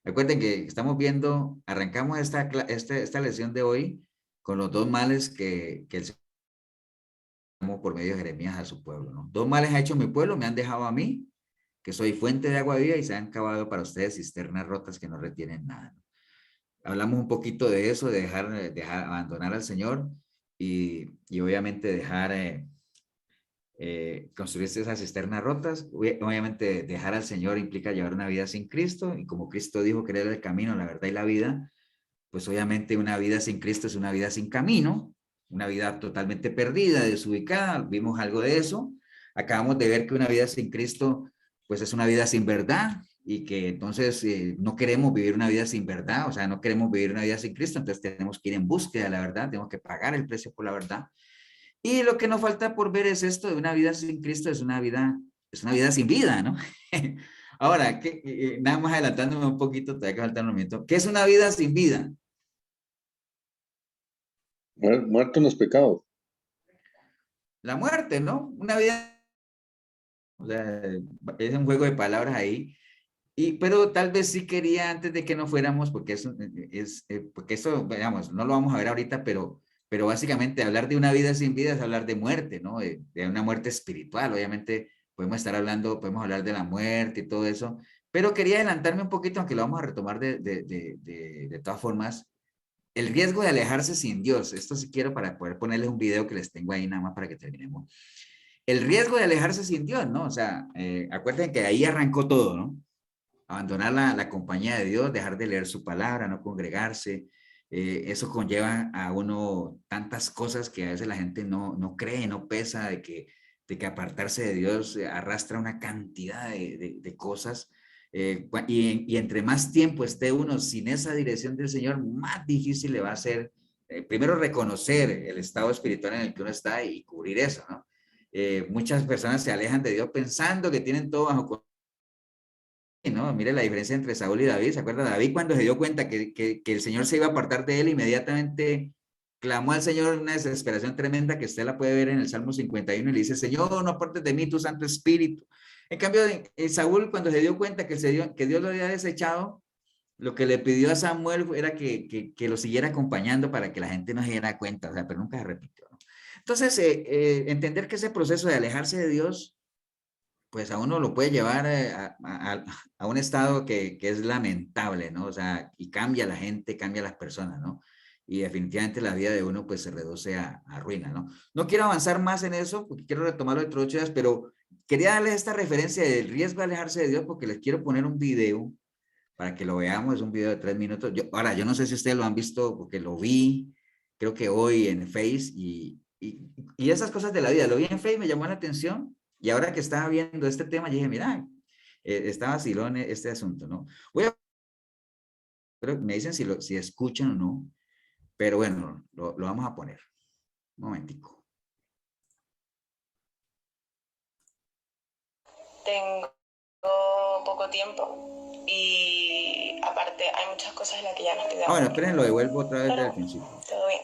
Recuerden que estamos viendo, arrancamos esta lección de hoy con los dos males que el Señor por medio de Jeremías a su pueblo, ¿no? Dos males ha hecho mi pueblo, me han dejado a mí, que soy fuente de agua viva, y se han cavado para ustedes cisternas rotas que no retienen nada, ¿no? Hablamos un poquito de eso, de abandonar al Señor y obviamente dejar construirse esas cisternas rotas. Obviamente dejar al Señor implica llevar una vida sin Cristo, y como Cristo dijo que Él era el camino, la verdad y la vida, pues obviamente una vida sin Cristo es una vida sin camino, una vida totalmente perdida, desubicada. Vimos algo de eso. Acabamos de ver que una vida sin Cristo pues es una vida sin verdad, y que entonces no queremos vivir una vida sin verdad, o sea, no queremos vivir una vida sin Cristo, entonces tenemos que ir en búsqueda de la verdad, tenemos que pagar el precio por la verdad. Y lo que nos falta por ver es esto de una vida sin Cristo, es una vida sin vida, ¿no? Ahora, nada más adelantándome un poquito, todavía que falta un momento. ¿Qué es una vida sin vida? Muerto en los pecados. La muerte, ¿no? Una vida, o sea, es un juego de palabras ahí. Pero tal vez sí quería, antes de que no fuéramos, porque porque eso, digamos, no lo vamos a ver ahorita, pero básicamente hablar de una vida sin vida es hablar de muerte, ¿no? De una muerte espiritual. Obviamente podemos hablar de la muerte y todo eso, pero quería adelantarme un poquito, aunque lo vamos a retomar de todas formas. El riesgo de alejarse sin Dios. Esto sí quiero para poder ponerles un video que les tengo ahí nada más para que terminemos. El riesgo de alejarse sin Dios, ¿no? O sea, acuérdense que ahí arrancó todo, ¿no? Abandonar la compañía de Dios, dejar de leer su palabra, no congregarse. Eso conlleva a uno tantas cosas que a veces la gente no cree, no pesa, de que apartarse de Dios arrastra una cantidad de cosas. Y entre más tiempo esté uno sin esa dirección del Señor, más difícil le va a ser, primero, reconocer el estado espiritual en el que uno está y cubrir eso, ¿no? Muchas personas se alejan de Dios pensando que tienen todo bajo control. No, mire la diferencia entre Saúl y David. ¿Se acuerda? David, cuando se dio cuenta que el Señor se iba a apartar de él, inmediatamente clamó al Señor en una desesperación tremenda, que usted la puede ver en el Salmo 51, y le dice: Señor, no apartes de mí tu Santo Espíritu. En cambio, Saúl, cuando se dio cuenta que Dios lo había desechado, lo que le pidió a Samuel era que lo siguiera acompañando para que la gente no se diera cuenta, o sea, pero nunca se repitió, ¿no? Entonces, entender que ese proceso de alejarse de Dios, pues a uno lo puede llevar a un estado que es lamentable, ¿no? O sea, y cambia la gente, cambia las personas, ¿no? Y definitivamente la vida de uno pues se reduce a ruina, ¿no? No quiero avanzar más en eso, porque quiero retomarlo de otros días, pero quería darles esta referencia del riesgo de alejarse de Dios, porque les quiero poner un video para que lo veamos. Es un video de 3 minutos. Ahora, yo no sé si ustedes lo han visto, porque lo vi, creo que hoy en Face, y esas cosas de la vida, lo vi en Face, me llamó la atención. Y ahora que estaba viendo este tema, yo dije: mira, está vacilón este asunto, ¿no? Pero me dicen si escuchan o no, pero bueno, lo vamos a poner. Un momentico. Tengo poco tiempo y aparte hay muchas cosas en las que ya no estoy de acuerdo. Bueno, esperen, lo devuelvo otra vez del principio. Todo bien.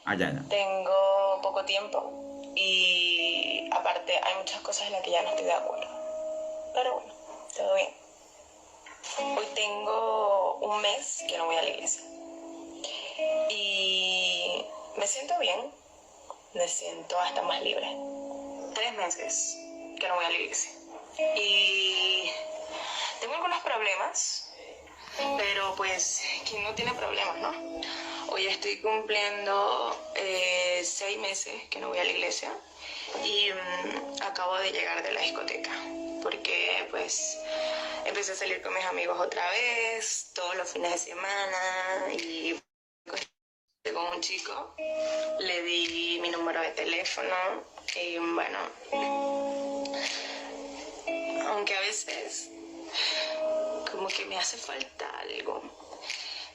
Ah, ya, ya. Tengo poco tiempo y aparte hay muchas cosas en las que ya no estoy de acuerdo. Pero bueno, todo bien. Hoy tengo un mes que no voy a la iglesia. Y me siento bien, me siento hasta más libre. 3 meses que no voy a la iglesia. Y tengo algunos problemas, pero pues, ¿quién no tiene problemas, no? Hoy estoy cumpliendo 6 meses que no voy a la iglesia y acabo de llegar de la discoteca porque pues empecé a salir con mis amigos otra vez, todos los fines de semana y con un chico, le di mi número de teléfono y bueno, aunque a veces como que me hace falta algo,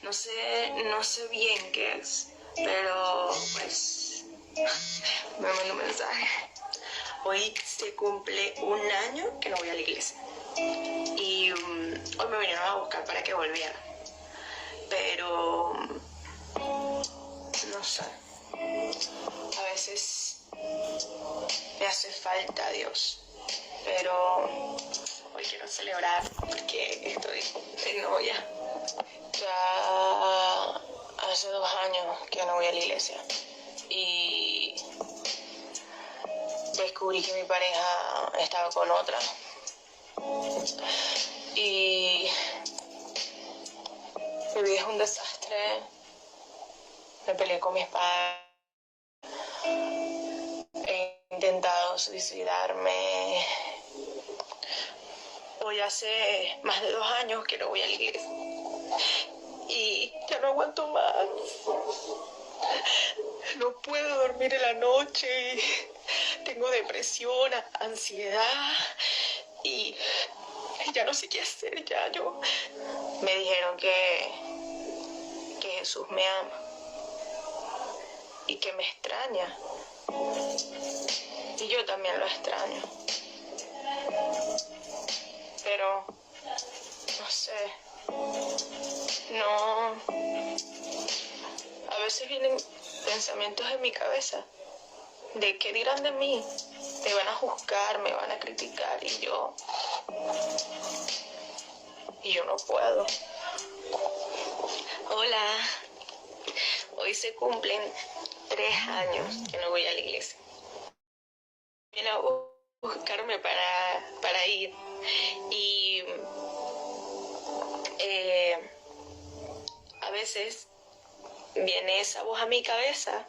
no sé bien qué es, pero pues me mandó un mensaje. Hoy se cumple un año que no voy a la iglesia y hoy me vinieron a buscar para que volviera, pero no sé, a veces me hace falta Dios, pero hoy quiero celebrar porque estoy de novia. Ya hace 2 años que no voy a la iglesia y descubrí que mi pareja estaba con otra y mi vida es un desastre. Me peleé con mis padres, he intentado suicidarme. Hoy hace más de 2 años que no voy a la iglesia y ya no aguanto más. No puedo dormir en la noche, tengo depresión, ansiedad y ya no sé qué hacer. Ya yo me dijeron que Jesús me ama y que me extraña y yo también lo extraño, pero no sé, no, a veces vienen pensamientos en mi cabeza de qué dirán de mí, me van a juzgar, me van a criticar y yo no puedo. Hola, hoy se cumplen 3 años que no voy a la iglesia. Vienen a buscarme para ir y a veces viene esa voz a mi cabeza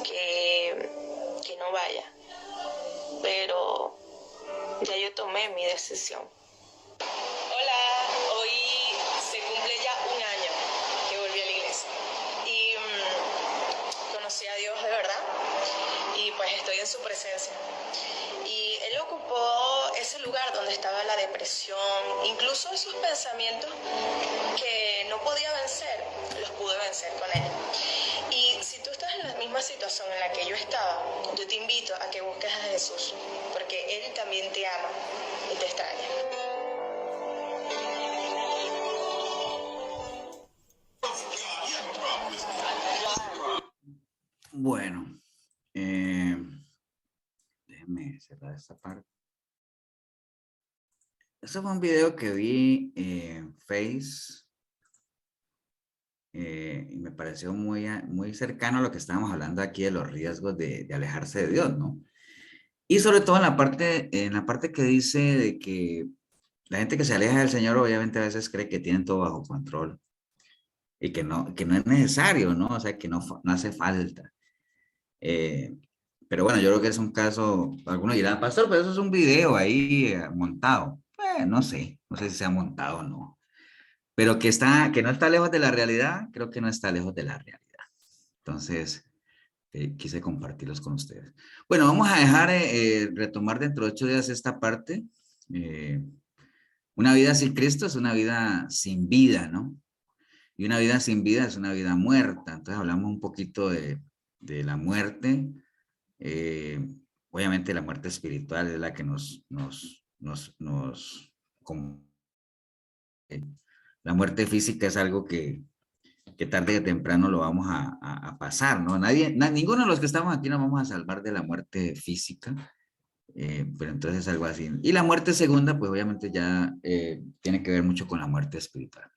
que no vaya, pero ya yo tomé mi decisión. Hola, hoy se cumple ya 1 año que volví a la iglesia y conocí a Dios de verdad y pues estoy en su presencia. Y Él ocupó ese lugar donde estaba la depresión, incluso esos pensamientos que no podía vencer, los pude vencer con Él. Y si tú estás en la misma situación en la que yo estaba, yo te invito a que busques a Jesús, porque Él también te ama y te extraña. Bueno, déjenme cerrar esta parte. Este fue un video que vi en Face y me pareció muy cercano a lo que estábamos hablando aquí de los riesgos de alejarse de Dios, ¿no? Y sobre todo en la parte que dice de que la gente que se aleja del Señor obviamente a veces cree que tienen todo bajo control y que no es necesario, ¿no? O sea, que no hace falta. Pero bueno, yo creo que es un caso, algunos dirán, pastor, pero eso es un video ahí montado. No sé si se ha montado o no. Pero que no está lejos de la realidad, creo que no está lejos de la realidad. Entonces, quise compartirlos con ustedes. Bueno, vamos a dejar retomar dentro de 8 días esta parte. Una vida sin Cristo es una vida sin vida, ¿no? Y una vida sin vida es una vida muerta. Entonces hablamos un poquito de la muerte. Obviamente la muerte espiritual es la que la muerte física es algo que que tarde o temprano lo vamos a pasar, ¿no? Ninguno de los que estamos aquí nos vamos a salvar de la muerte física, pero entonces algo así. Y la muerte segunda, pues obviamente ya tiene que ver mucho con la muerte espiritual.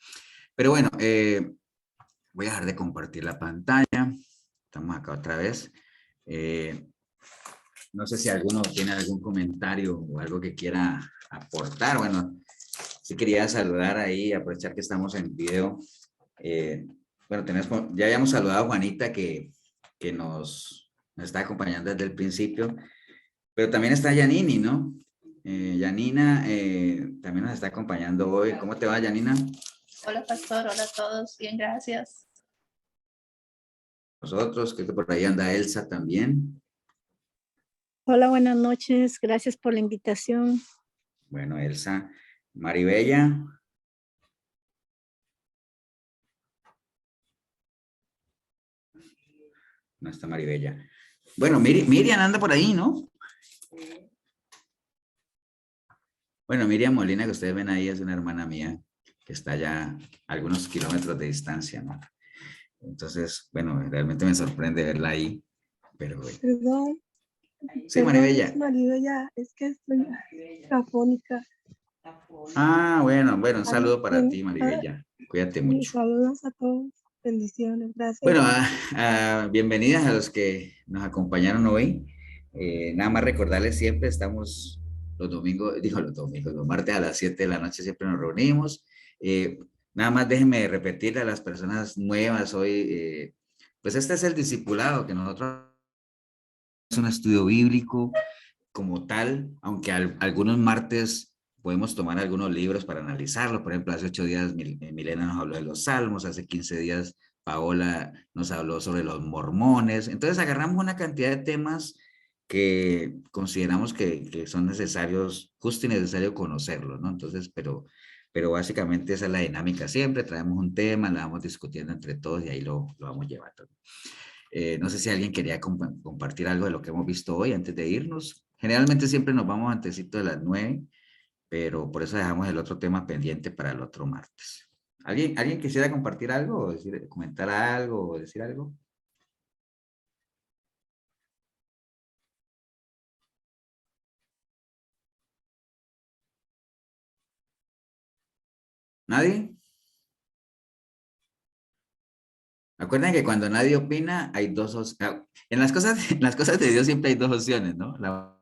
Pero bueno, voy a dejar de compartir la pantalla. Estamos acá otra vez. No sé si alguno tiene algún comentario o algo que quiera aportar. Bueno, sí quería saludar ahí, aprovechar que estamos en video. Bueno, ya habíamos saludado a Juanita que nos está acompañando desde el principio, pero también está Yanini, ¿no? Yanina también nos está acompañando hoy. ¿Cómo te va, Yanina? Hola, pastor. Hola a todos. Bien, gracias. Nosotros, creo que por ahí anda Elsa también. Hola, buenas noches. Gracias por la invitación. Bueno, Elsa. Maribella. No está Maribella. Bueno, Miriam anda por ahí, ¿no? Bueno, Miriam Molina, que ustedes ven ahí, es una hermana mía que está ya a algunos kilómetros de distancia, ¿no? Entonces, bueno, realmente me sorprende verla ahí, pero bueno. Perdón. Sí, Maribella. Maribella, es que estoy afónica. Ah, bueno, un saludo para ti, Maribella. Cuídate mucho. Saludos a todos. Bendiciones. Gracias. Bueno, bienvenidas a los que nos acompañaron hoy. Nada más recordarles siempre, estamos los domingos, los martes a las 7 de la noche siempre nos reunimos. Nada más déjenme repetirle a las personas nuevas hoy, pues este es el discipulado que nosotros es un estudio bíblico como tal, aunque algunos martes podemos tomar algunos libros para analizarlo. Por ejemplo, hace 8 días Milena nos habló de los Salmos, hace 15 días Paola nos habló sobre los mormones. Entonces agarramos una cantidad de temas que consideramos que son necesarios, justo y necesario conocerlos, ¿no? Entonces, pero básicamente esa es la dinámica siempre, traemos un tema, lo vamos discutiendo entre todos y ahí lo vamos llevando. No sé si alguien quería compartir algo de lo que hemos visto hoy antes de irnos. Generalmente siempre nos vamos antesito de las 9, pero por eso dejamos el otro tema pendiente para el otro martes. ¿Alguien quisiera compartir algo, o comentar algo, o decir algo? ¿Nadie? Acuerden que cuando nadie opina, hay dos opciones. En las cosas de Dios siempre hay dos opciones, ¿no? La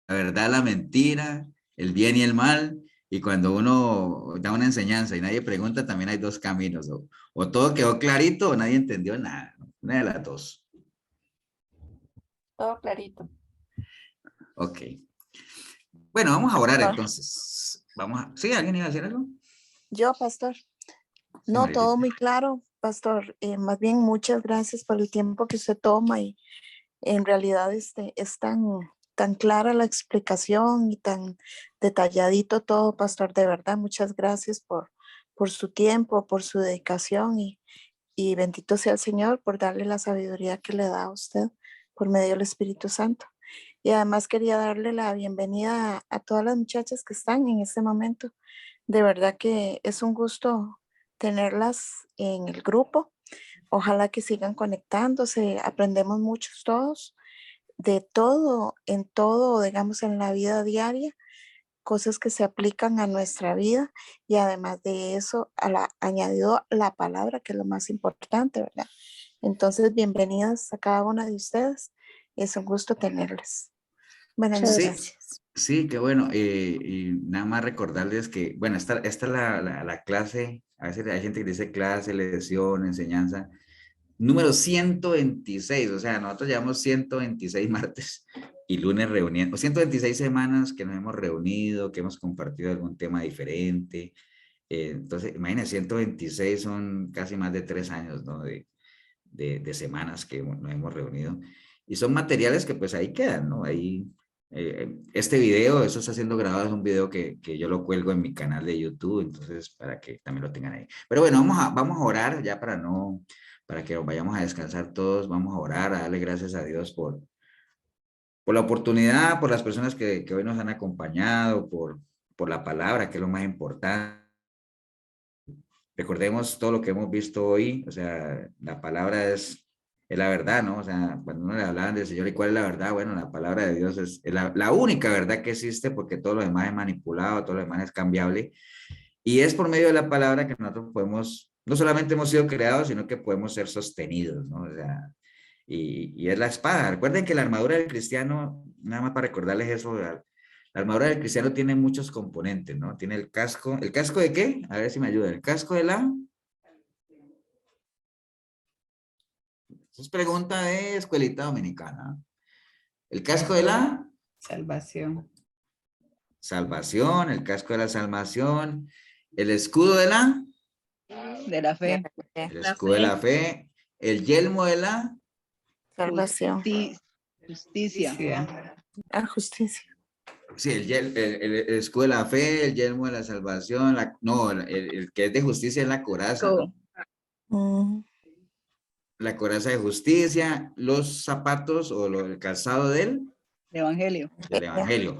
verdad, la mentira, el bien y el mal. Y cuando uno da una enseñanza y nadie pregunta, también hay dos caminos. O todo quedó clarito o nadie entendió nada, ¿no? Una de las dos. Todo clarito. Ok. Bueno, vamos a orar Pastor. entonces. ¿Sí? ¿Alguien iba a decir algo? Yo, pastor. No, Maribel. todo muy claro, pastor. Más bien, muchas gracias por el tiempo que usted toma y en realidad es tan clara la explicación y tan detalladito todo, pastor. De verdad, muchas gracias por su tiempo, por su dedicación y bendito sea el Señor por darle la sabiduría que le da a usted por medio del Espíritu Santo. Y además quería darle la bienvenida a todas las muchachas que están en este momento. De verdad que es un gusto tenerlas en el grupo. Ojalá que sigan conectándose. Aprendemos muchos todos, de todo, en todo, digamos, en la vida diaria, cosas que se aplican a nuestra vida y además de eso, añadido la palabra, que es lo más importante, ¿verdad? Entonces, bienvenidas a cada una de ustedes. Es un gusto tenerles. Buenas noches. Sí, qué bueno. Y nada más recordarles que, bueno, esta es la clase, a veces hay gente que dice clase, lección, enseñanza, número 126, o sea, nosotros llevamos 126 martes y lunes reuniendo, 126 semanas que nos hemos reunido, que hemos compartido algún tema diferente. Entonces, imagínense, 126 son casi más de 3 años, ¿no? De semanas que nos hemos reunido. Y son materiales que pues ahí quedan, ¿no? Ahí, este video, eso está siendo grabado, es un video que yo lo cuelgo en mi canal de YouTube, entonces para que también lo tengan ahí. Pero bueno, vamos a orar ya para que vayamos a descansar todos, vamos a orar, a darle gracias a Dios por la oportunidad, por las personas que hoy nos han acompañado, por la palabra, que es lo más importante. recordemos todo lo que hemos visto hoy, o sea, la palabra es la verdad, ¿no? O sea, cuando uno le hablaban del Señor y cuál es la verdad, bueno, la palabra de Dios es la única verdad que existe porque todo lo demás es manipulado, todo lo demás es cambiable. Y es por medio de la palabra que nosotros podemos, no solamente hemos sido creados, sino que podemos ser sostenidos, ¿no? O sea, y es la espada. Recuerden que la armadura del cristiano, nada más para recordarles eso, la armadura del cristiano tiene muchos componentes, ¿no? Tiene ¿el casco de qué? A ver si me ayuda. ¿El casco de la? Esa es pregunta de escuelita dominicana. ¿El casco de la? Salvación. Salvación, el casco de la salvación, el escudo de la? De la fe. El escudo de la fe, el yelmo de la? Salvación. Justicia. Ah, justicia. Sí, el escudo de la fe, el yelmo de la salvación, el que es de justicia es la coraza, ¿no? Mm, La coraza de justicia, los zapatos o el calzado del Evangelio. evangelio.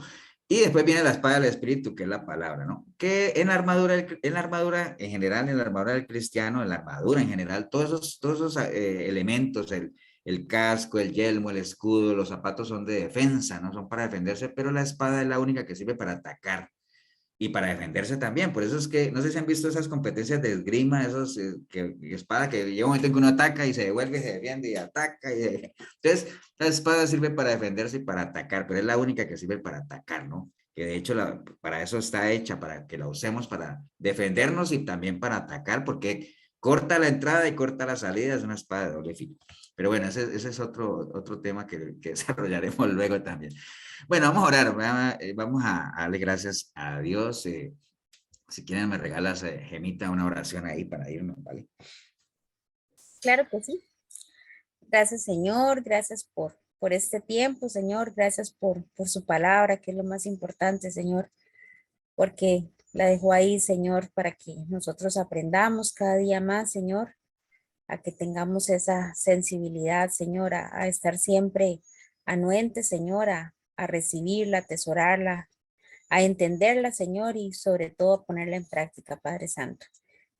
Y después viene la espada del espíritu, que es la palabra, ¿no? Que en la armadura en general, en la armadura del cristiano, en la armadura en general, todos esos elementos, el casco, el yelmo, el escudo, los zapatos son de defensa, ¿no? Son para defenderse, pero la espada es la única que sirve para atacar y para defenderse también. Por eso es que, no sé si han visto esas competencias de esgrima, esos espada que llega un momento en que uno ataca y se devuelve, se defiende y ataca. Entonces, la espada sirve para defenderse y para atacar, pero es la única que sirve para atacar, ¿no? Que de hecho para eso está hecha, para que la usemos para defendernos y también para atacar, porque corta la entrada y corta la salida, es una espada de doble filo. Pero bueno, ese es otro tema que desarrollaremos luego también. Bueno, vamos a orar, vamos a darle gracias a Dios. Si quieren me regalas, Gemita, una oración ahí para irnos, ¿vale? Claro que sí. Gracias, Señor, gracias por este tiempo, Señor, gracias por su palabra, que es lo más importante, Señor, porque la dejó ahí, Señor, para que nosotros aprendamos cada día más, Señor, a que tengamos esa sensibilidad, Señor, a estar siempre anuentes, Señor, a recibirla, a atesorarla, a entenderla, Señor, y sobre todo a ponerla en práctica, Padre Santo.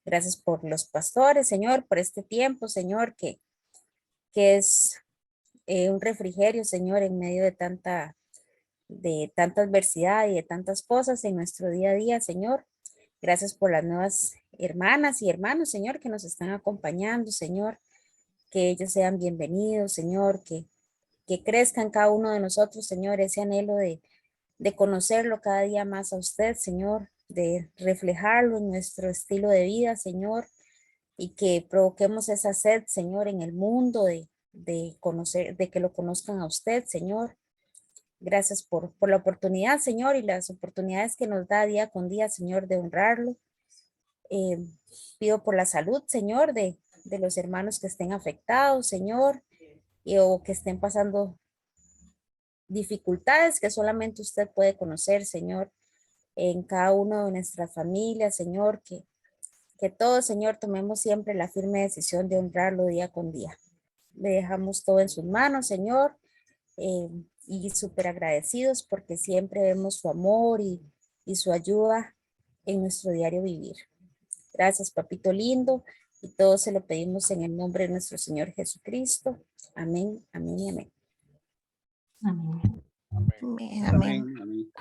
Gracias por los pastores, Señor, por este tiempo, Señor, que es un refrigerio, Señor, en medio de tanta adversidad y de tantas cosas en nuestro día a día, Señor. Gracias por las nuevas hermanas y hermanos, Señor, que nos están acompañando, Señor, que ellos sean bienvenidos, Señor, que crezcan cada uno de nosotros, Señor, ese anhelo de conocerlo cada día más a usted, Señor, de reflejarlo en nuestro estilo de vida, Señor, y que provoquemos esa sed, Señor, en el mundo de conocer, de que lo conozcan a usted, Señor. Gracias por la oportunidad, Señor, y las oportunidades que nos da día con día, Señor, de honrarlo. Pido por la salud, Señor, de los hermanos que estén afectados, Señor, o que estén pasando dificultades que solamente usted puede conocer, Señor, en cada uno de nuestras familias, Señor, que todos, Señor, tomemos siempre la firme decisión de honrarlo día con día. Le dejamos todo en sus manos, Señor, y súper agradecidos porque siempre vemos su amor y su ayuda en nuestro diario vivir. Gracias, papito lindo, y todo se lo pedimos en el nombre de nuestro Señor Jesucristo. Amén, amén y amén. Amén. amén. Amén.